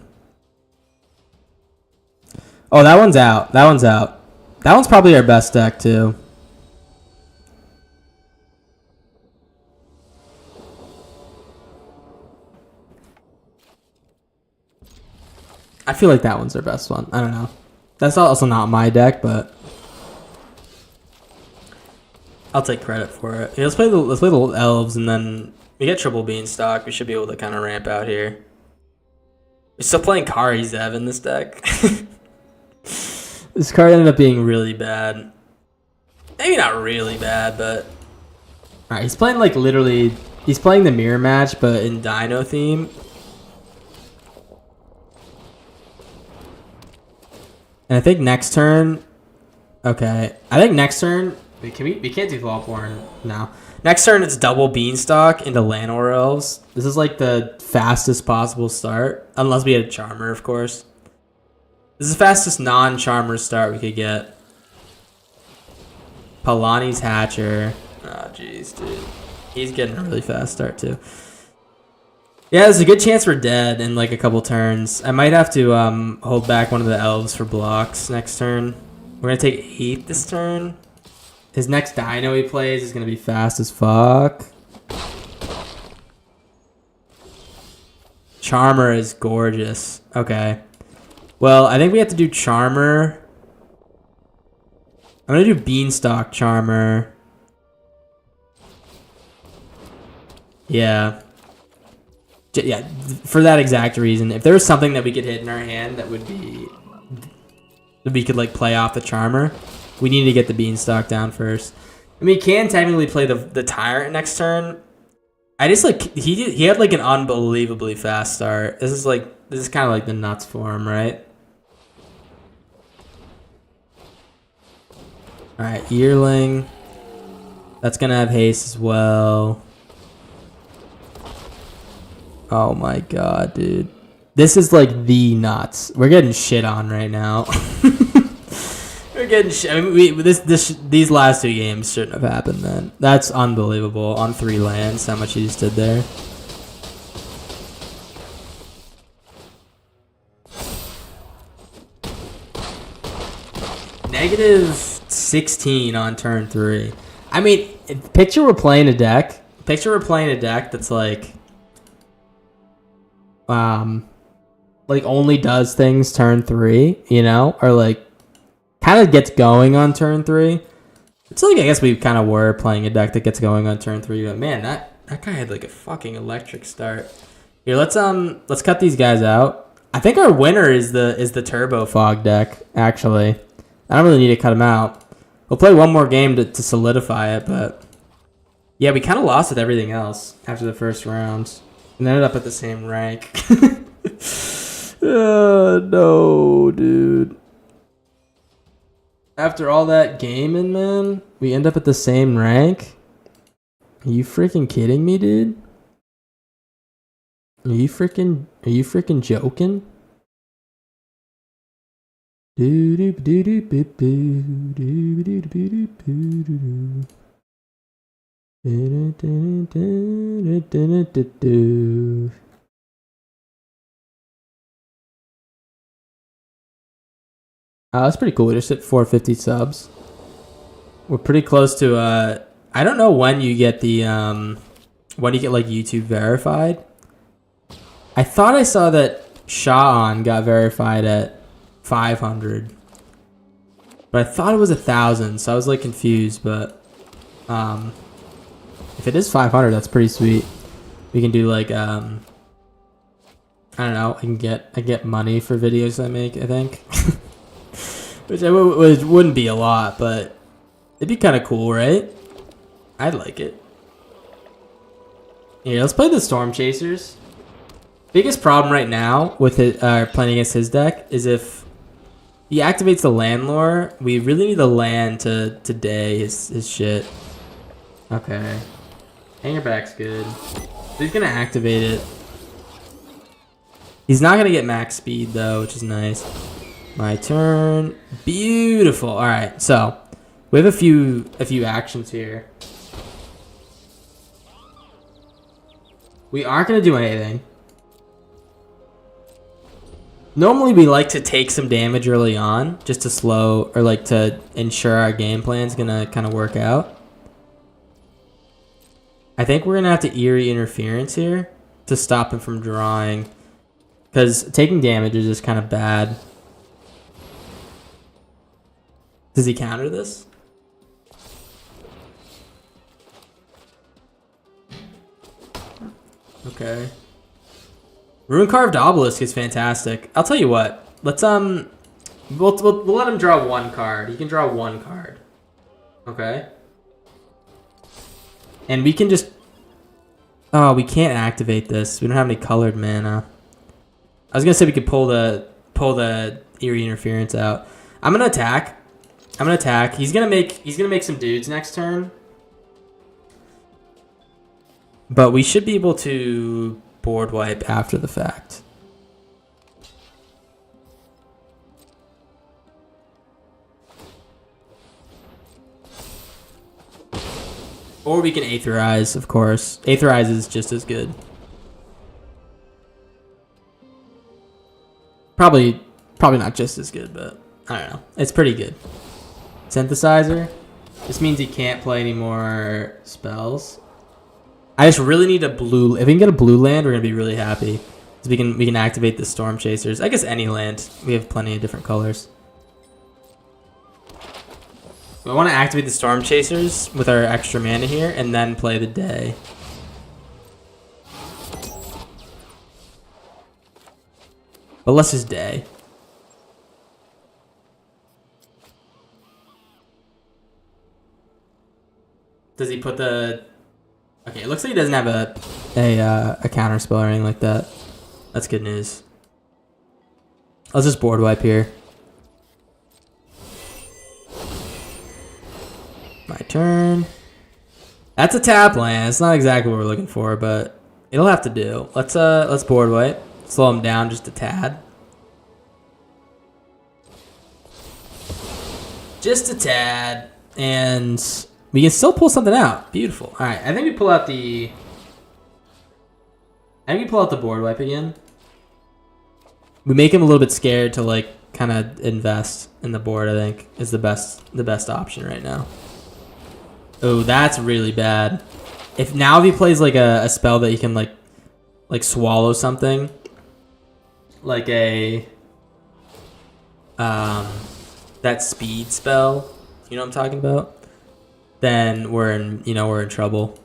Oh, that one's out. That one's out. That one's probably our best deck, too. I feel like that one's our best one. I don't know. That's also not my deck, but I'll take credit for it. Yeah, let's play the elves, and then we get triple beanstalk. We should be able to kind of ramp out here. We're still playing Kari Zev in this deck. This card ended up being really bad. Maybe not really bad, but alright, he's playing like literally. He's playing the mirror match, but in Dino theme. And I think next turn. Okay, I think next turn. We can't do Vaultborn now. Next turn it's double beanstalk into Llanowar Elves. This is like the fastest possible start, unless we had a Charmer, of course. This is the fastest non-Charmer start we could get. Palani's Hatcher. Oh, jeez, dude. He's getting a really fast start, too. Yeah, there's a good chance we're dead in, like, a couple turns. I might have to hold back one of the elves for blocks next turn. We're going to take 8 this turn. His next Dino he plays is going to be fast as fuck. Charmer is gorgeous. Okay. Well, I think we have to do Charmer. I'm going to do Beanstalk Charmer. Yeah. Yeah, for that exact reason. If there was something that we could hit in our hand that would be... that we could, like, play off the Charmer, we need to get the Beanstalk down first. I mean, he can technically play the Tyrant next turn. I just, like... He had, like, an unbelievably fast start. This is kind of like the nuts for him, right? Alright, Yearling. That's gonna have haste as well. Oh my god, dude. This is like the nuts. We're getting shit on right now. We're getting shit. I mean, these last 2 games shouldn't have happened, man. That's unbelievable. On 3 lands, how much he just did there. -16 on turn 3. I mean, picture we're playing a deck. That's like only does things turn 3, you know, or like kind of gets going on turn 3. It's like I guess we kind of were playing a deck that gets going on turn 3, but man, that guy had like a fucking electric start. Here, let's cut these guys out. I think our winner is the Turbo Fog deck. Actually, I don't really need to cut him out. We'll play one more game to solidify it, but yeah, we kind of lost with everything else after the first round and ended up at the same rank. No, dude. After all that gaming, man, we end up at the same rank? Are you freaking kidding me, dude? Are you freaking joking? Oh, that's pretty cool. We just hit 450 subs. We're pretty close to I don't know when you get the when you get like YouTube verified. I thought I saw that Shawn got verified at 500. But I thought it was 1,000, so I was like confused, but if it is 500, that's pretty sweet. We can do like I don't know, I get money for videos I make, I think. Which wouldn't be a lot, but it'd be kind of cool, right? I'd like it. Yeah, let's play the Storm Chasers. Biggest problem right now with it playing against his deck is if he activates the land lore, we really need the land to day his shit. Okay. Hanger back's good. He's gonna activate it. He's not gonna get max speed though, which is nice. My turn. Beautiful. All right, so we have a few actions here. We aren't gonna do anything. Normally we like to take some damage early on just to slow or like to ensure our game plan's gonna kind of work out. I think we're gonna have to eerie interference here to stop him from drawing, because taking damage is just kind of bad. Does he counter this? Okay. Ruin Carved Obelisk is fantastic. I'll tell you what. Let's we'll let him draw one card. He can draw one card. Okay. And we can just. Oh, we can't activate this. We don't have any colored mana. I was gonna say we could pull the eerie interference out. I'm gonna attack. He's gonna make some dudes next turn. But we should be able to board wipe after the fact. Or we can Aetherize, of course. Aetherize is just as good. Probably not just as good, but I don't know. It's pretty good. Synthesizer. This means he can't play any more spells. I just really need a blue. If we can get a blue land, we're gonna be really happy. So we can activate the Storm Chasers. I guess any land. We have plenty of different colors. We want to activate the Storm Chasers with our extra mana here, and then play the day. But let's just day. Does he put the? Okay, it looks like he doesn't have a counter spell or anything like that. That's good news. Let's just board wipe here. My turn. That's a tap land. It's not exactly what we're looking for, but it'll have to do. Let's board wipe. Slow him down just a tad. Just a tad, and we can still pull something out. Beautiful. All right, I think we pull out the board wipe again. We make him a little bit scared to like kind of invest in the board. I think is the best option right now. Oh, that's really bad. If he plays like a spell that he can like swallow something, like a that speed spell, you know what I'm talking about? Then we're in trouble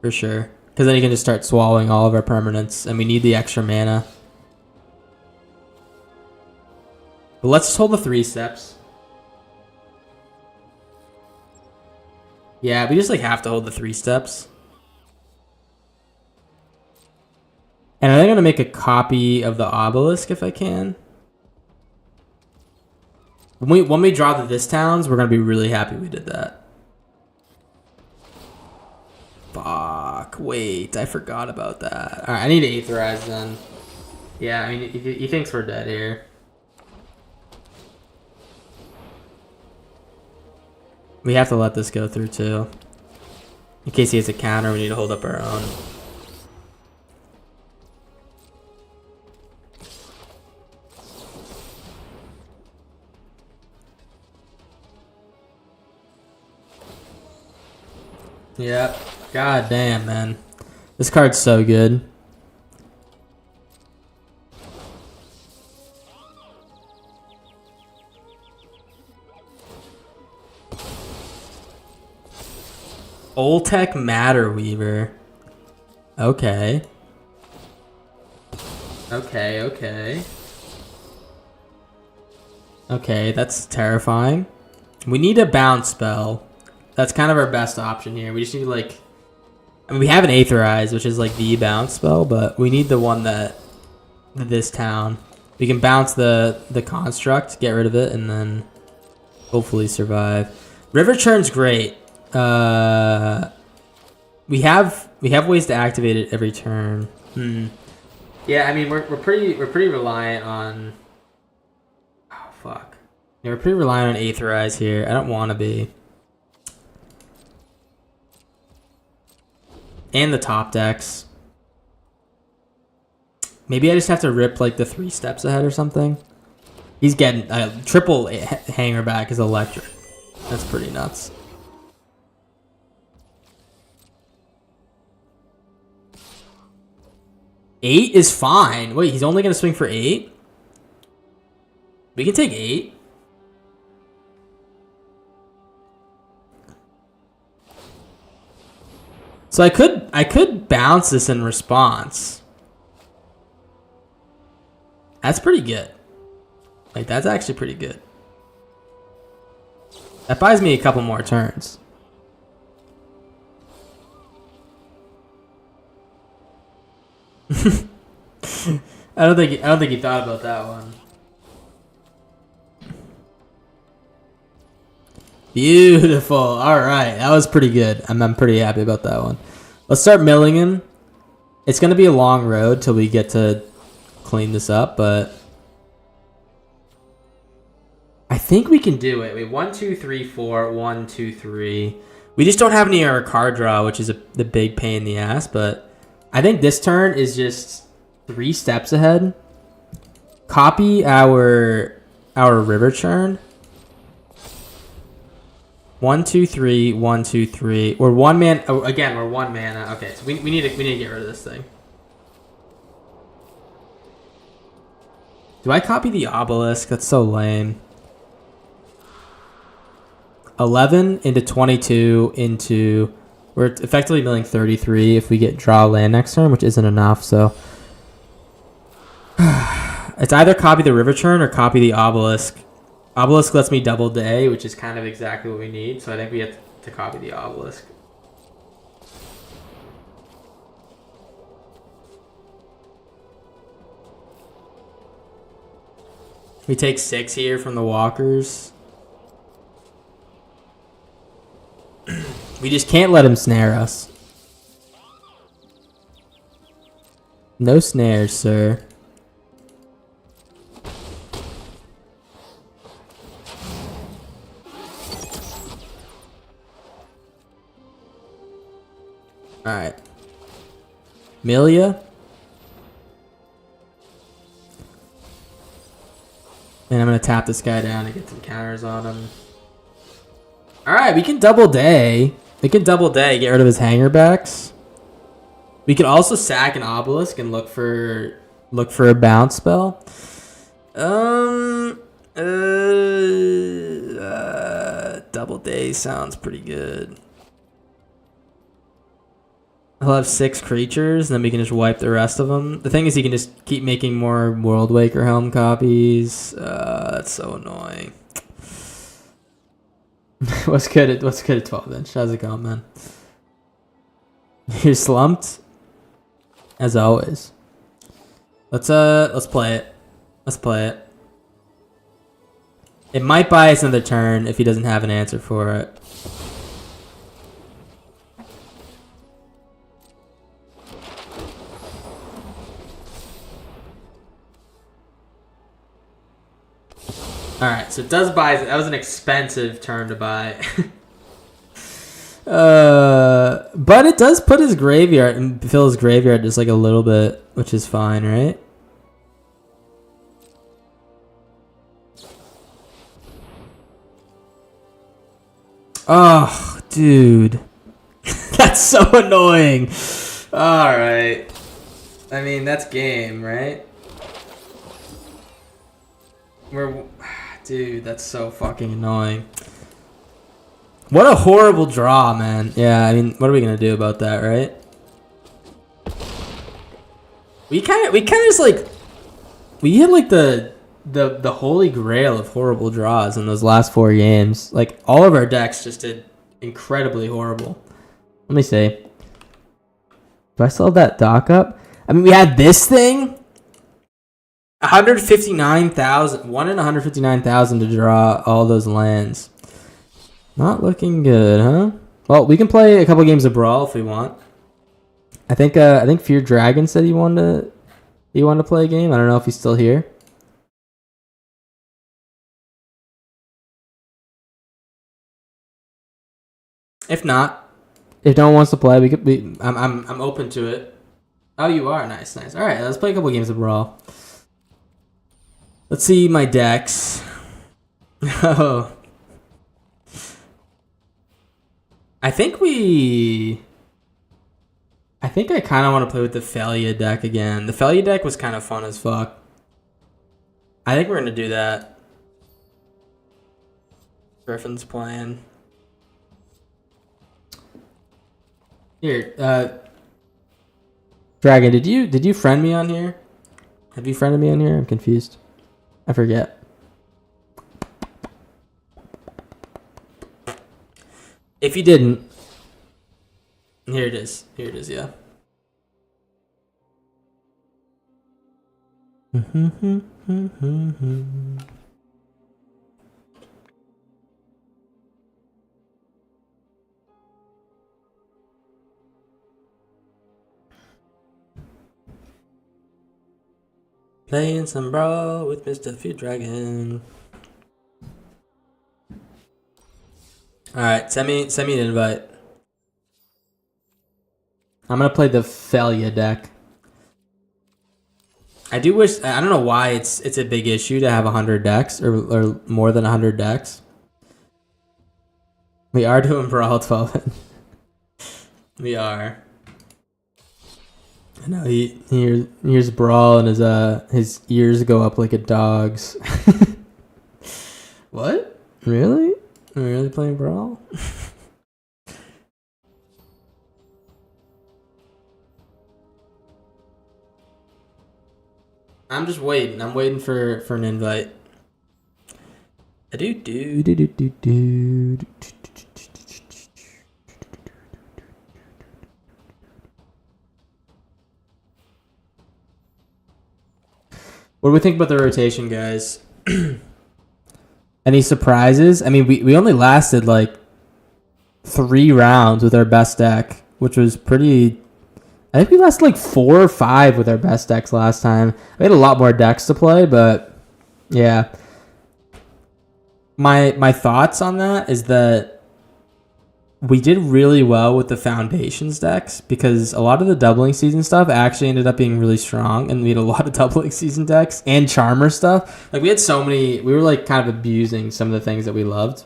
for sure. Because then he can just start swallowing all of our permanents, and we need the extra mana. But let's just hold the 3 steps. Yeah, we just like have to hold the 3 steps. And I think I'm gonna make a copy of the obelisk if I can. When we draw the this towns, we're gonna be really happy we did that. Fuck! Wait, I forgot about that. All right, I need to Aetherize then. Yeah, I mean he thinks we're dead here. We have to let this go through too. In case he has a counter, we need to hold up our own. Yep. God damn, man. This card's so good. Oltec Matter Weaver. Okay. Okay. Okay, that's terrifying. We need a bounce spell. That's kind of our best option here. We just need like... I mean, we have an Aetherize, which is like the bounce spell, but we need the one that... this town. We can bounce the construct, get rid of it, and then hopefully survive. River Churn's great. We have ways to activate it every turn. Yeah, I mean we're pretty reliant on. Oh fuck. Yeah, we're pretty reliant on Aetherize here. I don't want to be. And the top decks. Maybe I just have to rip like the 3 steps ahead or something. He's getting triple hanger back is electric. That's pretty nuts. Eight is fine. Wait, he's only gonna swing for 8? We can take 8. So I could bounce this in response. That's pretty good. Like, that's actually pretty good. That buys me a couple more turns. I don't think he thought about that one. Beautiful. All right, that was pretty good. I'm pretty happy about that one. Let's start milling him. It's gonna be a long road till we get to clean this up, but I think we can do it. Wait, 1, 2, 3, 4. 1, 2, 3. We just don't have any of our card draw, which is the big pain in the ass. But I think this turn is just 3 steps ahead. Copy our River Churn. 1, 2, 3. 1, 2, 3. We're 1 man. Oh, again, we're 1 mana. Okay, so we need to get rid of this thing. Do I copy the obelisk? That's so lame. 11 into 22 into... We're effectively milling 33 if we get draw land next turn, which isn't enough, so... It's either copy the River Churn or copy the obelisk. Obelisk lets me double day, which is kind of exactly what we need, so I think we have to copy the obelisk. We take 6 here from the walkers. We just can't let him snare us. No snares, sir. Alright. Milia. And I'm going to tap this guy down and get some counters on him. Alright, we can double day. We can double day, get rid of his hanger backs. We can also sack an obelisk and look for a bounce spell. Double day sounds pretty good. He'll have 6 creatures, and then we can just wipe the rest of them. The thing is, he can just keep making more World Waker Helm copies. That's so annoying. What's good at 12-inch? How's it going, man? You're slumped, as always. Let's play it. Let's play it. It might buy us another turn if he doesn't have an answer for it. Alright, so it does buy... That was an expensive turn to buy. But it does put his graveyard and fill his graveyard just like a little bit, which is fine, right? Oh, dude. That's so annoying. Alright. I mean, that's game, right? Dude, that's so fucking annoying. What a horrible draw, man. Yeah, I mean, what are we gonna do about that, right? We kind of just like, we hit like the holy grail of horrible draws in those last 4 games. Like, all of our decks just did incredibly horrible. Let me see. Do I still have that dock up? I mean, we had this thing. 159,000. 1 in 159,000 to draw all those lands. Not looking good, huh? Well, we can play a couple games of Brawl if we want. I think Fear Dragon said he wanted to play a game. I don't know if he's still here. If not, if no one wants to play, I'm open to it. Oh, you are nice. All right, let's play a couple games of Brawl. Let's see my decks. Oh, I think I kind of want to play with the Felia deck again. The Felia deck was kind of fun as fuck. I think we're gonna do that. Griffin's playing. Here, Dragon, did you friend me on here? Have you friended me on here? I'm confused. I forget. If you didn't, here it is. Here it is, yeah. Playing some Brawl with Mr. Fear Dragon. Alright, send me an invite. I'm gonna play the Felia deck. I do wish, I don't know why it's a big issue to have 100 decks or more than 100 decks. We are doing Brawl 12. We are. I know he hears Brawl and his ears go up like a dog's. What? Really? Are we really playing Brawl? I'm just waiting. I'm waiting for an invite. What do we think about the rotation, guys? Any surprises? I mean, we only lasted like 3 rounds with our best deck, which was pretty... I think we lasted like 4 or 5 with our best decks last time. We had a lot more decks to play, but yeah. My thoughts on that is that we did really well with the Foundations decks because a lot of the doubling season stuff actually ended up being really strong, and we had a lot of doubling season decks and Charmer stuff. Like, we had so many... We were like kind of abusing some of the things that we loved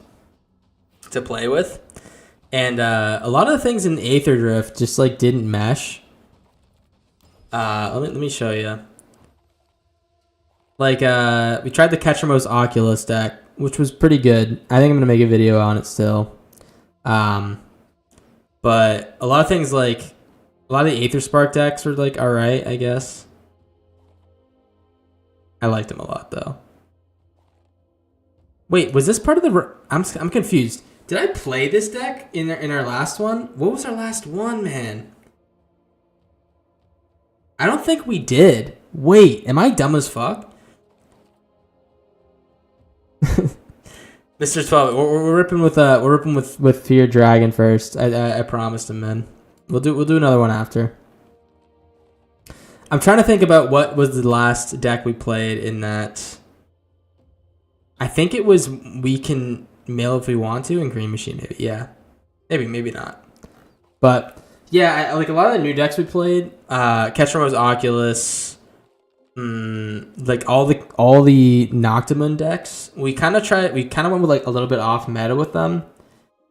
to play with. And a lot of the things in Aether Drift just like didn't mesh. Let me show you. Like, we tried the Ketchermo's Oculus deck, which was pretty good. I think I'm gonna make a video on it still. But a lot of things, like a lot of the Aether Spark decks were like all right, I guess. I liked them a lot though. Wait, was this part of the? I'm confused. Did I play this deck in our last one? What was our last one, man? I don't think we did. Wait, am I dumb as fuck? Mr. 12, we're ripping with Fear Dragon first. I promised him, man. We'll do another one after. I'm trying to think about what was the last deck we played in that. I think it was We Can Mill If We Want To and Green Machine, maybe. Yeah. Maybe not. But Yeah, like a lot of the new decks we played, Ketchum's Oculus, like all the Noctimun decks. We kind of went with like a little bit off meta with them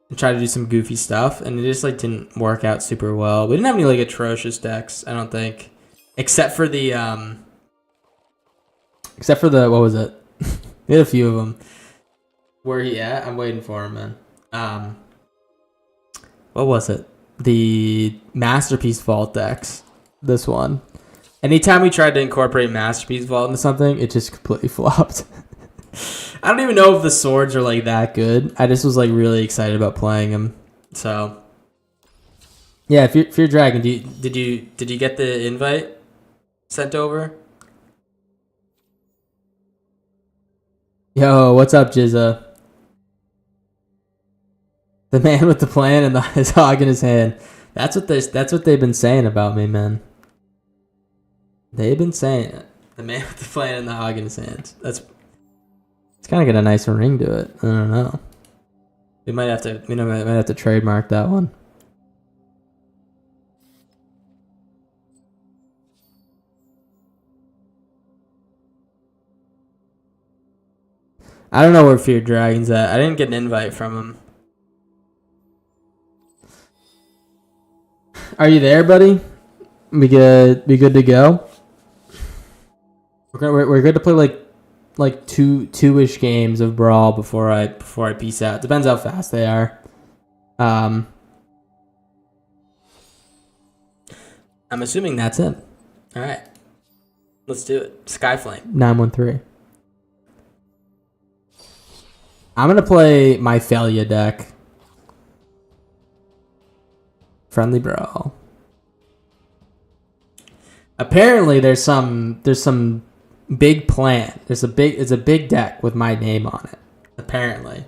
and tried to do some goofy stuff, and it just like didn't work out super well. We didn't have any like atrocious decks, I don't think, except for the what was it? We had a few of them. Where he at? I'm waiting for him, man. What was it? The Masterpiece Vault decks. This one. Anytime we tried to incorporate Masterpiece Vault into something, it just completely flopped. I don't even know if the swords are like that good. I just was like really excited about playing them. So yeah, if you're Dragon, did you get the invite sent over? Yo, what's up, Jizza? The man with the plan and his hog in his hand. That's what they've been saying about me, man. They've been saying it. The man with the plan and the hog in his hand. It's kind of got a nice ring to it. I don't know. We might have to trademark that one. I don't know where Feared Dragon's at. I didn't get an invite from him. Are you there, buddy? We good to go? We're good to play like two-ish games of Brawl before I peace out. Depends how fast they are. I'm assuming that's it. All right, let's do it. Skyflame 913. I'm gonna play my Failure deck. Friendly Brawl. Apparently, there's some big plan. It's a big deck with my name on it. Apparently,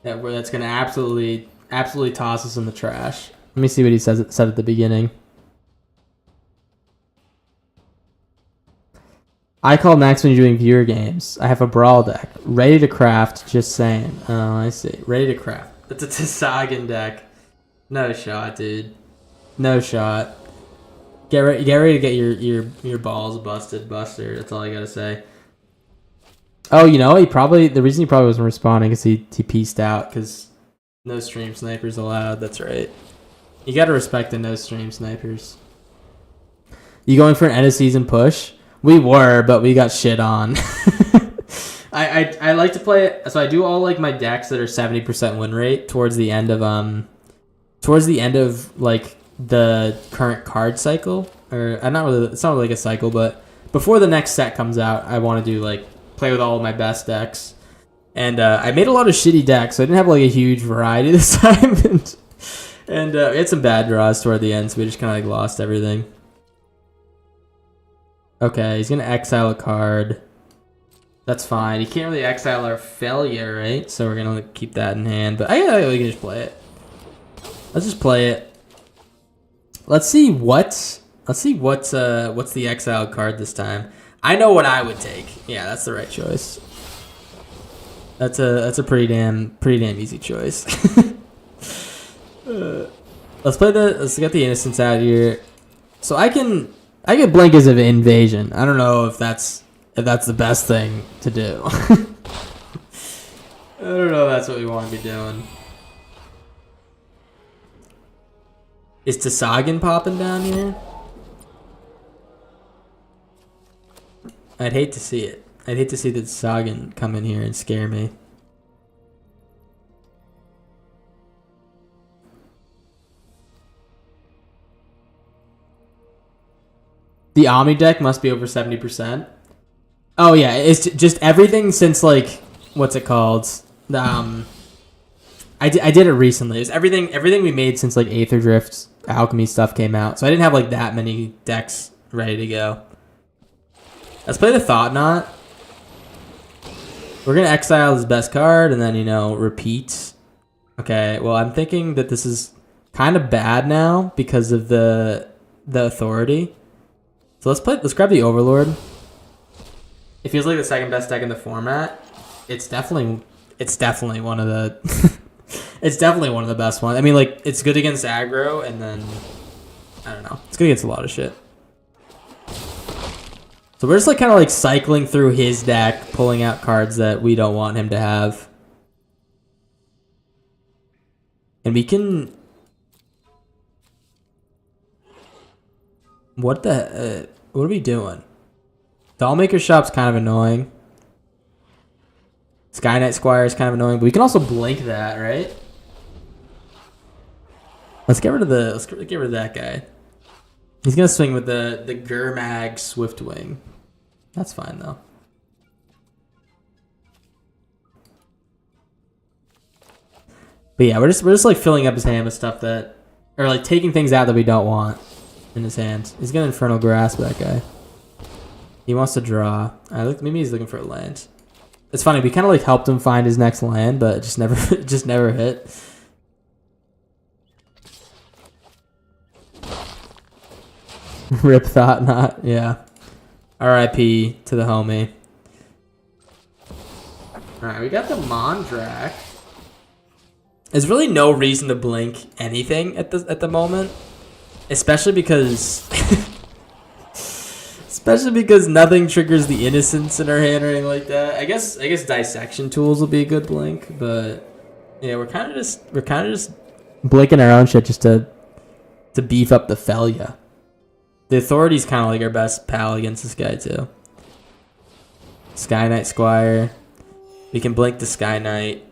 that's gonna absolutely toss us in the trash. Let me see what he said at the beginning. I call Max when you're doing viewer games. I have a Brawl deck ready to craft. Just saying. Oh, I see. Ready to craft. It's a Tsagan deck. No shot, dude. No shot. Get ready to get your balls busted, Buster. That's all I gotta say. Oh, you know, the reason he probably wasn't responding is he pieced out because no stream snipers allowed. That's right. You gotta respect the no stream snipers. You going for an end of season push? We were, but we got shit on. I like to play it, so I do all like my decks that are 70% win rate towards the end of like the current card cycle, or it's not really like a cycle, but before the next set comes out, I want to do like play with all of my best decks, and I made a lot of shitty decks, so I didn't have like a huge variety this time, and we had some bad draws toward the end, so we just kind of like lost everything. Okay, he's gonna exile a card. That's fine. He can't really exile our Failure, right? So we're gonna keep that in hand. But we can just play it. Let's just play it. Let's see what's the exiled card this time. I know what I would take. Yeah, that's the right choice. That's a pretty damn easy choice. Let's get the Innocence out here. So I can blink as an invasion. I don't know if that's the best thing to do. I don't know if that's what we want to be doing. Is Tsagan popping down here? I'd hate to see it. I'd hate to see the Tsagan come in here and scare me. The Omni deck must be over 70%. Oh yeah, it's just everything since like what's it called? I did it recently. It's everything we made since like Aether Drift Alchemy stuff came out. So I didn't have like that many decks ready to go. Let's play the Thought Knot. We're gonna exile his best card and then repeat. Okay, well I'm thinking that this is kind of bad now because of the authority. So let's grab the Overlord. It feels like the second best deck in the format. It's definitely one of the it's definitely one of the best ones. I mean, like, it's good against aggro, and then I don't know. It's good against a lot of shit. So we're just like kind of like cycling through his deck, pulling out cards that we don't want him to have. And we can... What are we doing? Dollmaker Shop's kind of annoying. Skynight Squire is kind of annoying, but we can also blink that, right? Let's get rid of that guy. He's gonna swing with the Gurmag Swiftwing. That's fine though. But yeah, we're just like filling up his hand with stuff that, or like taking things out that we don't want in his hand. He's gonna Infernal Grasp that guy. He wants to draw. Maybe he's looking for a land. It's funny, we kind of like helped him find his next land, but it just never hit. Rip Thought Knot, yeah. R.I.P. to the homie. Alright, we got the Mondrak. There's really no reason to blink anything at the moment. Especially because nothing triggers the innocence in our hand or anything like that. I guess dissection tools will be a good blink, but yeah, we're kinda just blinking our own shit just to beef up the Felia. The Authority's kinda like our best pal against this guy too. Skynight Squire. We can blink the Skynight.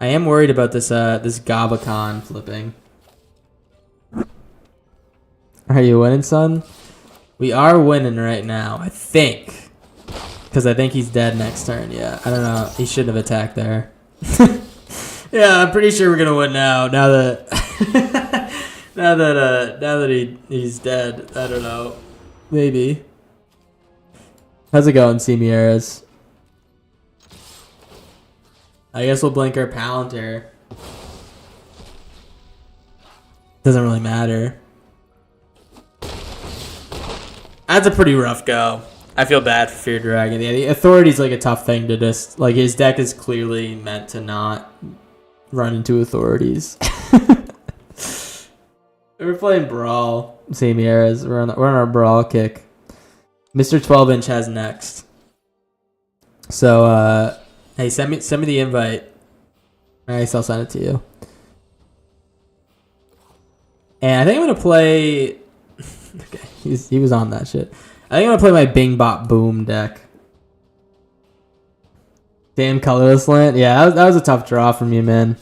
I am worried about this Gabacon flipping. Are you winning, son? We are winning right now, I think. Because I think he's dead next turn, yeah. I don't know. He shouldn't have attacked there. Yeah, I'm pretty sure we're gonna win now. Now that he's dead. I don't know. Maybe. How's it going, Semieres? I guess we'll blink our Palantir. Doesn't really matter. That's a pretty rough go. I feel bad for Fear Dragon. Yeah, the Authority's like a tough thing to just... Like, his deck is clearly meant to not run into Authorities. We're playing Brawl. Same eras. We're on our Brawl kick. Mr. 12-inch has next. So, hey, send me the invite. Nice, I'll send it to you. And I think I'm gonna play... Okay, he was on that shit. I think I'm gonna play my Bing Bop Boom deck. Damn Colorless Land. Yeah, that was a tough draw from you, man.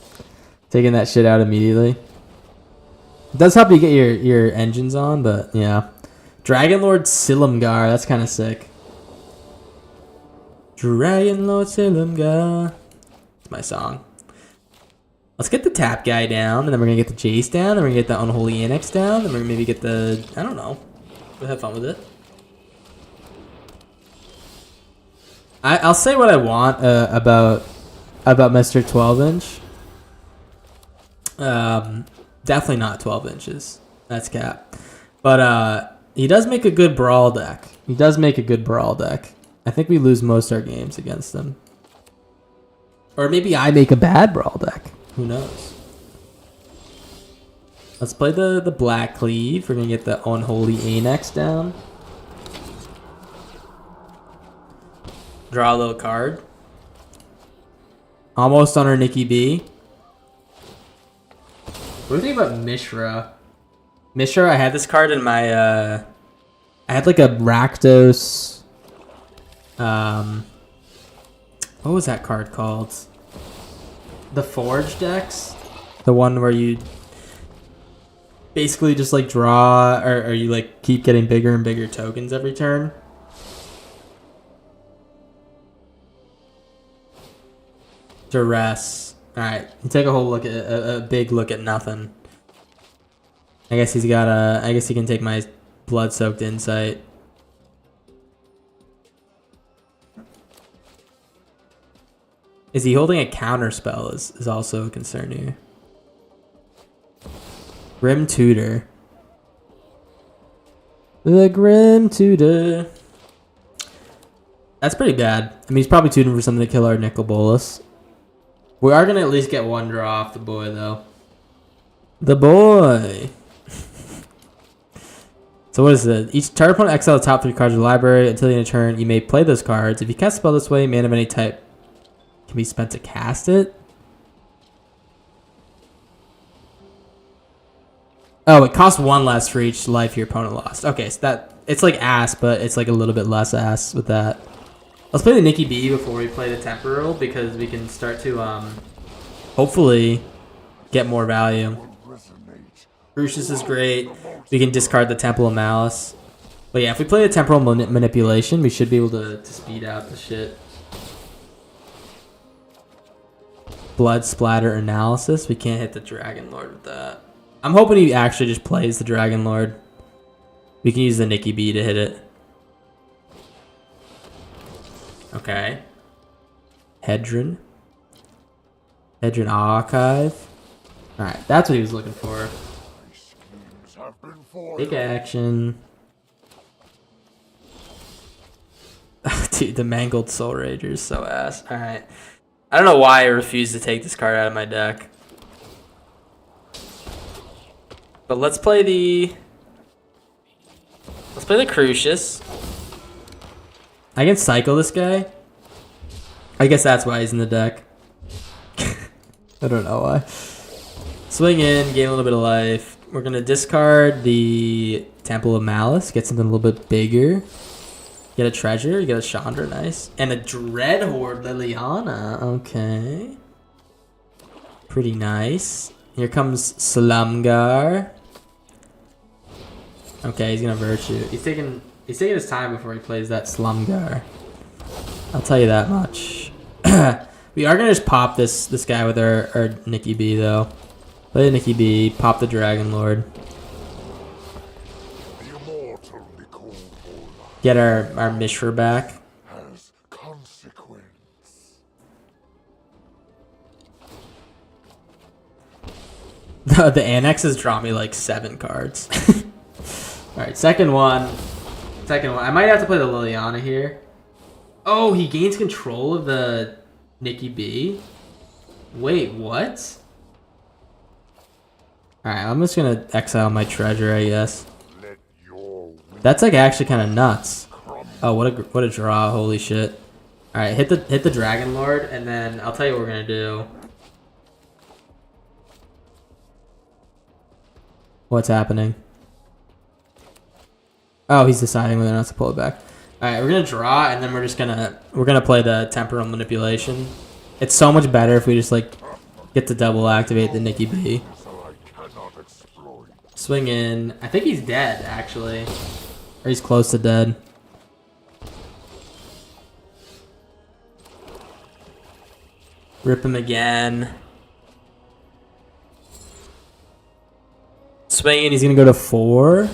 Taking that shit out immediately. It does help you get your engines on, but yeah. Dragon Lord Silumgar. That's kind of sick. Dragon Lord Silumgar. It's my song. Let's get the tap guy down, and then we're gonna get the Jace down, then we're gonna get the Unholy Annex down, then we're gonna maybe get the... I don't know. We'll have fun with it. I'll say what I want about Mr. 12-inch. Definitely not 12 inches. That's cap. But he does make a good Brawl deck. I think we lose most of our games against him. Or maybe I make a bad Brawl deck. Who knows? Let's play the Black Cleave. We're going to get the Unholy Annex down. Draw a little card. Almost on our Nikki B. What do you think about Mishra? Mishra, I had this card in my... I had like a Rakdos... what was that card called? The Forge decks? The one where you basically just like draw, or you like keep getting bigger and bigger tokens every turn. Duress. Alright, take a whole look at a big look at nothing. I guess he's got I guess he can take my Blood-Soaked Insight. Is he holding a counter spell is also a concern here. Grim Tutor. The Grim Tutor. That's pretty bad. I mean, he's probably tutoring for something to kill our Nicol Bolas. We are gonna at least get one draw off the boy though. The boy. So what is it? Each target opponent exile the top 3 cards of the library until the end of turn. You may play those cards. If you cast a spell this way, mana of any type can be spent to cast it. Oh, it costs 1 less for each life your opponent lost. Okay, so that it's like ass, but it's like a little bit less ass with that. Let's play the Nikki B before we play the Temporal because we can start to hopefully get more value. Crucius is great. We can discard the Temple of Malice. But yeah, if we play the Temporal Manipulation, we should be able to speed out the shit. Blood Splatter Analysis. We can't hit the Dragon Lord with that. I'm hoping he actually just plays the Dragon Lord. We can use the Nikki B to hit it. Okay. Hedron. Hedron Archive. Alright, that's what he was looking for. Big action. Dude, the Mangled Soul Rager is so ass. Alright. I don't know why I refused to take this card out of my deck. But let's play the Crucius. I can cycle this guy. I guess that's why he's in the deck. I don't know why. Swing in, gain a little bit of life. We're going to discard the Temple of Malice, get something a little bit bigger. Get a treasure, get a Chandra, nice. And a Dreadhorde Liliana, okay. Pretty nice. Here comes Slumgar. Okay, he's going to Virtue. He's taking his time before he plays that Slumgar. I'll tell you that much. We are going to just pop this guy with our Nikki B, though. Play the Nikki B, pop the Dragon Lord. Get our Mishra back. Has consequence. The annexes draw me like 7 cards. Alright, second one. I might have to play the Liliana here. Oh, he gains control of the Nikki B. Wait, what? Alright, I'm just gonna exile my treasure, I guess. That's like actually kind of nuts. Oh, what a draw! Holy shit! All right, hit the Dragon Lord, and then I'll tell you what we're gonna do. What's happening? Oh, he's deciding whether or not to pull it back. All right, we're gonna draw, and then we're gonna play the Temporal Manipulation. It's so much better if we just like get to double activate the Nikki B. Swing in. I think he's dead actually. Or he's close to dead. Rip him again. Swing in, he's gonna go to 4.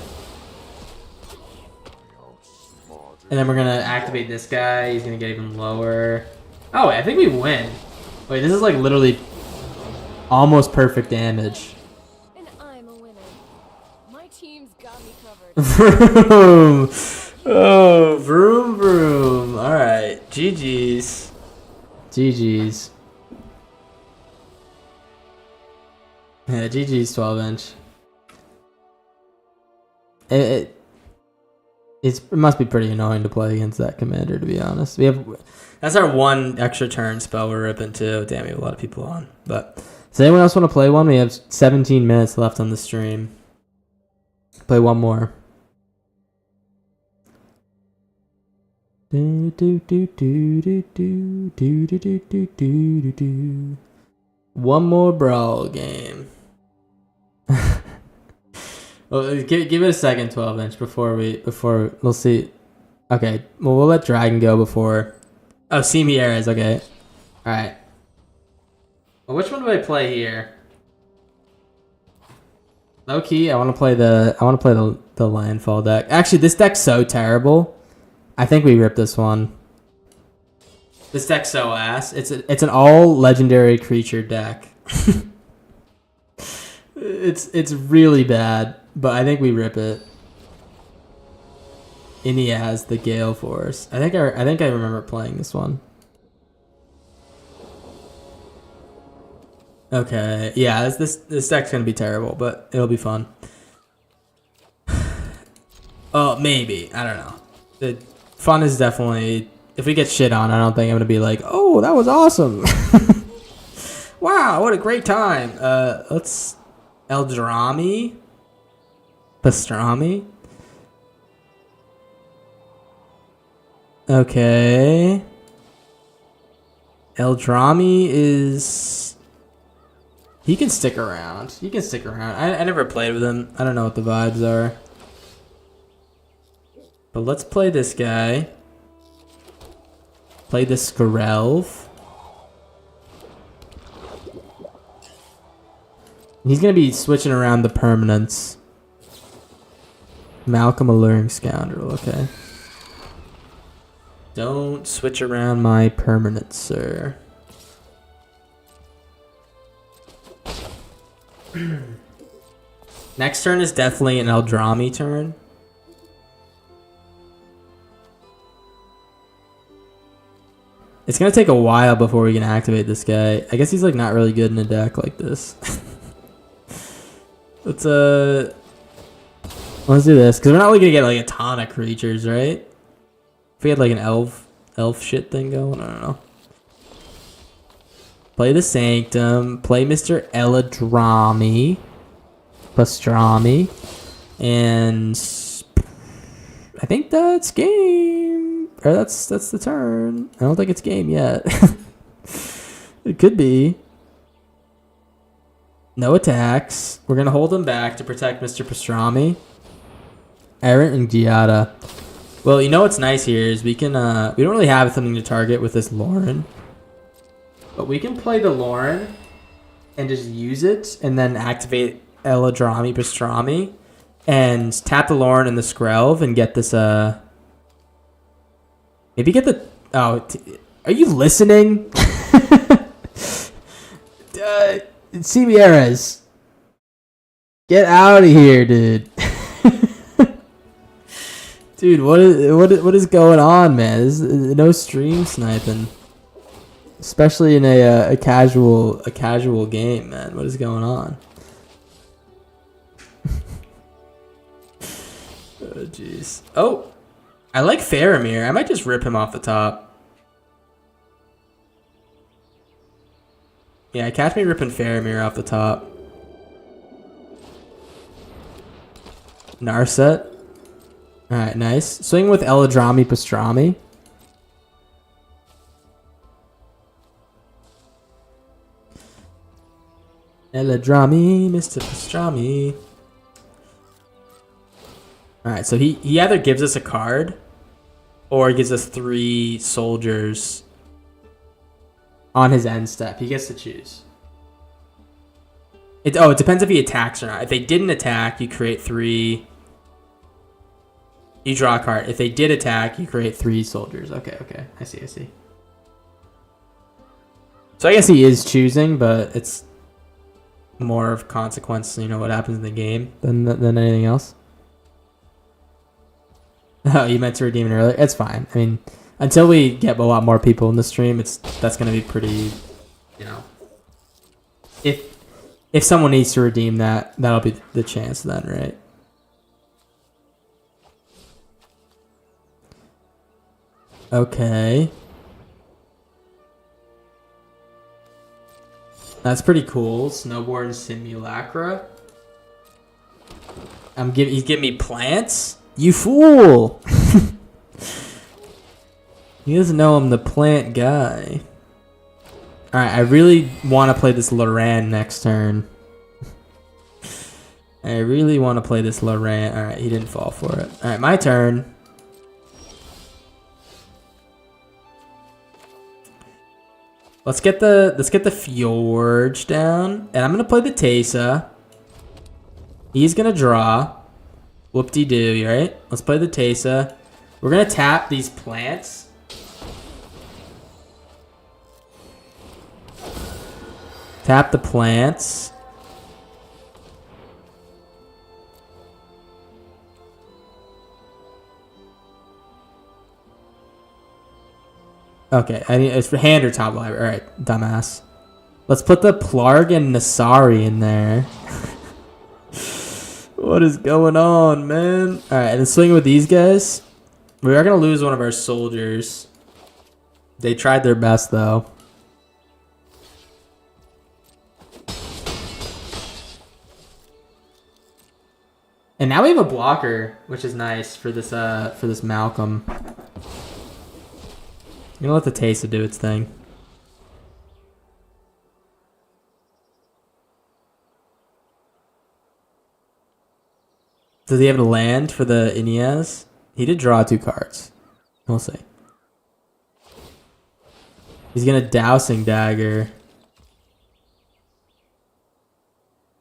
And then we're gonna activate this guy. He's gonna get even lower. Oh, I think we win. Wait, this is like literally almost perfect damage. Vroom. Oh, vroom vroom. Alright. GG's. GG's. Yeah, GG's 12-inch. It must be pretty annoying to play against that commander, to be honest. That's our one extra turn spell we're ripping too. Damn, we have a lot of people on. But does anyone else want to play one? We have 17 minutes left on the stream. Play one more. One more brawl game. Well, give it a second, 12-inch, before we'll see. Okay, well, we'll let Dragon go before. Oh, Simiera's okay. All right. Well, which one do I play here? Low key, I want to play the landfall deck. Actually, this deck's so terrible. I think we ripped this one. This deck's so ass. It's an all legendary creature deck. It's really bad, but I think we rip it. And he has the Gale Force. I think I remember playing this one. Okay, yeah, this deck's gonna be terrible, but it'll be fun. Oh, maybe. I don't know. The fun is definitely... If we get shit on, I don't think I'm gonna be like, oh, that was awesome. Wow, what a great time. Let's... Eldrami? Pastrami? Okay. Eldrami is... He can stick around. He can stick around. I never played with him. I don't know what the vibes are. But let's play this guy. Play the Skrelv. He's going to be switching around the permanents. Malcolm Alluring Scoundrel, okay. Don't switch around my permanents, sir. Next turn is definitely an Eldrami turn. It's going to take a while before we can activate this guy. I guess he's like not really good in a deck like this. Let's do this because we're not really gonna get like a ton of creatures, right? If we had like an elf shit thing going, I don't know. Play the Sanctum. Play Mr. Eladrami, Pastrami, and I think that's game. Or that's the turn. I don't think it's game yet. It could be. No attacks. We're gonna hold him back to protect Mr. Pastrami. Errant and Giada. Well, you know what's nice here is we can we don't really have something to target with this Lauren. But we can play the Lauren and just use it and then activate Eladrami Pastrami and tap the Lauren and the Skrelv and get this maybe get the are you listening? Cibieres, get out of here, dude. Dude, what is going on, man? This is no stream sniping, especially in a casual game, man. What is going on? Oh jeez. Oh, I like Faramir. I might just rip him off the top. Yeah, catch me ripping Faramir off the top. Narset. Alright, nice. Swing with Eladrami Pastrami. Eladrami, Mr. Pastrami. Alright, so he either gives us a card or he gives us 3 soldiers on his end step. He gets to choose. It depends if he attacks or not. If they didn't attack, you create 3. You draw a card. If they did attack, you create 3 soldiers. Okay. I see. So I guess he is choosing, but it's more of consequence, you know, what happens in the game than anything else. Oh, you meant to redeem it earlier? It's fine. I mean, until we get a lot more people in the stream, that's going to be pretty, you know. If someone needs to redeem that, that'll be the chance then, right? Okay. That's pretty cool. Snowboard Simulacra. He's giving me plants? You fool! He doesn't know I'm the plant guy. Alright, I really want to play this Loran next turn. Alright, he didn't fall for it. Alright, my turn. Let's get the Fjorge down. And I'm gonna play the Teysa. He's gonna draw. Whoop-de-doo, right? Let's play the Teysa. We're gonna tap these plants. Tap the plants. Okay, I mean, it's for hand or top library. Alright, dumbass. Let's put the Plarg and Nasari in there. What is going on, man? Alright, and then swing with these guys. We are going to lose one of our soldiers. They tried their best, though. And now we have a blocker, which is nice for this Malcolm. I'm gonna let the Tesa do its thing. Does he have a land for the Inez? He did draw 2 cards. We'll see. He's gonna Dowsing Dagger.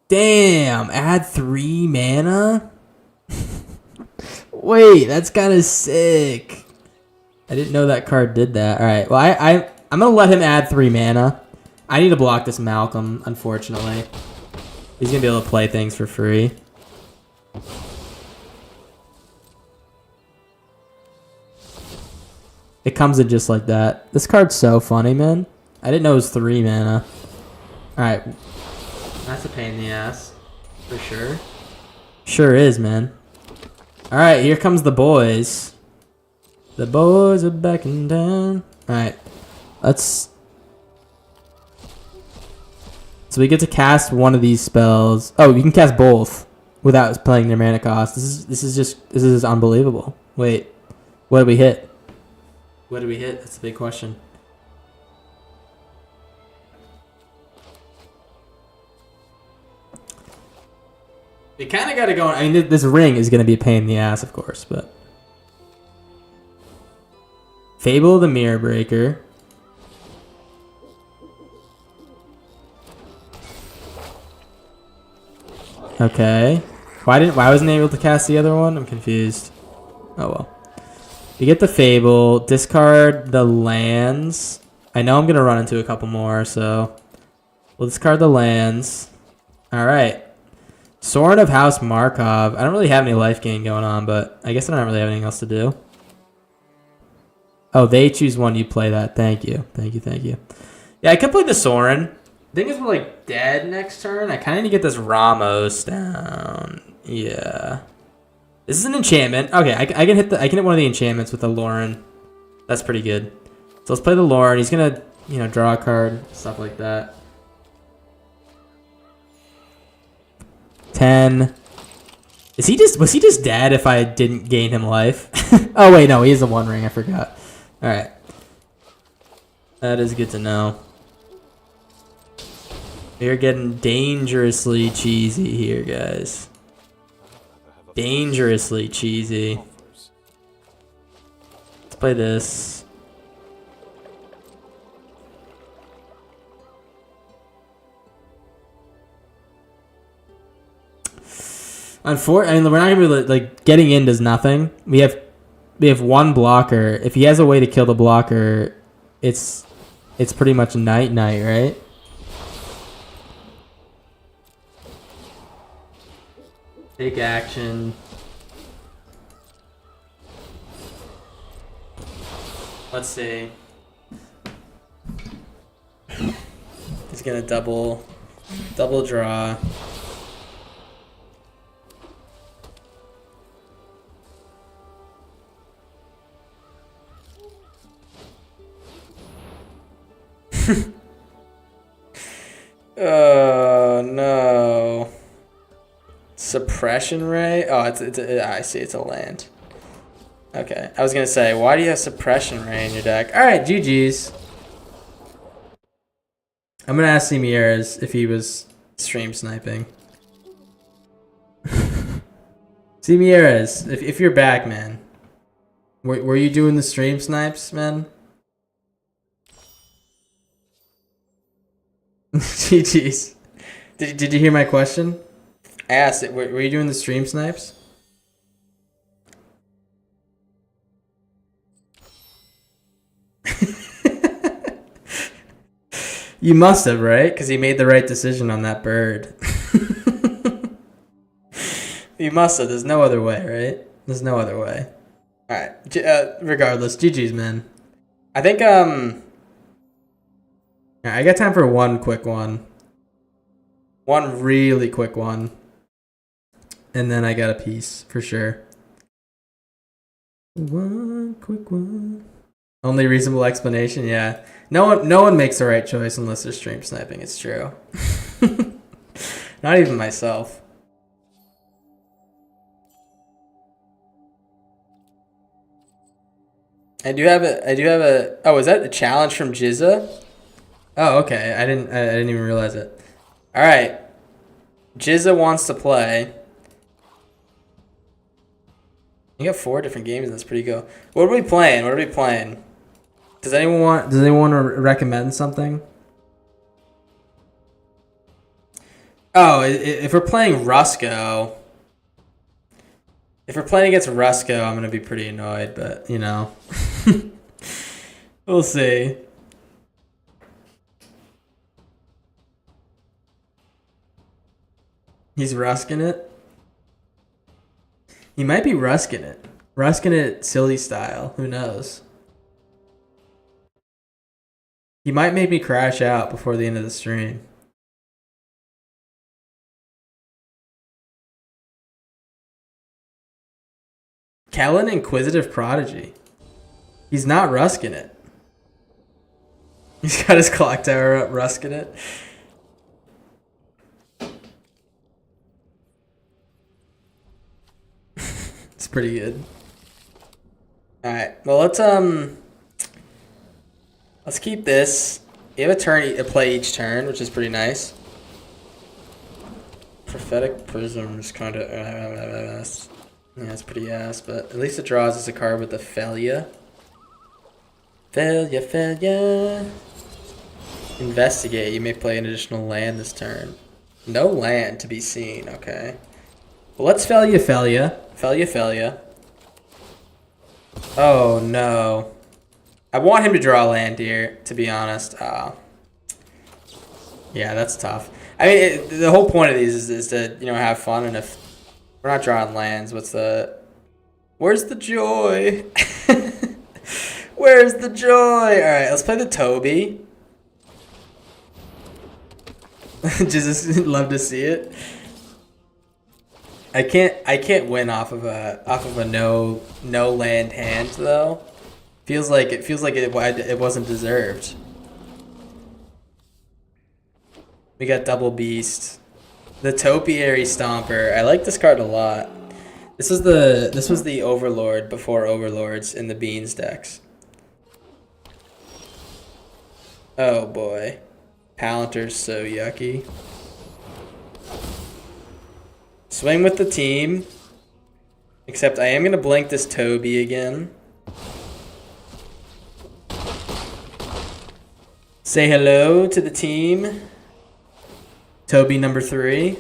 Damn, add 3 mana? Wait, that's kind of sick. I didn't know that card did that. All right, well, I'm going to let him add 3 mana. I need to block this Malcolm, unfortunately. He's going to be able to play things for free. It comes in just like that. This card's so funny, man. I didn't know it was 3 mana. All right. That's a pain in the ass, for sure. Sure is, man. All right, here comes the boys. The boys are back in town. All right, let's. So we get to cast one of these spells. Oh, you can cast both without playing their mana cost. This is unbelievable. Wait, what did we hit? What did we hit? That's a big question. We kind of got to go. I mean, this ring is going to be a pain in the ass, of course, but. Fable of the Mirror Breaker. Okay. Why wasn't I able to cast the other one? I'm confused. Oh well. You get the Fable, discard the lands. I know I'm going to run into a couple more, so we'll discard the lands. All right. Sorin of House Markov. I don't really have any life gain going on, but I guess I don't really have anything else to do. Oh, they choose one, you play that. Thank you. Thank you, thank you. Yeah, I could play the Sorin. Thing is, we're like dead next turn. I kind of need to get this Ramos down. Yeah. This is an enchantment. Okay, I can hit one of the enchantments with the Lauren. That's pretty good. So let's play the Lauren. He's gonna, draw a card, stuff like that. 10. Was he just dead if I didn't gain him life? Oh wait, no, he is a 1 ring, I forgot. Alright. That is good to know. We're getting dangerously cheesy here, guys. Dangerously cheesy. Let's play this. Unfortunately, we're not gonna be like getting in does nothing. We have 1 blocker. If he has a way to kill the blocker, it's pretty much night, right? Take action. Let's see. He's gonna double draw. Oh no. Suppression Ray? Oh, I see, it's a land. Okay, I was gonna say, why do you have Suppression Ray in your deck? Alright, GG's. I'm gonna ask Semieres if he was stream sniping. Semieres, if you're back, man. Were you doing the stream snipes, man? GG's. Did you hear my question? I asked it. Were you doing the stream snipes? You must have, right? Because he made the right decision on that bird. You must have. There's no other way, right? There's no other way. All right. Regardless, GG's, man. I think All I got time for one quick one. One really quick one. And then I got a piece for sure. One quick one. Only reasonable explanation, yeah. No one makes the right choice unless they're stream sniping, it's true. Not even myself. I do have a oh, is that a challenge from Jizza? Oh, okay. I didn't even realize it. Alright. Jizza wants to play. You got 4 different games, that's pretty cool. What are we playing? Does anyone want to recommend something? Oh, if we're playing Rusco, if we're playing against Rusco, I'm gonna be pretty annoyed, but you know. We'll see. He's rusking it. He might be rusking it. Rusking it silly style. Who knows? He might make me crash out before the end of the stream. Kellen Inquisitive Prodigy. He's not rusking it. He's got his clock tower up, rusking it. It's pretty good. Alright, well let's keep this. You have a play each turn, which is pretty nice. Prophetic Prism is kind of yeah, it's pretty ass, but at least it draws us a card with the failure. Failure. Investigate. You may play an additional land this turn. No land to be seen. Okay. Well, let's failure. Failure. Oh no. I want him to draw land here, to be honest. Yeah, that's tough. I mean, the whole point of these is to, you know, have fun, and if we're not drawing lands, where's the joy? Where's the joy? Alright, let's play the Toby. Just love to see it. I can't win off of a no land hand though. Feels like it wasn't deserved. We got Double Beast. The Topiary Stomper. I like this card a lot. This was the Overlord before Overlords in the Beans decks. Oh boy. Palantir's so yucky. Swing with the team. Except I am going to blink this Toby again. Say hello to the team. Toby number 3.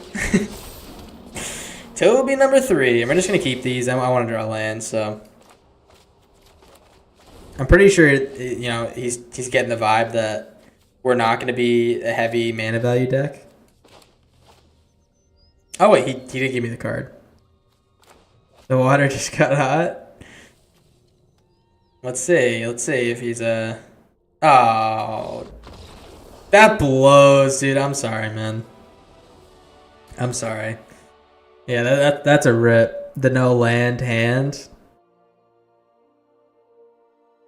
Toby number 3. And we're just going to keep these. I want to draw land, so. I'm pretty sure, you know, he's getting the vibe that we're not going to be a heavy mana value deck. Oh, wait, he did give me the card. The water just got hot. Let's see if he's a... Oh. That blows, dude. I'm sorry, man. I'm sorry. Yeah, that's a rip. The no land hand.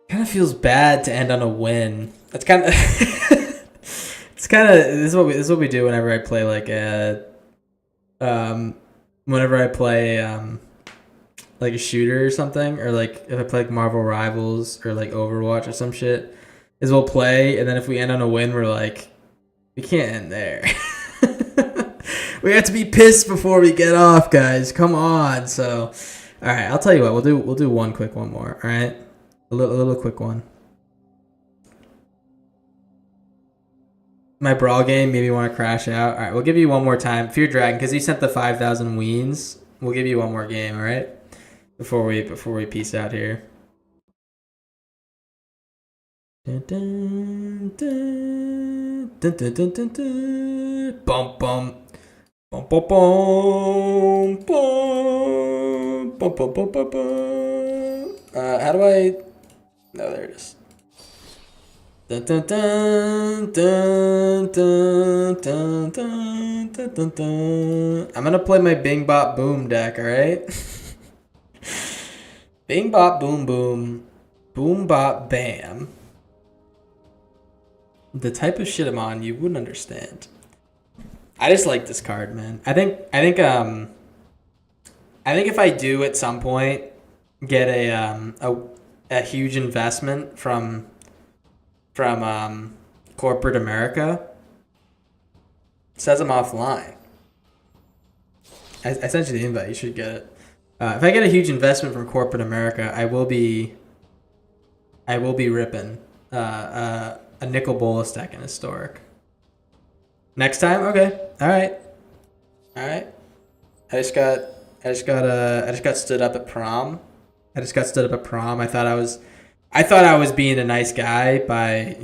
Kind of feels bad to end on a win. That's kind of... It's kind of... This is what we do whenever I play, like, a... Whenever I play, like a shooter or something, or like if I play like Marvel Rivals or like Overwatch or some shit, is we'll play, and then if we end on a win, we're like, we can't end there. We have to be pissed before we get off, guys. Come on. So, all right, I'll tell you what, we'll do one more. All right, a little quick one. My brawl game made me want to crash out. All right, we'll give you one more time. Fear Dragon, because you sent the 5,000 weens. We'll give you one more game, all right? Before we peace out here. Dun, dun, dun, dun, dun, dun, dun, dun. Bum bum. Bum bum bum bum bum bum bum bum bum. How do I? No, there it is. Dun, dun, dun, dun, dun, dun, dun, dun, dun, dun. I'm gonna play my Bing Bop Boom deck, alright? Bing Bop Boom Boom. Boom Bop Bam. The type of shit I'm on, you wouldn't understand. I just like this card, man. I think if I do at some point get a huge investment from corporate America, says I'm offline. I sent you the invite. You should get it. If I get a huge investment from corporate America, I will be ripping a nickel bolus deck in historic. Next time, okay, all right. I just got stood up at prom. I thought I was being a nice guy by,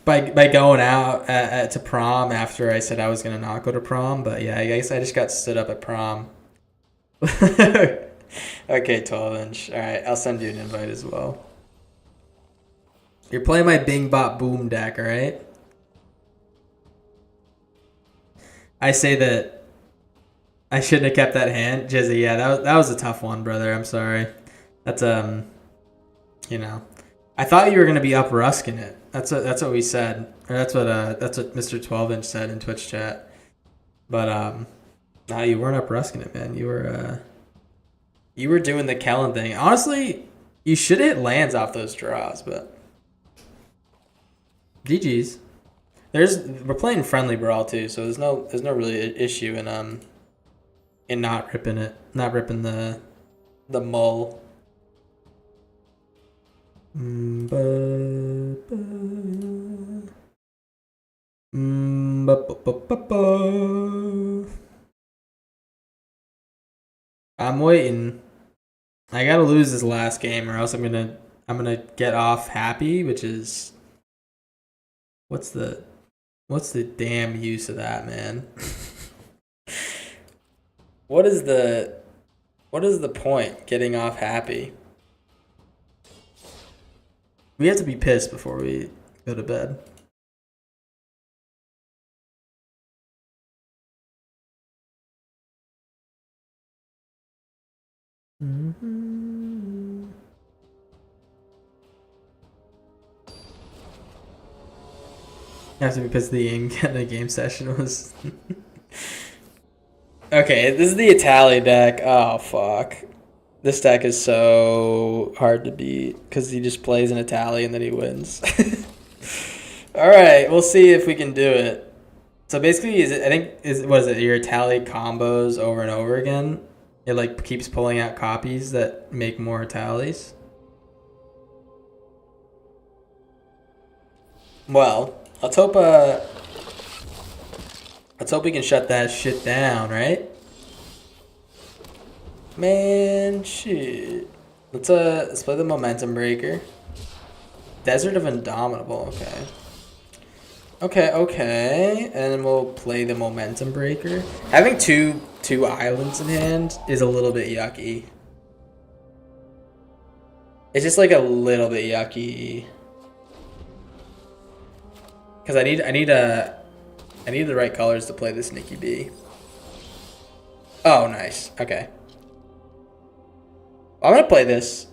by going out to prom after I said I was gonna not go to prom. But yeah, I guess I just got stood up at prom. Okay, 12-inch. All right, I'll send you an invite as well. You're playing my Bing Bop Boom deck, all right? I say that I shouldn't have kept that hand. Jizzy, yeah, that was a tough one, brother. I'm sorry. That's I thought you were gonna be up rusking it. That's what we said. Or that's what Mr. 12-inch said in Twitch chat. But no, you weren't up rusking it, man. You were doing the Kellen thing. Honestly, you should hit lands off those draws, but GG's. We're playing friendly brawl too, so there's no really issue in not ripping it, not ripping the mull. I'm waiting. I gotta lose this last game, or else I'm gonna get off happy, which is what's the damn use of that, man? What is the point getting off happy? We have to be pissed before we go to bed. Mm-hmm. Have to be pissed the game session was. Okay, this is the Itali deck. Oh fuck. This deck is so hard to beat because he just plays an Itali and then he wins. Alright, we'll see if we can do it. So basically, what is it, your Itali combos over and over again? It like keeps pulling out copies that make more Italis? Well, let's hope we can shut that shit down, right? Man, shit. Let's play the Momentum Breaker. Desert of Indomitable, okay. And then we'll play the Momentum Breaker. Having two islands in hand is a little bit yucky. It's just like a little bit yucky. Cause I need the right colors to play this Nikki B. Oh, nice. Okay. I'm gonna play this.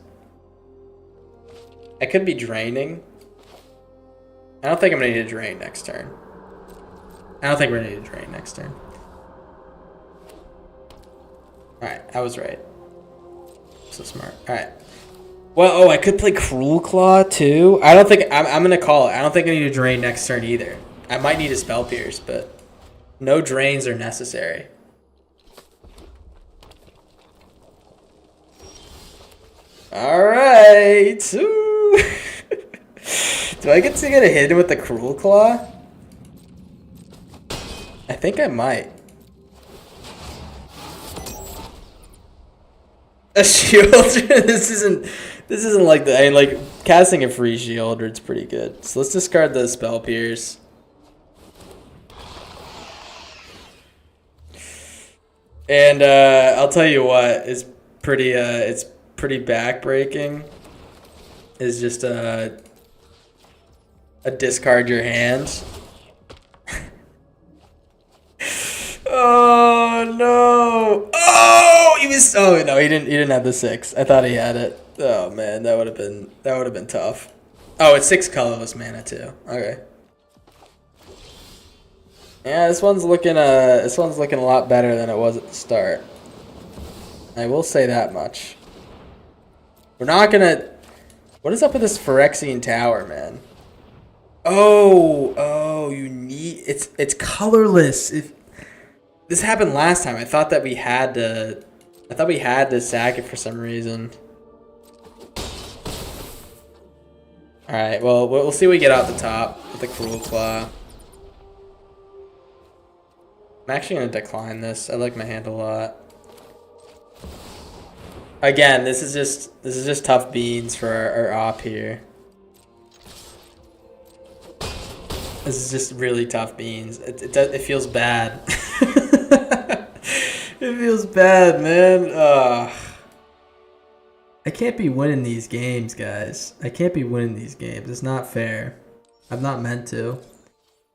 I could be draining. I don't think I'm gonna need to drain next turn. I don't think we're gonna need to drain next turn. Alright, I was right. So smart. Alright. Well, I could play Cruel Claw too. I don't think I'm gonna call it. I don't think I need to drain next turn either. I might need a Spell Pierce, but no drains are necessary. Alright. Do I get to get a hit with the Cruel Claw? I think I might. A shield? This isn't like the, I mean, like casting a free shield, it's pretty good. So let's discard the Spell Pierce. And I'll tell you what, it's pretty backbreaking. is just a discard your hands. Oh no! Oh, he was. Oh no, he didn't. He didn't have the 6. I thought he had it. Oh man, that would have been tough. Oh, it's 6 colorless mana too. Okay. Yeah, this one's looking a lot better than it was at the start. I will say that much. We're not gonna. What is up with this Phyrexian tower, man? Oh, you need. It's colorless. If this happened last time, I thought we had to sack it for some reason. All right, well, we'll see what we get out the top with the Cruel Claw. I'm actually gonna decline this. I like my hand a lot. Again, this is just tough beans for our op here. This is just really tough beans. It feels bad. It feels bad, man. I can't be winning these games, guys. I can't be winning these games. It's not fair. I'm not meant to.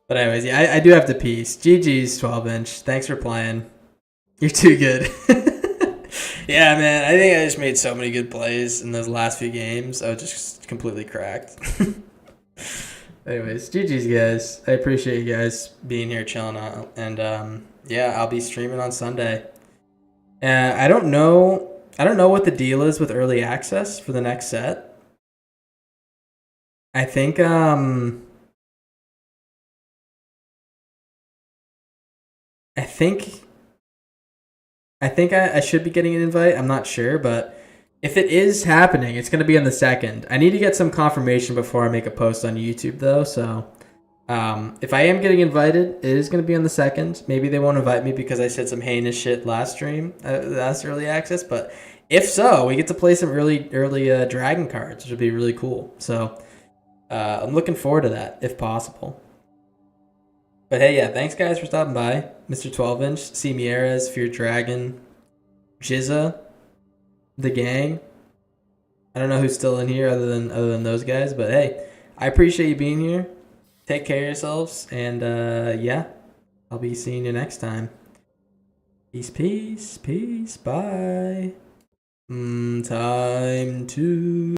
But anyways, yeah, I do have to peace. GG's 12-inch. Thanks for playing. You're too good. Yeah, man. I think I just made so many good plays in those last few games. I was just completely cracked. Anyways, GG's, guys. I appreciate you guys being here, chilling out. And yeah, I'll be streaming on Sunday. I don't know what the deal is with early access for the next set. I think I should be getting an invite. I'm not sure, but if it is happening, it's going to be on the 2nd. I need to get some confirmation before I make a post on YouTube, though. So if I am getting invited, it is going to be on the 2nd. Maybe they won't invite me because I said some heinous shit last stream, last early access. But if so, we get to play some early dragon cards, which would be really cool. So I'm looking forward to that, if possible. But hey, yeah, thanks guys for stopping by. Mr. 12-inch, C. Mieres, Fear Dragon, Jizza, the gang. I don't know who's still in here other than those guys, but hey, I appreciate you being here. Take care of yourselves, and yeah, I'll be seeing you next time. Peace, peace, peace, bye. Time to